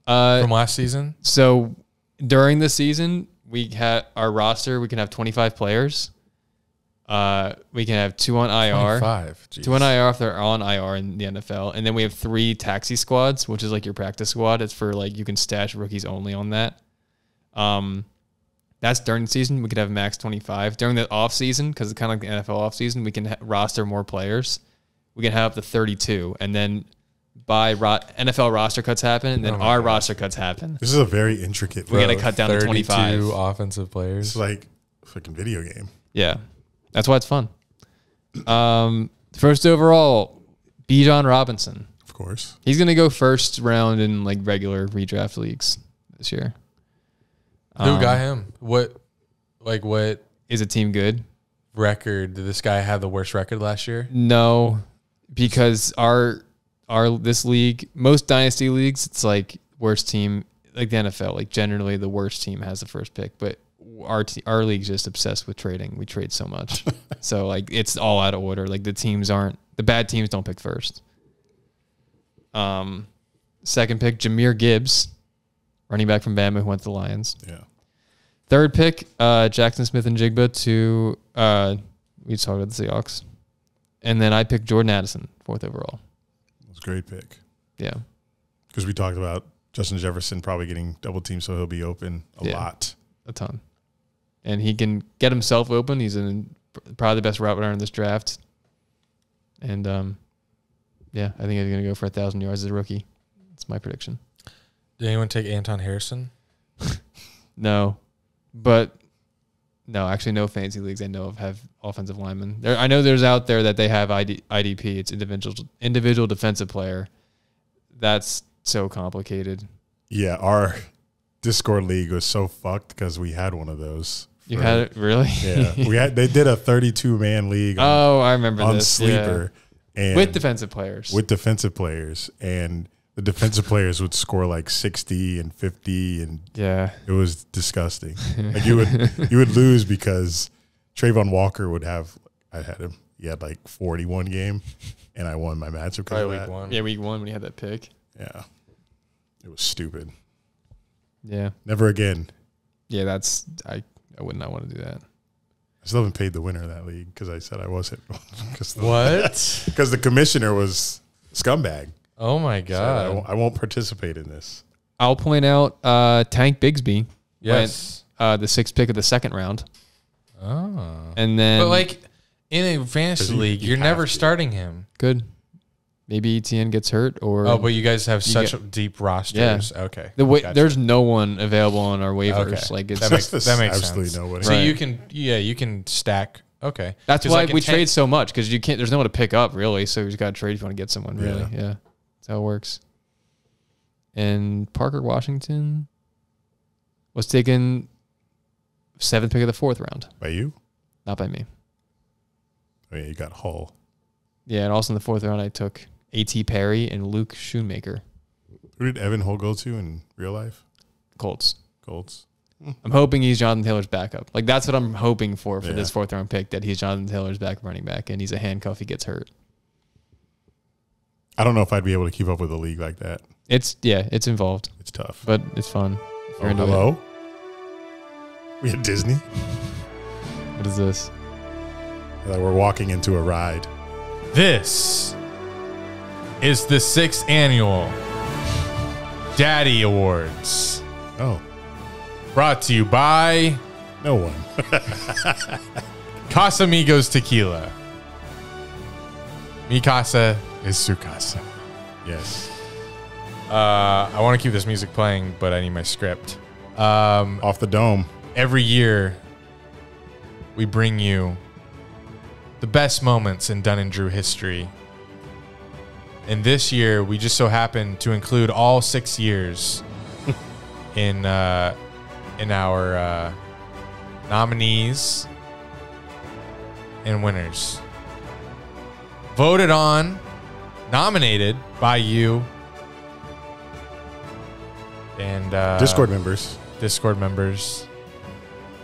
S1: from last season?
S3: So during the season, we had our roster. We can have 25 players. We can have 2 on IR.
S1: 25.
S3: 2 on IR if they're on IR in the NFL. And then we have 3 taxi squads, which is like your practice squad. It's for like you can stash rookies only on that. That's during the season. We could have max 25. During the off season, because it's kind of like the NFL off season, we can roster more players. We can have up to 32. And then by NFL roster cuts happen, and then our roster cuts happen.
S2: This is a very intricate.
S3: We got to cut down to 25.
S1: 32 offensive players.
S2: It's like a freaking video game.
S3: Yeah. That's why it's fun. First overall, Bijan Robinson.
S2: Of course.
S3: He's going to go first round in like regular redraft leagues this year.
S1: Who got him? What
S3: Is a team good?
S1: record? Did this guy have the worst record last year?
S3: No, because our this league, most dynasty leagues, it's like worst team, like the NFL, like generally the worst team has the first pick, but our league's just obsessed with trading. We trade so much. So like it's all out of order. Like the bad teams don't pick first. Second pick, Jahmyr Gibbs, running back from Bama who went to the Lions.
S2: Yeah.
S3: Third pick, Jackson Smith and Jigba to we talked about the Seahawks. And then I picked Jordan Addison, 4th overall.
S2: It was a great pick.
S3: Yeah.
S2: Because we talked about Justin Jefferson probably getting double teamed, so he'll be open a lot.
S3: A ton. And he can get himself open. He's probably the best route runner in this draft. And yeah, I think he's going to go for 1,000 yards as a rookie. That's my prediction.
S1: Did anyone take Anton Harrison?
S3: No. But no, actually no fantasy leagues I know of have offensive linemen. I know there's out there that they have IDP. It's individual defensive player. That's so complicated.
S2: Yeah, our Discord league was so fucked because we had one of those.
S3: You had it? Really?
S2: Yeah. They did a 32-man league
S3: I remember
S2: on
S3: this.
S2: Sleeper.
S3: Yeah.
S2: And
S3: With defensive players.
S2: And the defensive players would score like 60 and 50, and
S3: yeah,
S2: it was disgusting. Like you would lose because Trayvon Walker I had him. He had like 41 game, and I won my matchup because of
S1: Probably
S2: that.
S1: week 1.
S3: Yeah, week 1 when you had that pick.
S2: Yeah, it was stupid.
S3: Yeah.
S2: Never again.
S3: Yeah, I would not want to do that.
S2: I still haven't paid the winner of that league because I said I wasn't.
S1: What?
S2: Because the commissioner was a scumbag.
S1: Oh my God.
S2: So I won't participate in this.
S3: I'll point out Tank Bigsby.
S1: Yes.
S3: Went, the 6th pick of the 2nd round. And then,
S1: but like in a fantasy league, you're never starting him.
S3: Good. Maybe Etienne gets hurt, or
S1: but you guys have such deep rosters. Yeah. Okay.
S3: There's no one available on our waivers.
S1: Okay.
S3: Like it's
S1: that makes
S2: absolutely
S1: sense.
S2: Nobody.
S1: So you can stack. Okay.
S3: That's why we trade so much, because you can't. There's no one to pick up really. So you just got to trade if you want to get someone. Really. Yeah. That's how it works. And Parker Washington was taken 7th pick of the 4th round.
S2: By you?
S3: Not by me.
S2: Oh yeah, you got Hull.
S3: Yeah, and also in the 4th round I took A.T. Perry and Luke Schoonmaker.
S2: Who did Evan Hull go to in real life?
S3: Colts.
S2: I'm
S3: hoping he's Jonathan Taylor's backup. Like that's what I'm hoping for this 4th round pick, that he's Jonathan Taylor's backup running back and he's a handcuff. He gets hurt.
S2: I don't know if I'd be able to keep up with a league like that.
S3: It's involved.
S2: It's tough,
S3: but it's fun.
S2: Oh, hello. We at Disney.
S3: What is this?
S2: Like we're walking into a ride.
S1: This is the 6th annual Daddy Awards.
S2: Oh.
S1: Brought to you by
S2: no one.
S1: Casamigos Tequila. Mi casa is su casa.
S2: Yes.
S1: I want to keep this music playing, but I need my script.
S2: Off the dome.
S1: Every year, we bring you the best moments in Dunn and Drew history. And this year, we just so happen to include all 6 years in our nominees and winners. Voted on, nominated by you. And
S2: Discord members.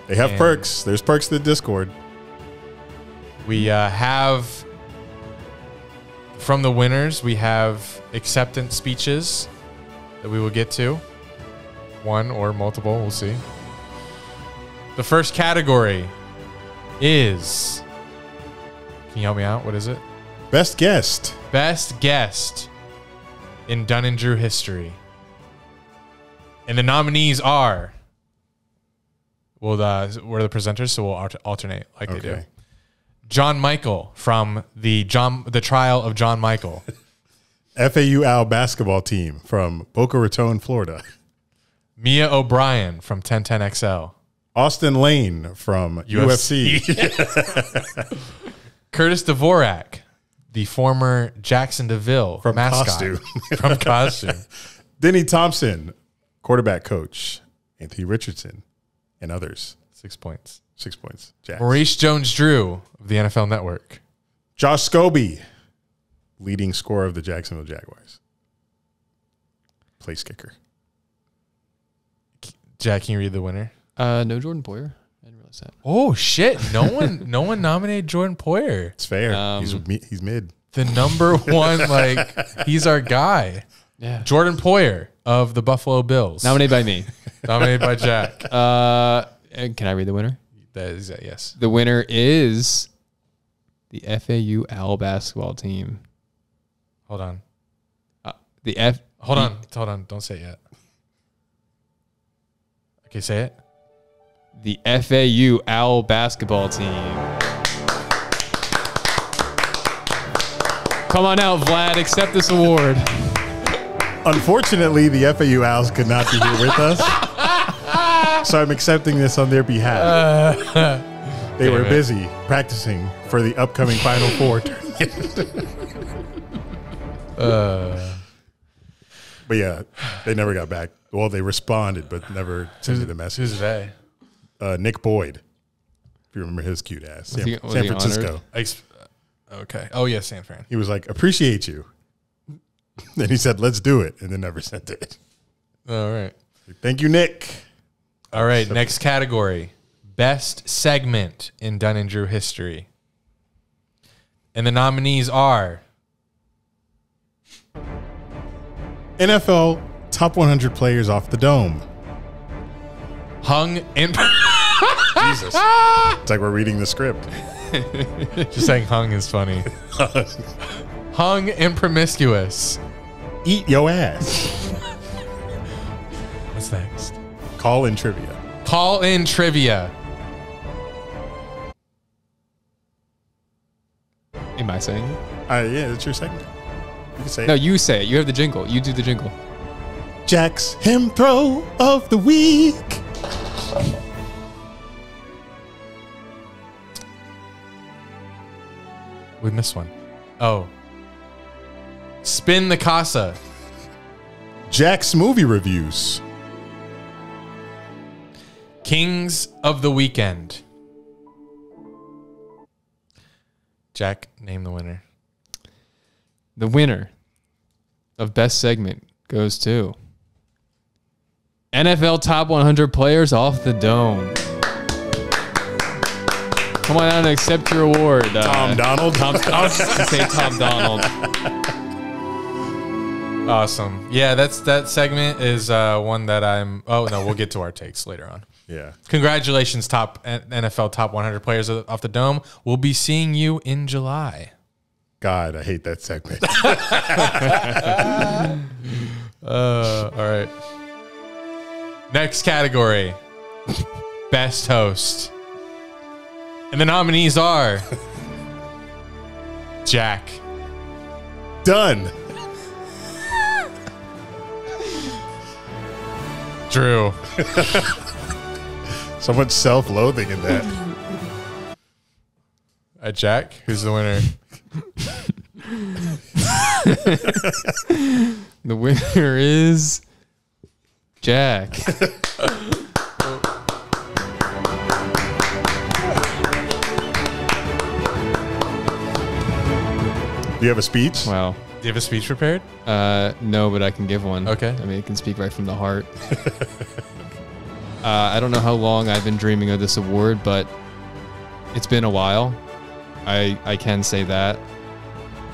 S2: They have perks. There's perks to the Discord.
S1: We have, from the winners, we have acceptance speeches that we will get to. One or multiple, we'll see. The first category is, can you help me out? What is it?
S2: Best guest.
S1: Best guest in Dunn and Drew history. And the nominees are, we're the presenters, so we'll alternate like they do. John Michael from the Trial of John Michael.
S2: FAU Owl basketball team from Boca Raton, Florida.
S1: Mia O'Brien from 1010XL.
S2: Austin Lane from UFC.
S1: Curtis Dvorak, the former Jackson DeVille
S2: from
S1: mascot.
S2: Costume.
S1: From Costume.
S2: Denny Thompson, quarterback coach. Anthony Richardson and others.
S1: 6 points.
S2: 6 points. Jacks.
S1: Maurice Jones-Drew of the NFL Network.
S2: Josh Scobie, leading scorer of the Jacksonville Jaguars. Place kicker.
S1: Jack, can you read the winner?
S3: No Jordan Poyer. I didn't realize that.
S1: Oh shit! No one nominated Jordan Poyer.
S2: It's fair. He's mid.
S1: The number one, he's our guy.
S3: Yeah.
S1: Jordan Poyer of the Buffalo Bills.
S3: Nominated by me.
S1: Nominated by Jack.
S3: And can I read the winner?
S1: That is yes.
S3: The winner is the FAU Owl basketball team.
S1: Hold on.
S3: Hold
S1: on. Don't say it yet. Okay, say it.
S3: The FAU Owl basketball team. Come on out, Vlad. Accept this award.
S2: Unfortunately, the FAU Owls could not be here with us. So I'm accepting this on their behalf. They were busy practicing for the upcoming Final Four tournament. But yeah, they never got back. Well, they responded, but never sent me the message.
S1: Who's they?
S2: Nick Boyd, if you remember his cute ass. San Francisco.
S1: Okay. Oh, yeah, San Fran.
S2: He was like, appreciate you. Then he said, let's do it, and then never sent it.
S1: All right.
S2: Thank you, Nick.
S1: All right, next category. Best segment in Dunn and Drew history. And the nominees are
S2: NFL top 100 players off the dome.
S1: Hung in...
S2: Jesus. It's like we're reading the script.
S1: Just saying hung is funny. Hung and promiscuous.
S2: Eat yo ass.
S1: What's next?
S2: Call in trivia.
S1: Call in trivia.
S3: I saying it?
S2: Yeah, that's your segment. You can say
S3: No,
S2: it.
S3: you say it. You have the jingle. You do the jingle.
S2: Jack's him throw of the week.
S1: We missed one. Oh. Spin the casa.
S2: Jack's movie reviews.
S1: Kings of the weekend. Jack, name the winner.
S3: The winner of best segment goes to NFL Top 100 Players Off the Dome. Come on out and accept your award.
S2: Tom Donald.
S3: I was just going to say Tom Donald.
S1: Awesome. Yeah, that segment is one that I'm... Oh, no, we'll get to our takes later on.
S2: Yeah.
S1: Congratulations, NFL Top 100 Players Off the Dome. We'll be seeing you in July.
S2: God, I hate that segment.
S1: All right. Next category. Best host. And the nominees are... Jack.
S2: Done.
S1: Drew.
S2: So much self-loathing in that.
S1: Jack, who's the winner?
S3: The winner is Jack.
S2: Do you have a speech?
S3: Wow.
S1: Do you have a speech prepared?
S3: No, but I can give one.
S1: Okay.
S3: I mean, it can speak right from the heart. I don't know how long I've been dreaming of this award, but it's been a while. I can say that.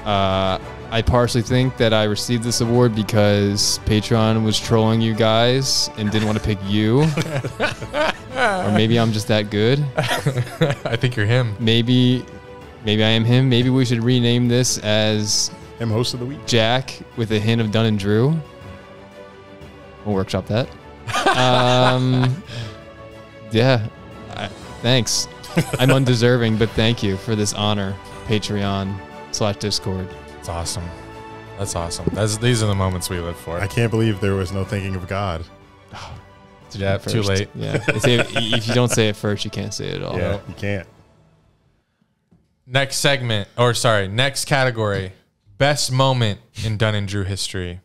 S3: I partially think that I received this award because Patreon was trolling you guys and didn't want to pick you. Or maybe I'm just that good.
S1: I think you're him.
S3: Maybe I am him. Maybe we should rename this as
S2: Him host of the week.
S3: Jack with a hint of Dunn and Drew. We'll workshop that. Yeah. Thanks. I'm undeserving, but thank you for this honor. Patreon/Discord.
S1: That's awesome. That's awesome. These are the moments we live for.
S2: I can't believe there was no thinking of God.
S1: Yeah, too late.
S3: Yeah. If you don't say it first, you can't say it at all.
S2: Yeah, you can't.
S1: Next category. Best moment in Dunn and Drew history.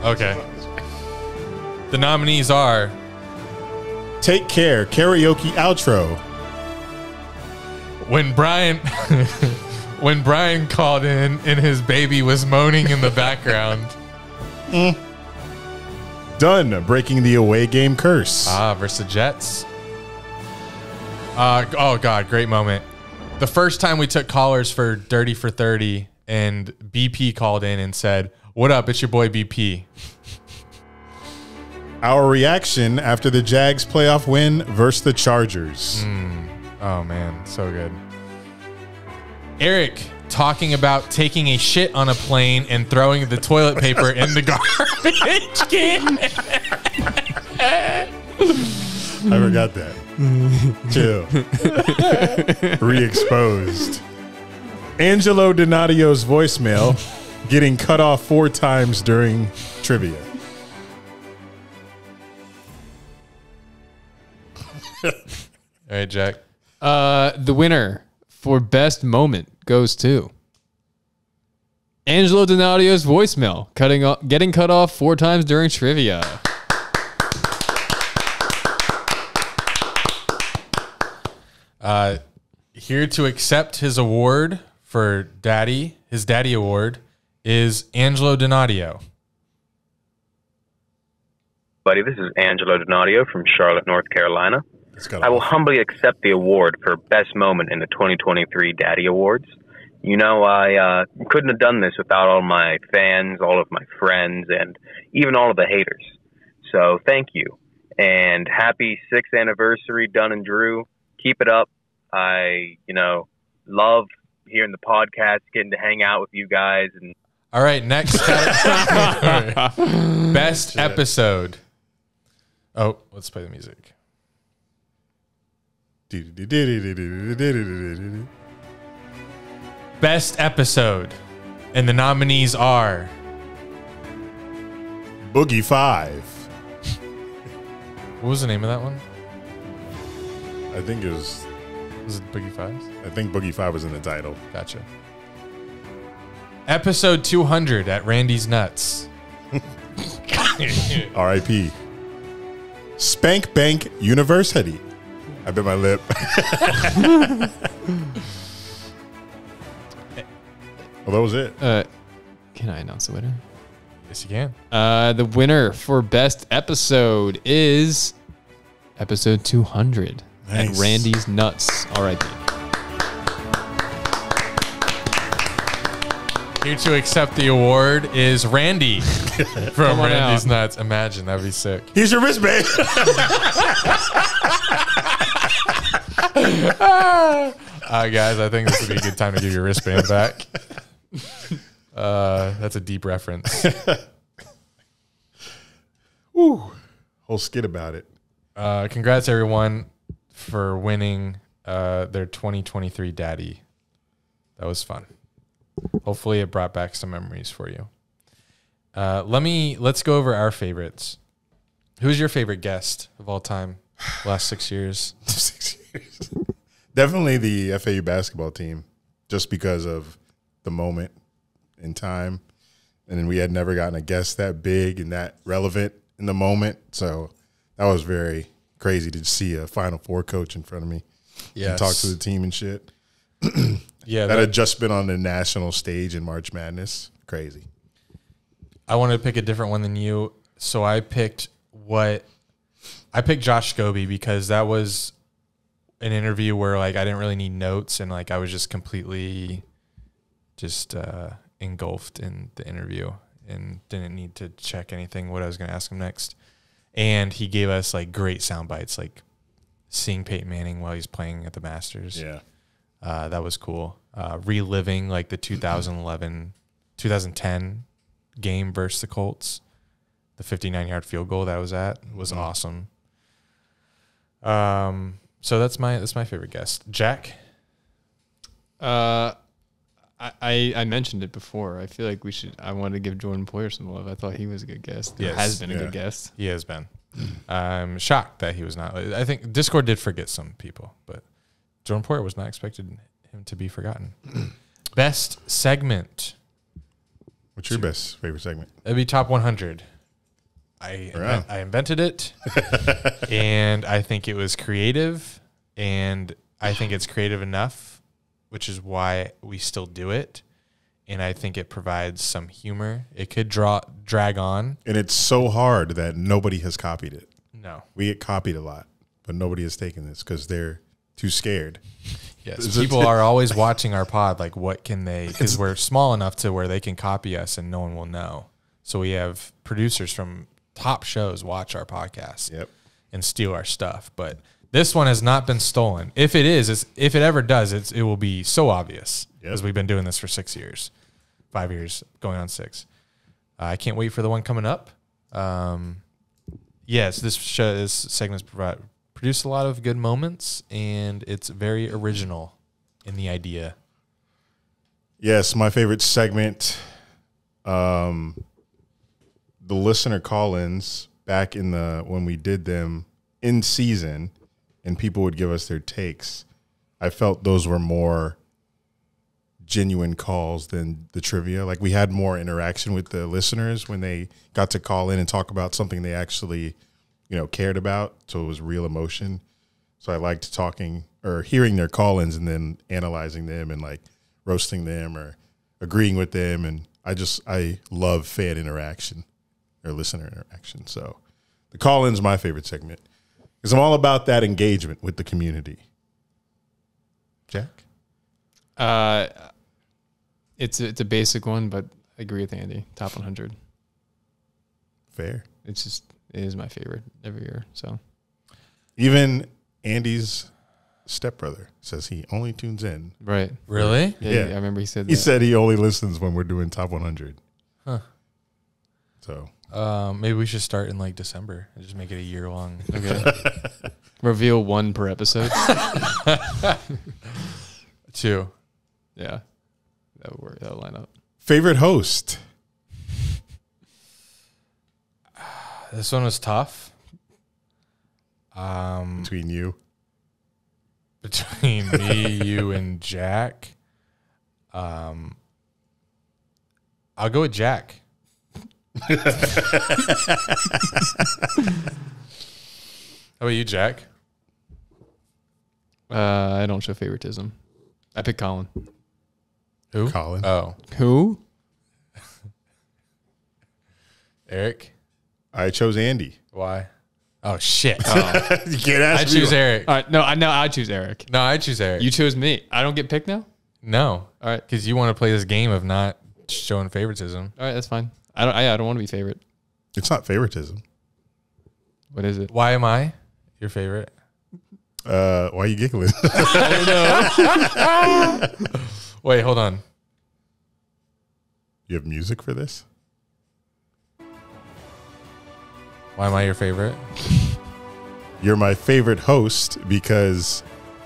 S1: Okay. The nominees are...
S2: Take Care karaoke outro.
S1: When Brian called in and his baby was moaning in the background.
S2: Done breaking the away game curse.
S1: Versus the Jets. Oh, God, great moment. The first time we took callers for Dirty for 30 and BP called in and said, "What up? It's your boy BP."
S2: Our reaction after the Jags playoff win versus the Chargers.
S1: Oh, man, so good. Eric talking about taking a shit on a plane and throwing the toilet paper in the garbage can.
S2: I forgot that. Chill. Re-exposed. Angelo Donadio's voicemail getting cut off 4 times during trivia.
S1: All right, Jack.
S3: The winner for best moment goes to Angelo Donadio's voicemail getting cut off 4 times during trivia.
S1: Here to accept his award for his daddy award, is Angelo Donadio.
S5: Buddy, this is Angelo Donadio from Charlotte, North Carolina. I will humbly accept the award for best moment in the 2023 Daddy Awards. You know, I couldn't have done this without all my fans, all of my friends, and even all of the haters. So thank you. And happy 6th anniversary, Dunn and Drew. Keep it up. I, love hearing the podcast, getting to hang out with you guys. And
S1: all right, next best episode. Oh, let's play the music. Best episode. And the nominees are
S2: Boogie 5.
S1: What was the name of that one?
S2: I think it was
S1: it Boogie 5?
S2: I think Boogie 5 was in the title.
S1: Gotcha. Episode 200 at Randy's Nuts.
S2: R.I.P. Spank Bank University. I bit my lip. Well, that was it.
S3: Can I announce the winner?
S1: Yes, you can.
S3: The winner for best episode is episode 200 at
S2: Nice.
S3: Randy's Nuts. R.I.P.
S1: Here to accept the award is Randy from
S3: on
S1: Randy's
S3: out.
S1: Nuts. Imagine, that'd be sick.
S2: Here's your wristband.
S1: Guys, I think this would be a good time to give your wristband back. That's a deep reference.
S2: Woo. Whole skit about it.
S1: Congrats, everyone, for winning their 2023 Daddy. That was fun. Hopefully, it brought back some memories for you. Let's go over our favorites. Who's your favorite guest of all time? Last 6 years.
S2: 6 years. Definitely the FAU basketball team, just because of the moment in time. And then we had never gotten a guest that big and that relevant in the moment. So that was very crazy to see a Final Four coach in front of me and talk to the team and shit.
S1: Yeah,
S2: that had just been on the national stage in March Madness. Crazy.
S1: I wanted to pick a different one than you, so I picked Josh Scobie because that was an interview where like I didn't really need notes and like I was just completely engulfed in the interview and didn't need to check anything what I was going to ask him next. And he gave us like great sound bites, like seeing Peyton Manning while he's playing at the Masters.
S2: Yeah.
S1: That was cool. Reliving like the 2010 game versus the Colts, the 59-yard field goal that was at was awesome. So that's my favorite guest. Jack?
S3: I mentioned it before. I feel like I wanted to give Jordan Poyer some love. I thought he was a good guest.
S1: Yes.
S3: Has been a good guest.
S1: He has been. I'm shocked that he was not. I think Discord did forget some people, but Jordan Poyer was not expected him to be forgotten. Best segment.
S2: What's your best favorite segment?
S1: That'd be top 100. I invented it, and I think it was creative, and I think it's creative enough, which is why we still do it. And I think it provides some humor. It could drag on.
S2: And it's so hard that nobody has copied it.
S1: No.
S2: We get copied a lot, but nobody has taken this because they're too scared.
S1: Yes, people are always watching our pod, like what can they, because we're small enough to where they can copy us and no one will know. So we have producers from top shows watch our podcast and steal our stuff. But this one has not been stolen. If it is, if it ever does, it will be so obvious because we've been doing this for 6 years, 5 years, going on 6. I can't wait for the one coming up. Yes, this segment's produced a lot of good moments, and it's very original in the idea.
S2: Yes, my favorite segment, the listener call-ins back in when we did them in season, and people would give us their takes. I felt those were more genuine calls than the trivia. Like we had more interaction with the listeners when they got to call in and talk about something they actually, cared about. So it was real emotion. So I liked talking or hearing their call-ins and then analyzing them and like roasting them or agreeing with them. And I love fan interaction or listener interaction. So the call-in's my favorite segment because I'm all about that engagement with the community. Jack?
S3: It's a basic one, but I agree with Andy. Top 100.
S2: Fair.
S3: It is my favorite every year. So
S2: even Andy's stepbrother says he only tunes in.
S3: Right.
S1: Really?
S3: Yeah. I remember he said that.
S2: He said he only listens when we're doing top 100.
S1: Huh.
S2: So
S1: maybe we should start in like December and just make it a year long.
S3: Okay. Reveal one per episode.
S1: 2.
S3: Yeah. That would work. That would line up.
S2: Favorite host?
S1: This one was tough.
S2: Between you.
S1: Between me, you, and Jack. I'll go with Jack. How about you, Jack?
S3: I don't show favoritism. I pick Colin.
S1: Who?
S2: Colin.
S1: Oh.
S3: Who?
S1: Eric?
S2: I chose Andy.
S1: Why? Oh, shit.
S2: You can't ask
S1: I
S2: me.
S1: choose Eric.
S3: All right. No, I choose Eric.
S1: No, I choose Eric.
S3: You chose me. I don't get picked now?
S1: No.
S3: All right.
S1: Because you want to play this game of not showing favoritism.
S3: All right, that's fine. I don't want to be favorite.
S2: It's not favoritism.
S3: What is it?
S1: Why am I your favorite?
S2: Why are you giggling?
S3: I don't know.
S1: Wait, hold on.
S2: You have music for this?
S1: Why am I your favorite?
S2: You're my favorite host because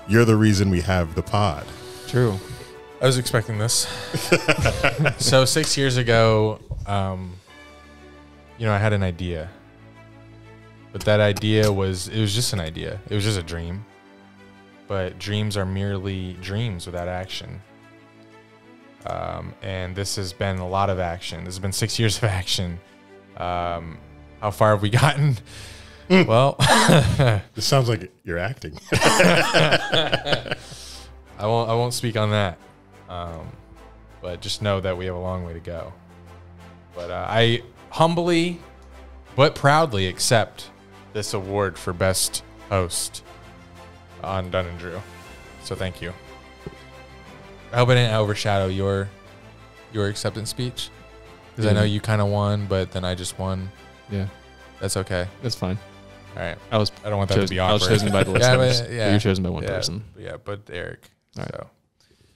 S2: you're the reason we have the pod.
S3: True.
S1: I was expecting this. So 6 years ago, I had an idea. But that idea it was just an idea. It was just a dream. But dreams are merely dreams without action. And this has been a lot of action. This has been 6 years of action. How far have we gotten? Well,
S2: This sounds like you're acting.
S1: I won't speak on that. But just know that we have a long way to go. But I humbly but proudly accept this award for best host on Dunn and Drew. So thank you. I hope I didn't overshadow your acceptance speech, because I know you kind of won, but then I just won.
S3: Yeah.
S1: That's okay.
S3: That's fine.
S1: All right.
S3: I
S1: don't want that to be awkward.
S3: I was chosen by the listeners.
S1: but
S3: You're chosen by one person.
S1: Yeah, but Eric.
S3: All right.
S1: So.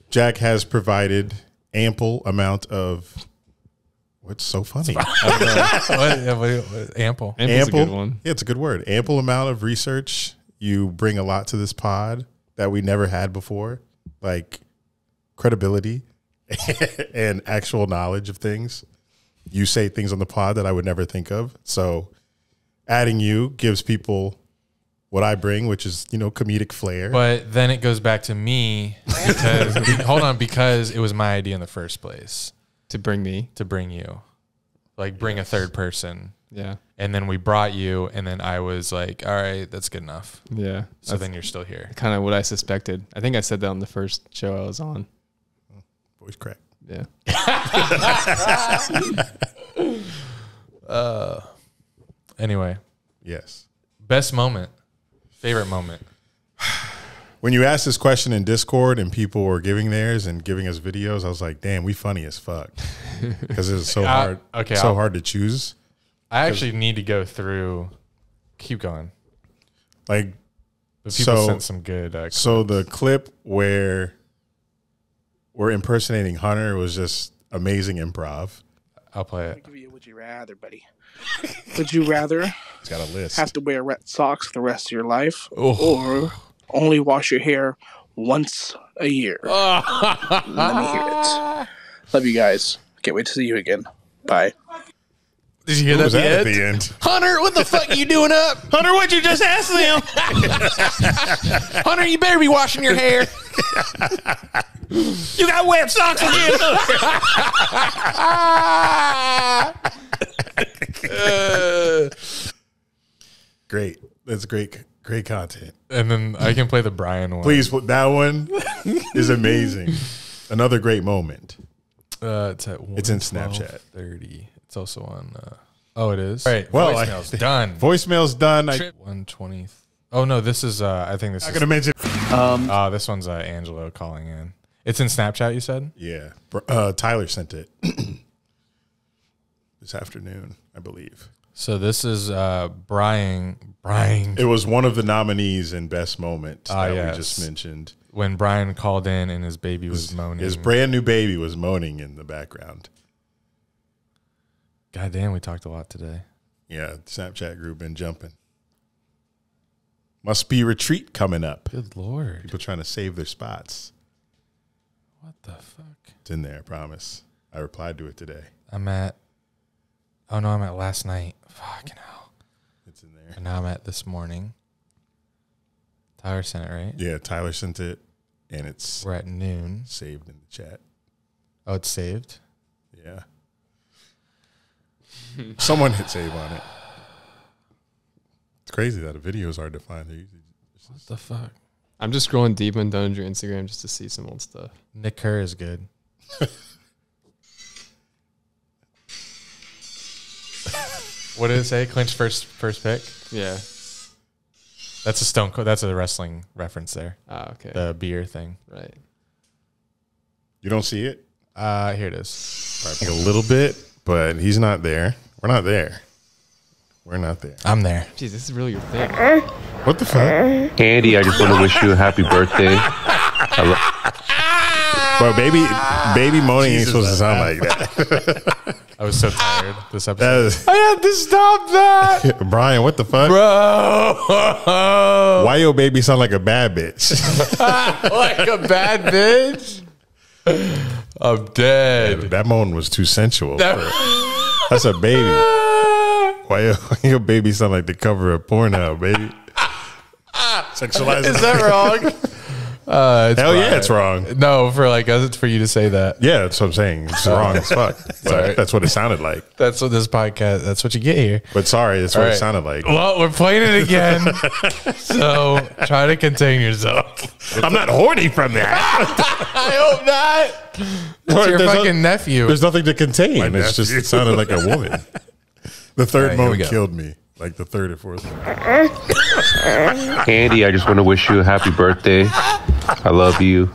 S2: Jack has provided ample amount of... What's so funny?
S1: What, ample.
S3: Ample's a good one.
S2: Yeah, it's a good word. Ample amount of research. You bring a lot to this pod that we never had before, like credibility and actual knowledge of things. You say things on the pod that I would never think of. So adding you gives people what I bring, which is, comedic flair.
S1: But then it goes back to me because because it was my idea in the first place.
S3: To bring me.
S1: To bring you. Like bring a third person.
S3: Yeah.
S1: And then we brought you, and then I was like, all right, that's good enough.
S3: Yeah.
S1: So then you're still here.
S3: Kind of what I suspected. I think I said that on the first show I was on.
S2: Voice crack.
S3: Yeah.
S1: Anyway.
S2: Yes.
S1: Best moment. Favorite moment.
S2: When you asked this question in Discord and people were giving theirs and giving us videos, I was like, damn, we funny as fuck. Because it's so hard.
S1: Okay,
S2: hard to choose.
S1: I actually need to go through. Keep going.
S2: Like,
S1: But people sent some good.
S2: So the clip where we're impersonating Hunter was just amazing improv.
S1: I'll play it.
S6: I'll give you a would you rather, buddy. Would you rather
S2: It's got a list.
S6: have to wear red socks for the rest of your life, or only wash your hair once a year? Let me hear it. Love you guys. Can't wait to see you again. Bye.
S1: Did you hear that
S2: at the end?
S1: Hunter, what the fuck are you doing up?
S6: Hunter, what'd you just ask them?
S1: Hunter, you better be washing your hair.
S6: You got wet socks again.
S2: Great. That's great content.
S1: And then I can play the Brian one.
S2: Please, that one is amazing. Another great moment.
S1: It's
S2: in Snapchat.
S1: 30. It's also on. It is.
S2: All right. Well,
S1: voicemail's done.
S2: Voicemail's done.
S1: 120. Oh no, this is. I think this
S2: I'm
S1: is.
S2: not gonna mention.
S1: This one's Angelo calling in. It's in Snapchat. You said.
S2: Yeah. Tyler sent it this afternoon, I believe.
S1: So this is Brian.
S2: It was one of the nominees in Best Moment that
S1: yes.
S2: we just mentioned.
S1: When Brian called in and his baby was moaning.
S2: His brand new baby was moaning in the background.
S1: God damn, we talked a lot today.
S2: Yeah, the Snapchat group been jumping. Must be retreat coming up.
S1: Good Lord.
S2: People trying to save their spots.
S1: What the fuck?
S2: It's in there, I promise. I replied to it today.
S1: I'm at last night. Fucking hell.
S2: It's in there.
S1: And now I'm at this morning. Tyler sent it, right?
S2: Yeah, Tyler sent it, and
S1: We're at noon.
S2: Saved in the chat.
S1: Oh, it's saved?
S2: Yeah. Someone hit save on it. It's crazy that a video is hard to find.
S1: What the fuck?
S3: I'm just scrolling deep on Dunn and Drew Instagram just to see some old stuff.
S1: Nick Kerr is good. What did it say? Clinch first pick?
S3: Yeah.
S1: That's a Stone Cold. That's a wrestling reference there.
S3: Ah, okay.
S1: The beer thing.
S3: Right.
S2: You don't see it?
S1: Here it is.
S2: Like a little bit, but he's not there. We're not there. We're not there.
S1: I'm there.
S3: Jeez, this is really your thing.
S2: What the fuck?
S5: Andy, I just want to wish you a happy birthday.
S2: Bro, baby moaning ain't supposed to sound like that.
S1: I was so tired this episode.
S2: I
S1: had to stop that.
S2: Brian, what the fuck?
S1: Bro.
S2: Why your baby sound like a bad bitch?
S1: Like a bad bitch? I'm dead.
S2: That moan was too sensual. That's a baby. Why your baby sound like the cover of Pornhub, baby? Sexualized.
S1: Is that wrong?
S2: Hell yeah, it's wrong.
S1: No, for you to say that.
S2: Yeah, that's what I'm saying. It's wrong as fuck.
S1: Sorry.
S2: That's what it sounded like.
S1: That's what this podcast, that's what you get here.
S2: But sorry, that's what it sounded like.
S1: Well, we're playing it again. So try to contain yourself.
S2: I'm not horny from that.
S1: I hope not. It's your fucking nephew.
S2: There's nothing to contain. It's just, it sounded like a woman. The third moan killed me. Like the third or fourth one.
S5: Andy, I just want to wish you a happy birthday. I love you.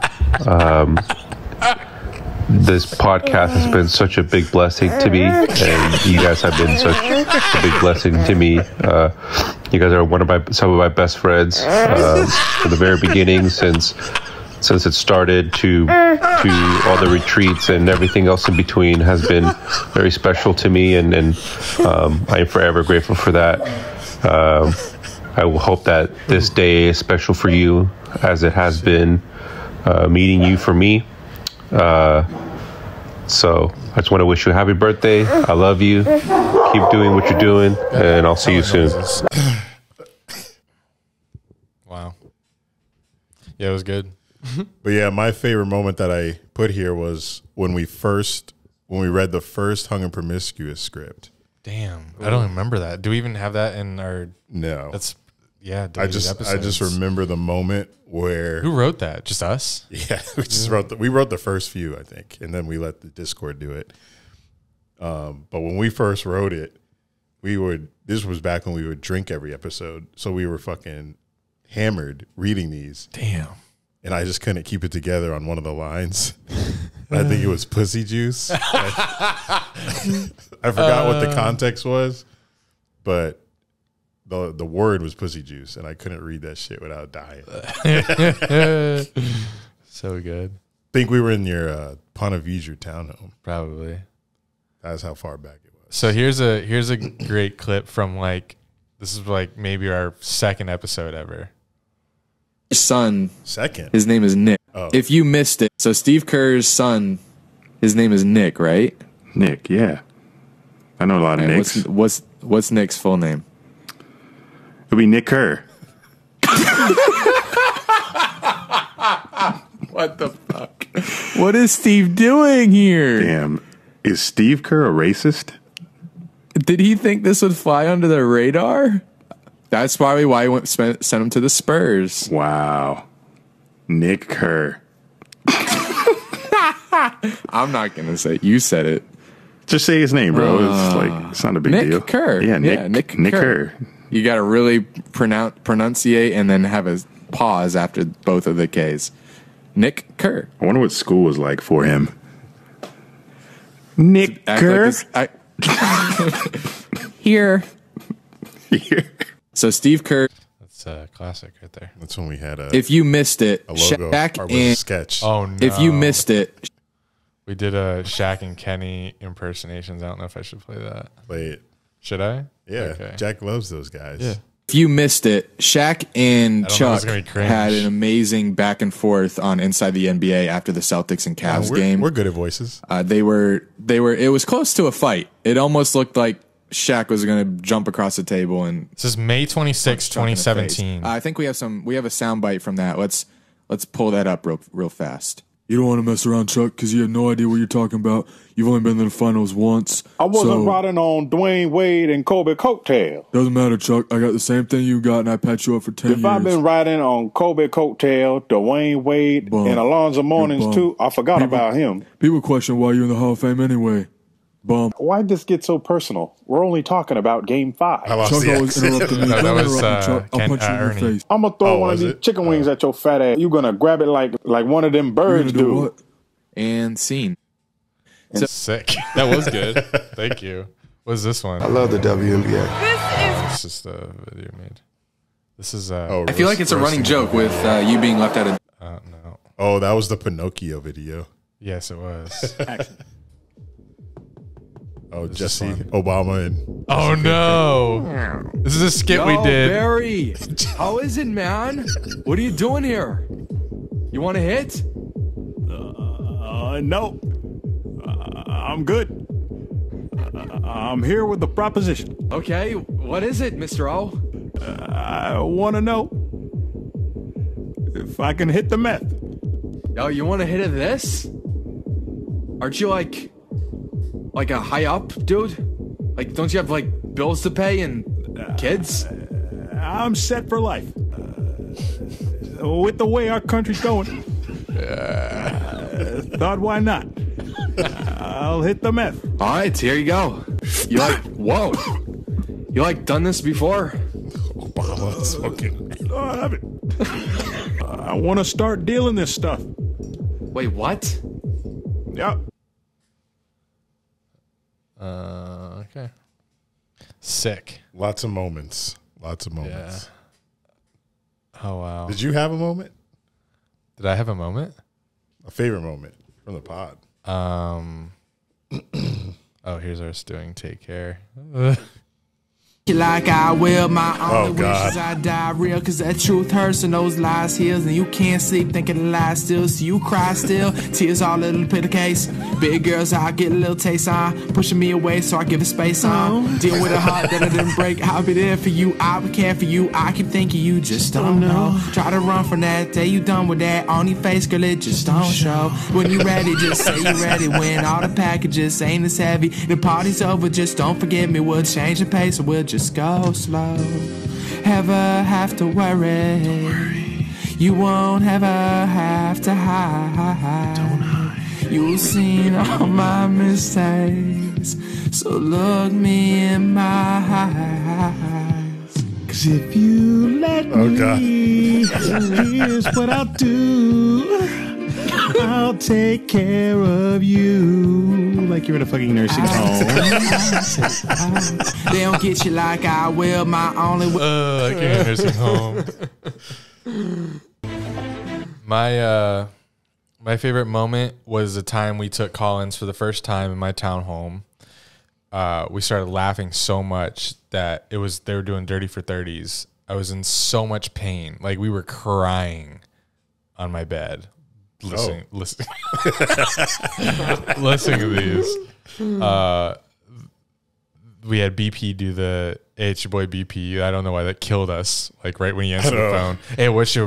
S5: This podcast has been such a big blessing to me, and you guys have been such a big blessing to me. You guys are some of my best friends from the very beginning, since it started to all the retreats and everything else in between has been very special to me, and I am forever grateful for that. I will hope that this day is special for you as it has been meeting you for me. So I just want to wish you a happy birthday. I love you. Keep doing what you're doing, and I'll see you soon.
S1: Wow. Yeah, it was good.
S2: But yeah, my favorite moment that I put here was when we read the first Hung and Promiscuous script.
S1: Damn, I don't remember that. Do we even have that in our?
S2: No,
S1: that's
S2: I just remember the moment where
S1: who wrote that? Just us?
S2: Yeah, we wrote the first few, I think, and then we let the Discord do it. But when we first wrote it, this was back when we would drink every episode, so we were fucking hammered reading these.
S1: Damn.
S2: And I just couldn't keep it together on one of the lines. I think it was pussy juice. I forgot what the context was, but the word was pussy juice, and I couldn't read that shit without dying.
S1: So good.
S2: I think we were in your Ponte Vedra townhome.
S1: Probably.
S2: That's how far back it was.
S1: So here's a great clip from this is maybe our second episode ever.
S7: Son.
S2: Second.
S7: His name is Nick.
S2: Oh.
S7: If you missed it, so Steve Kerr's son, his name is Nick, right?
S8: Nick, yeah. I know a lot of Nicks.
S7: What's Nick's full name?
S8: It'll be Nick Kerr.
S7: What the fuck? What is Steve doing here?
S8: Damn. Is Steve Kerr a racist?
S7: Did he think this would fly under the radar? That's probably why he sent him to the Spurs.
S8: Wow. Nick Kerr.
S7: I'm not going to say it. You said it.
S8: Just say his name, bro. It's not a big deal.
S7: Nick Kerr.
S8: Yeah, Nick Kerr.
S7: You got to really pronunciate and then have a pause after both of the Ks. Nick Kerr.
S8: I wonder what school was like for him. Nick Kerr.
S7: Here. So Steve Kerr.
S1: That's a classic right there.
S2: That's when we had
S7: if you missed it,
S2: a logo
S7: Shaq
S2: a sketch.
S1: Oh no!
S7: If you missed it,
S1: we did a Shaq and Kenny impersonations. I don't know if I should play that.
S2: Play it.
S1: Should I?
S2: Yeah.
S1: Okay.
S2: Jack loves those guys.
S1: Yeah.
S7: If you missed it, Shaq and Chuck
S1: gonna be cringe.
S7: had an amazing back and forth on Inside the NBA after the Celtics and Cavs game.
S2: We're good at voices.
S7: They were. It was close to a fight. It almost looked like Shaq was going to jump across the table and.
S1: This is May 26, 2017.
S7: I think we have a soundbite from that. Let's pull that up real fast. You don't want to mess around, Chuck, because you have no idea what you're talking about. You've only been in the finals once.
S9: I wasn't riding on Dwayne Wade and Kobe coattail.
S7: Doesn't matter, Chuck. I got the same thing you got, and I pat you up for 10 years.
S9: If I've been riding on Kobe coattail, Dwayne Wade, and Alonzo Mournings too, I forgot about him.
S7: People question why you're in the Hall of Fame anyway. Bum.
S9: Why'd this get so personal? We're only talking about Game 5.
S7: Chuck always interrupted me.
S1: No, that was
S7: Chuck. I'll punch you in
S1: Ernie.
S7: your face.
S9: I'm going to throw one of these chicken wings at your fat ass. You're going to grab it like one of them birds do.
S7: What? And scene.
S1: Sick.
S3: That was good.
S1: Thank you. What's this one?
S10: I love the WNBA.
S1: It's just a video made. This is.
S7: I feel like it's a running joke with you being left out of.
S1: No.
S2: Oh, that was the Pinocchio video.
S1: Yes, it was.
S2: Oh, Jesse Obama and.
S1: Oh no! This is a skit we did.
S7: Barry, how is it, man? What are you doing here? You want to hit?
S9: No. I'm good. I'm here with the proposition.
S7: Okay, what is it, Mr. O?
S9: I want to know if I can hit the meth.
S7: Oh, you want to hit of this? Aren't you like a high up dude? Like, don't you have like bills to pay and kids?
S9: I'm set for life. With the way our country's going, thought why not? I'll hit the meth.
S7: All right, here you go. You whoa. You done this before?
S2: Obama smoking.
S9: No, I haven't. I want to start dealing this stuff.
S7: Wait, what?
S9: Yeah.
S1: Okay. Sick.
S2: Lots of moments.
S1: Yeah. Oh wow.
S2: Did you have a moment?
S1: Did I have a moment?
S2: A favorite moment from the pod?
S1: Oh, here's us doing Take Care.
S11: Like I will, my only wish
S2: God.
S11: is I die real, cause that truth hurts and those lies heals, and you can't sleep thinking the lies still, so you cry still, tears all in the pillowcase. Big girls, I get a little taste on, pushing me away so I give it space on. Deal with a heart that I didn't break, I'll be there for you, I would care for you, I keep thinking you just don't know. Try to run from that, day you done with that, on your face, girl, it just don't show. When you ready, just say you ready, when all the packages ain't as heavy, the party's over, just don't forget me, we'll change the pace, or we'll just go slow. Ever have to worry. You won't ever have to hide. Don't hide. You've seen all my mistakes, so look me in my eyes.
S9: Cause if you let me, here's what I'll do. I'll take care of you like you're in a fucking nursing home.
S11: They don't get you like I will. My only
S1: I can't nursing home. My favorite moment was the time we took Collins for the first time in my townhome. We started laughing so much that they were doing Dirty for 30s. I was in so much pain, like we were crying on my bed. Listening to these. We had BP do the "Hey, it's your boy BP." I don't know why that killed us. Like right when he answered the phone, "Hey, what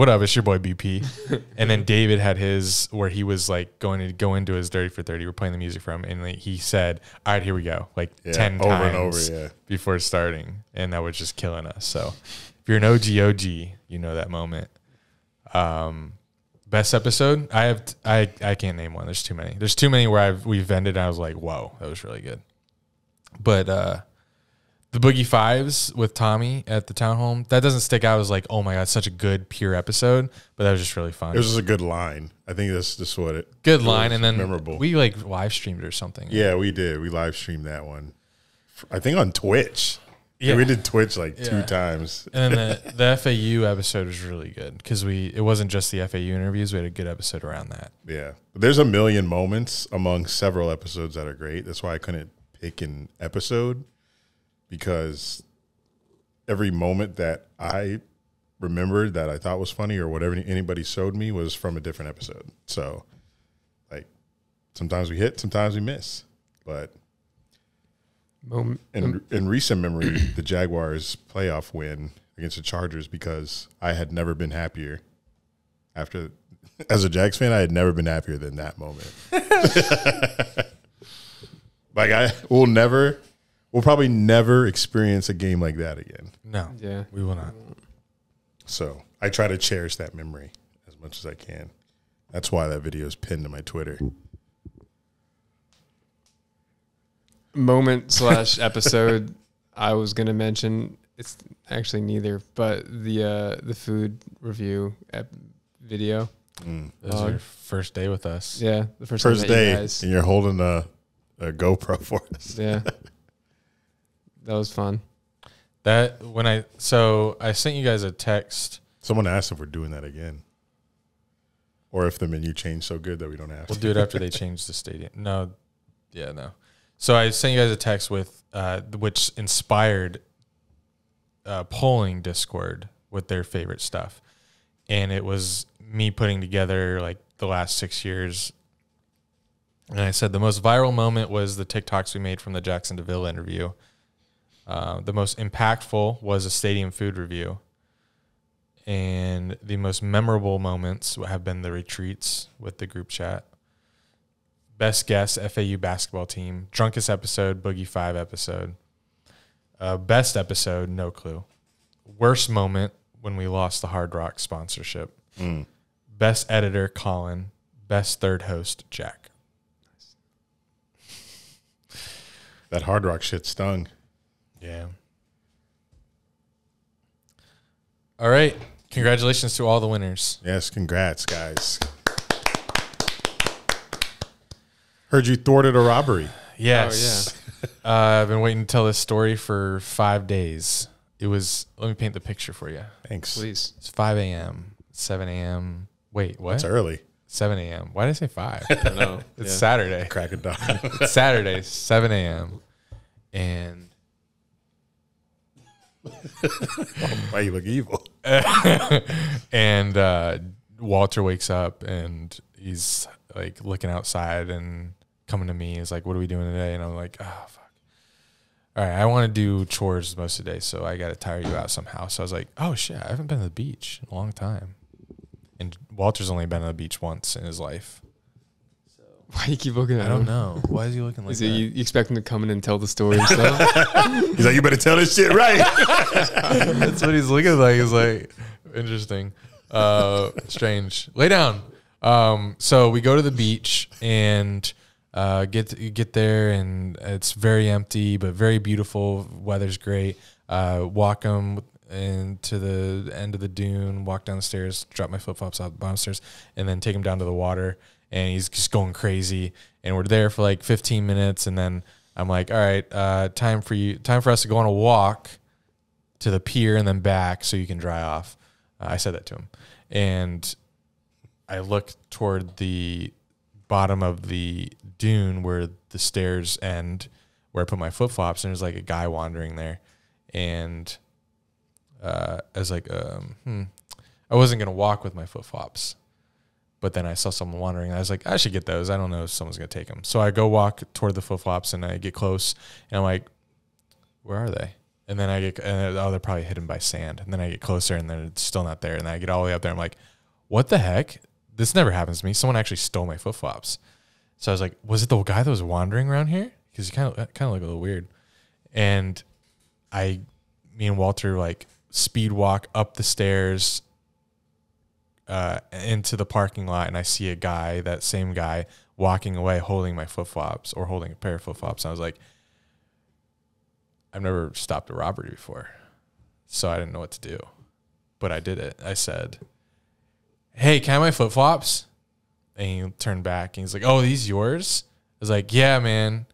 S1: up? It's your boy BP." And then David had his where he was like going to go into his Dirty for 30. We're playing the music from, and like, he said, "All right, here we go," like 10
S2: over
S1: times
S2: and over,
S1: before starting, and that was just killing us. So if you're an OG, you know that moment. Best episode? I can't name one. There's too many. There's too many where we've ended and I was like, whoa, that was really good. But the Boogie Fives with Tommy at the townhome, that doesn't stick out as like, oh my God, such a good pure episode. But that was just really fun.
S2: It was just a good line. I think that's just what it
S1: good line, and then
S2: memorable.
S1: We like live streamed it or something.
S2: Yeah, we did. We live streamed that one. I think on Twitch.
S1: Yeah,
S2: we did Twitch like 2 times.
S1: And then the FAU episode was really good because it wasn't just the FAU interviews. We had a good episode around that.
S2: Yeah. There's a million moments among several episodes that are great. That's why I couldn't pick an episode because every moment that I remembered that I thought was funny or whatever anybody showed me was from a different episode. So, like, sometimes we hit, sometimes we miss. But in recent memory, the Jaguars playoff win against the Chargers, because I had never been happier after. As a Jags fan, I had never been happier than that moment. Like, we'll probably never experience a game like that again.
S1: No, we will not.
S2: So I try to cherish that memory as much as I can. That's why that video is pinned to my Twitter.
S3: Moment / episode I was going to mention, it's actually neither, but the food review video.
S1: This is your first day with us.
S3: Yeah, the first
S2: day,
S3: you guys.
S2: And you're holding a GoPro for us.
S3: Yeah, that was fun.
S1: I sent you guys a text.
S2: Someone asked if we're doing that again, or if the menu changed so good that we don't have to.
S1: We'll do it after they change the stadium. No. So I sent you guys a text with which inspired polling Discord with their favorite stuff, and it was me putting together like the last 6 years. And I said the most viral moment was the TikToks we made from the Jackson DeVille interview. The most impactful was a stadium food review. And the most memorable moments have been the retreats with the group chat. Best guess, FAU basketball team. Drunkest episode, Boogie 5 episode. Best episode, no clue. Worst moment, when we lost the Hard Rock sponsorship. Best editor, Colin. Best third host, Jack.
S2: That Hard Rock shit stung.
S1: Yeah. All right. Congratulations to all the winners.
S2: Yes, congrats, guys. Heard you thwarted a robbery.
S1: Yes.
S3: Oh, yeah.
S1: I've been waiting to tell this story for 5 days. Let me paint the picture for you.
S2: Thanks.
S3: Please.
S1: It's 5 a.m., 7 a.m. Wait, what?
S2: It's early.
S1: 7 a.m. Why did I say 5?
S3: I don't know.
S1: It's Saturday.
S2: Crack of dawn.
S1: It's Saturday, 7 a.m. And
S2: why you look evil?
S1: and Walter wakes up and he's like looking outside and coming to me. He's like, "What are we doing today?" And I'm like, "Oh, fuck. All right, I want to do chores most of the day, so I got to tire you out somehow." So I was like, "Oh, shit, I haven't been to the beach in a long time." And Walter's only been to the beach once in his life.
S3: Why do you keep looking at him?
S1: I don't know. Why is he looking like that?
S3: You expect him to come in and tell the story himself?
S2: He's like, "You better tell this shit right."
S1: That's what he's looking like. He's like, interesting. Strange. Lay down. So we go to the beach and get there, and it's very empty but very beautiful. Weather's great. Walk him into the end of the dune, walk down the stairs, drop my flip-flops out the bottom stairs, and then take him down to the water. And he's just going crazy. And we're there for like 15 minutes, and then I'm like, "All right, time for us to go on a walk to the pier and then back so you can dry off." I said that to him. And I look toward the bottom of the dune where the stairs end, where I put my flip-flops, and there's like a guy wandering there. And I was like, I wasn't going to walk with my flip-flops. But then I saw someone wandering, and I was like, I should get those. I don't know if someone's going to take them. So I go walk toward the flip-flops, and I get close, and I'm like, where are they? And then they're probably hidden by sand. And then I get closer, and then it's still not there. And then I get all the way up there. I'm like, what the heck? This never happens to me. Someone actually stole my flip-flops. So I was like, was it the guy that was wandering around here? Because he kind of looked a little weird. And me and Walter like speed walk up the stairs into the parking lot, and I see that same guy walking away holding my flip-flops, or holding a pair of flip-flops. And I was like, I've never stopped a robbery before, so I didn't know what to do. But I did it. I said, "Hey, can I have my flip-flops?" And he turned back, and he's like, "Oh, these yours?" I was like, "Yeah, man."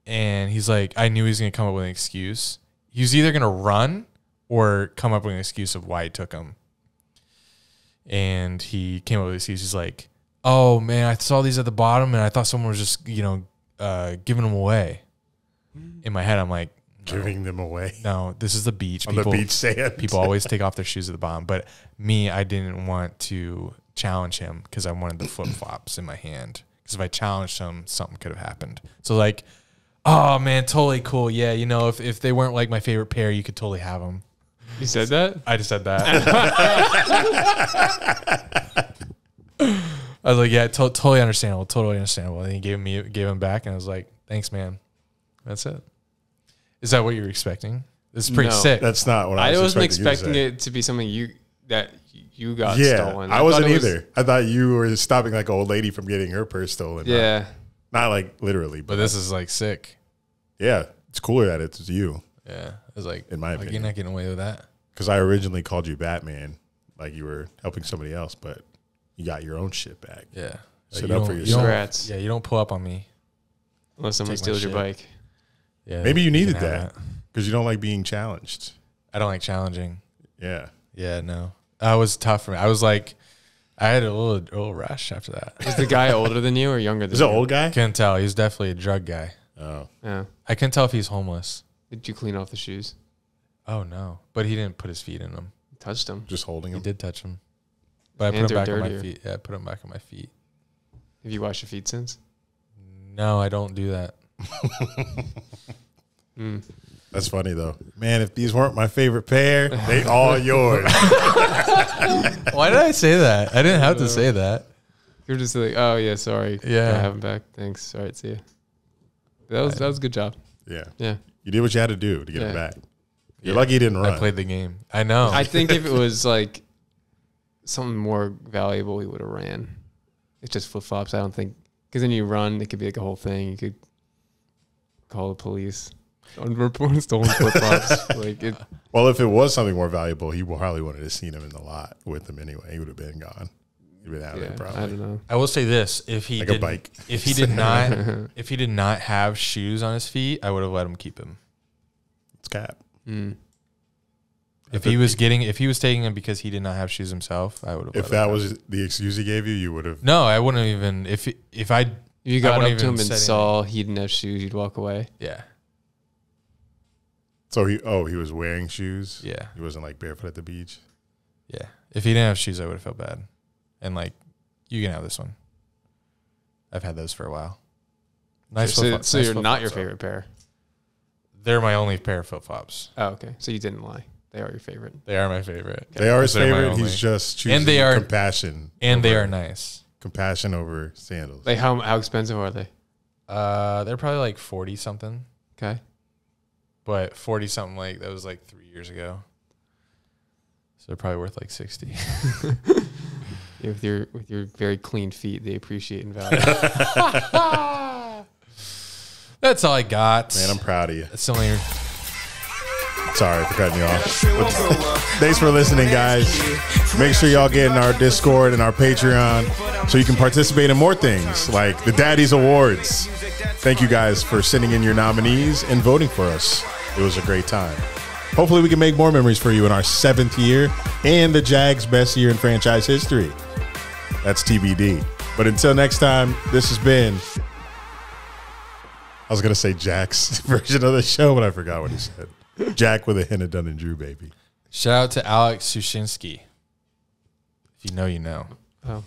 S1: And he's like, I knew he was going to come up with an excuse. He was either going to run or come up with an excuse of why he took them. And he came up with an excuse. He's like, "Oh, man, I saw these at the bottom, and I thought someone was just, giving them away." In my head, I'm like,
S2: Giving them away.
S1: No, this is the beach.
S2: On the beach sand.
S1: People always take off their shoes at the bottom. But me, I didn't want to challenge him because I wanted the flip-flops in my hand. Because if I challenged him, something could have happened. So like, oh man, totally cool. Yeah, you know, if they weren't like my favorite pair, you could totally have them.
S3: You said that?
S1: I just said that. I was like, yeah, totally understandable. Totally understandable. And he gave him back, and I was like, thanks, man. That's it. Is that what you were expecting? This is pretty sick.
S2: That's not what I was
S3: wasn't
S2: expecting
S3: it to be something you got
S2: yeah,
S3: stolen.
S2: I wasn't either. I thought you were stopping like an old lady from getting her purse stolen.
S3: Yeah.
S2: Not like literally.
S1: But this is like sick.
S2: Yeah. It's cooler that it's you.
S1: Yeah. It was like,
S2: in my opinion.
S1: You're not getting away with that.
S2: Because I originally called you Batman. Like you were helping somebody else, but you got your own shit back.
S1: Yeah.
S2: Sit up for yourself.
S1: Yeah, you don't pull up on me.
S3: Unless someone steals your bike.
S1: Yeah.
S2: Maybe you needed that because you don't like being challenged.
S1: I don't like challenging.
S2: Yeah.
S1: Yeah, no. That was tough for me. I was like, I had a little rush after that.
S3: Was the guy older than you or younger than you?
S2: Is it an old guy?
S1: Couldn't tell. He was definitely a drug guy.
S2: Oh.
S3: Yeah.
S1: I couldn't tell if he's homeless.
S3: Did you clean off the shoes?
S1: Oh, no. But he didn't put his feet in them.
S3: Touched them.
S2: Just holding them?
S1: He did touch them. But I put them back on my feet. Yeah, I put them back on my feet.
S3: Have you washed your feet since?
S1: No, I don't do that.
S2: That's funny though, man. If these weren't my favorite pair, they all yours.
S1: Why did I say that? I didn't have to say that.
S3: You're just like, oh yeah, sorry.
S1: Yeah,
S3: I have them back. Thanks. All right, see you. That was a good job.
S2: Yeah,
S3: yeah.
S2: You did what you had to do to get it back. You're lucky you didn't run.
S1: I played the game. I know.
S3: I think if it was like something more valuable, he would have ran. It's just flip flops. I don't think because then you run, it could be like a whole thing. You could call the police on reporting stolen flip flops.
S2: Well, if it was something more valuable, he probably wouldn't have seen him in the lot with him anyway. He would have been gone. He'd been out of it probably.
S3: I don't know.
S1: I will say this: if he
S2: a bike,
S1: if he did not have shoes on his feet, I would have let him keep him.
S2: It's cap.
S1: If he was taking him because he did not have shoes himself, I would have.
S2: If that was the excuse he gave you, you would have.
S1: No, I wouldn't even. If
S3: you got up to him and saw he didn't have shoes, you'd walk away.
S1: Yeah.
S2: So he was wearing shoes.
S1: Yeah.
S2: He wasn't like barefoot at the beach.
S1: Yeah. If he didn't have shoes, I would have felt bad. And like, you can have this one. I've had those for a while.
S3: Nice. So you're not your favorite pair.
S1: They're my only pair of flip flops.
S3: Oh, okay. So you didn't lie. They are your favorite.
S1: They are my favorite.
S2: They are his favorite. He's just choosing compassion.
S1: And they are nice.
S2: Compassion over sandals.
S3: Like how expensive are they?
S1: They're probably like 40 something.
S3: Okay.
S1: But 40 something like that was like 3 years ago. So they're probably worth like 60.
S3: With your very clean feet, they appreciate and value.
S1: That's all I got.
S2: Man, I'm proud of you.
S1: That's only.
S2: Sorry for cutting you off. Thanks for listening, guys. Make sure y'all get in our Discord and our Patreon so you can participate in more things like the DaDies Awards. Thank you guys for sending in your nominees and voting for us. It was a great time. Hopefully we can make more memories for you in our 7th year and the Jags' best year in franchise history. That's TBD. But until next time, this has been... I was going to say Jack's version of the show, but I forgot what he said. Jack with a hint of Dunn and Drew, baby.
S1: Shout out to Alex Sushinsky. If you know, you know.
S3: Oh.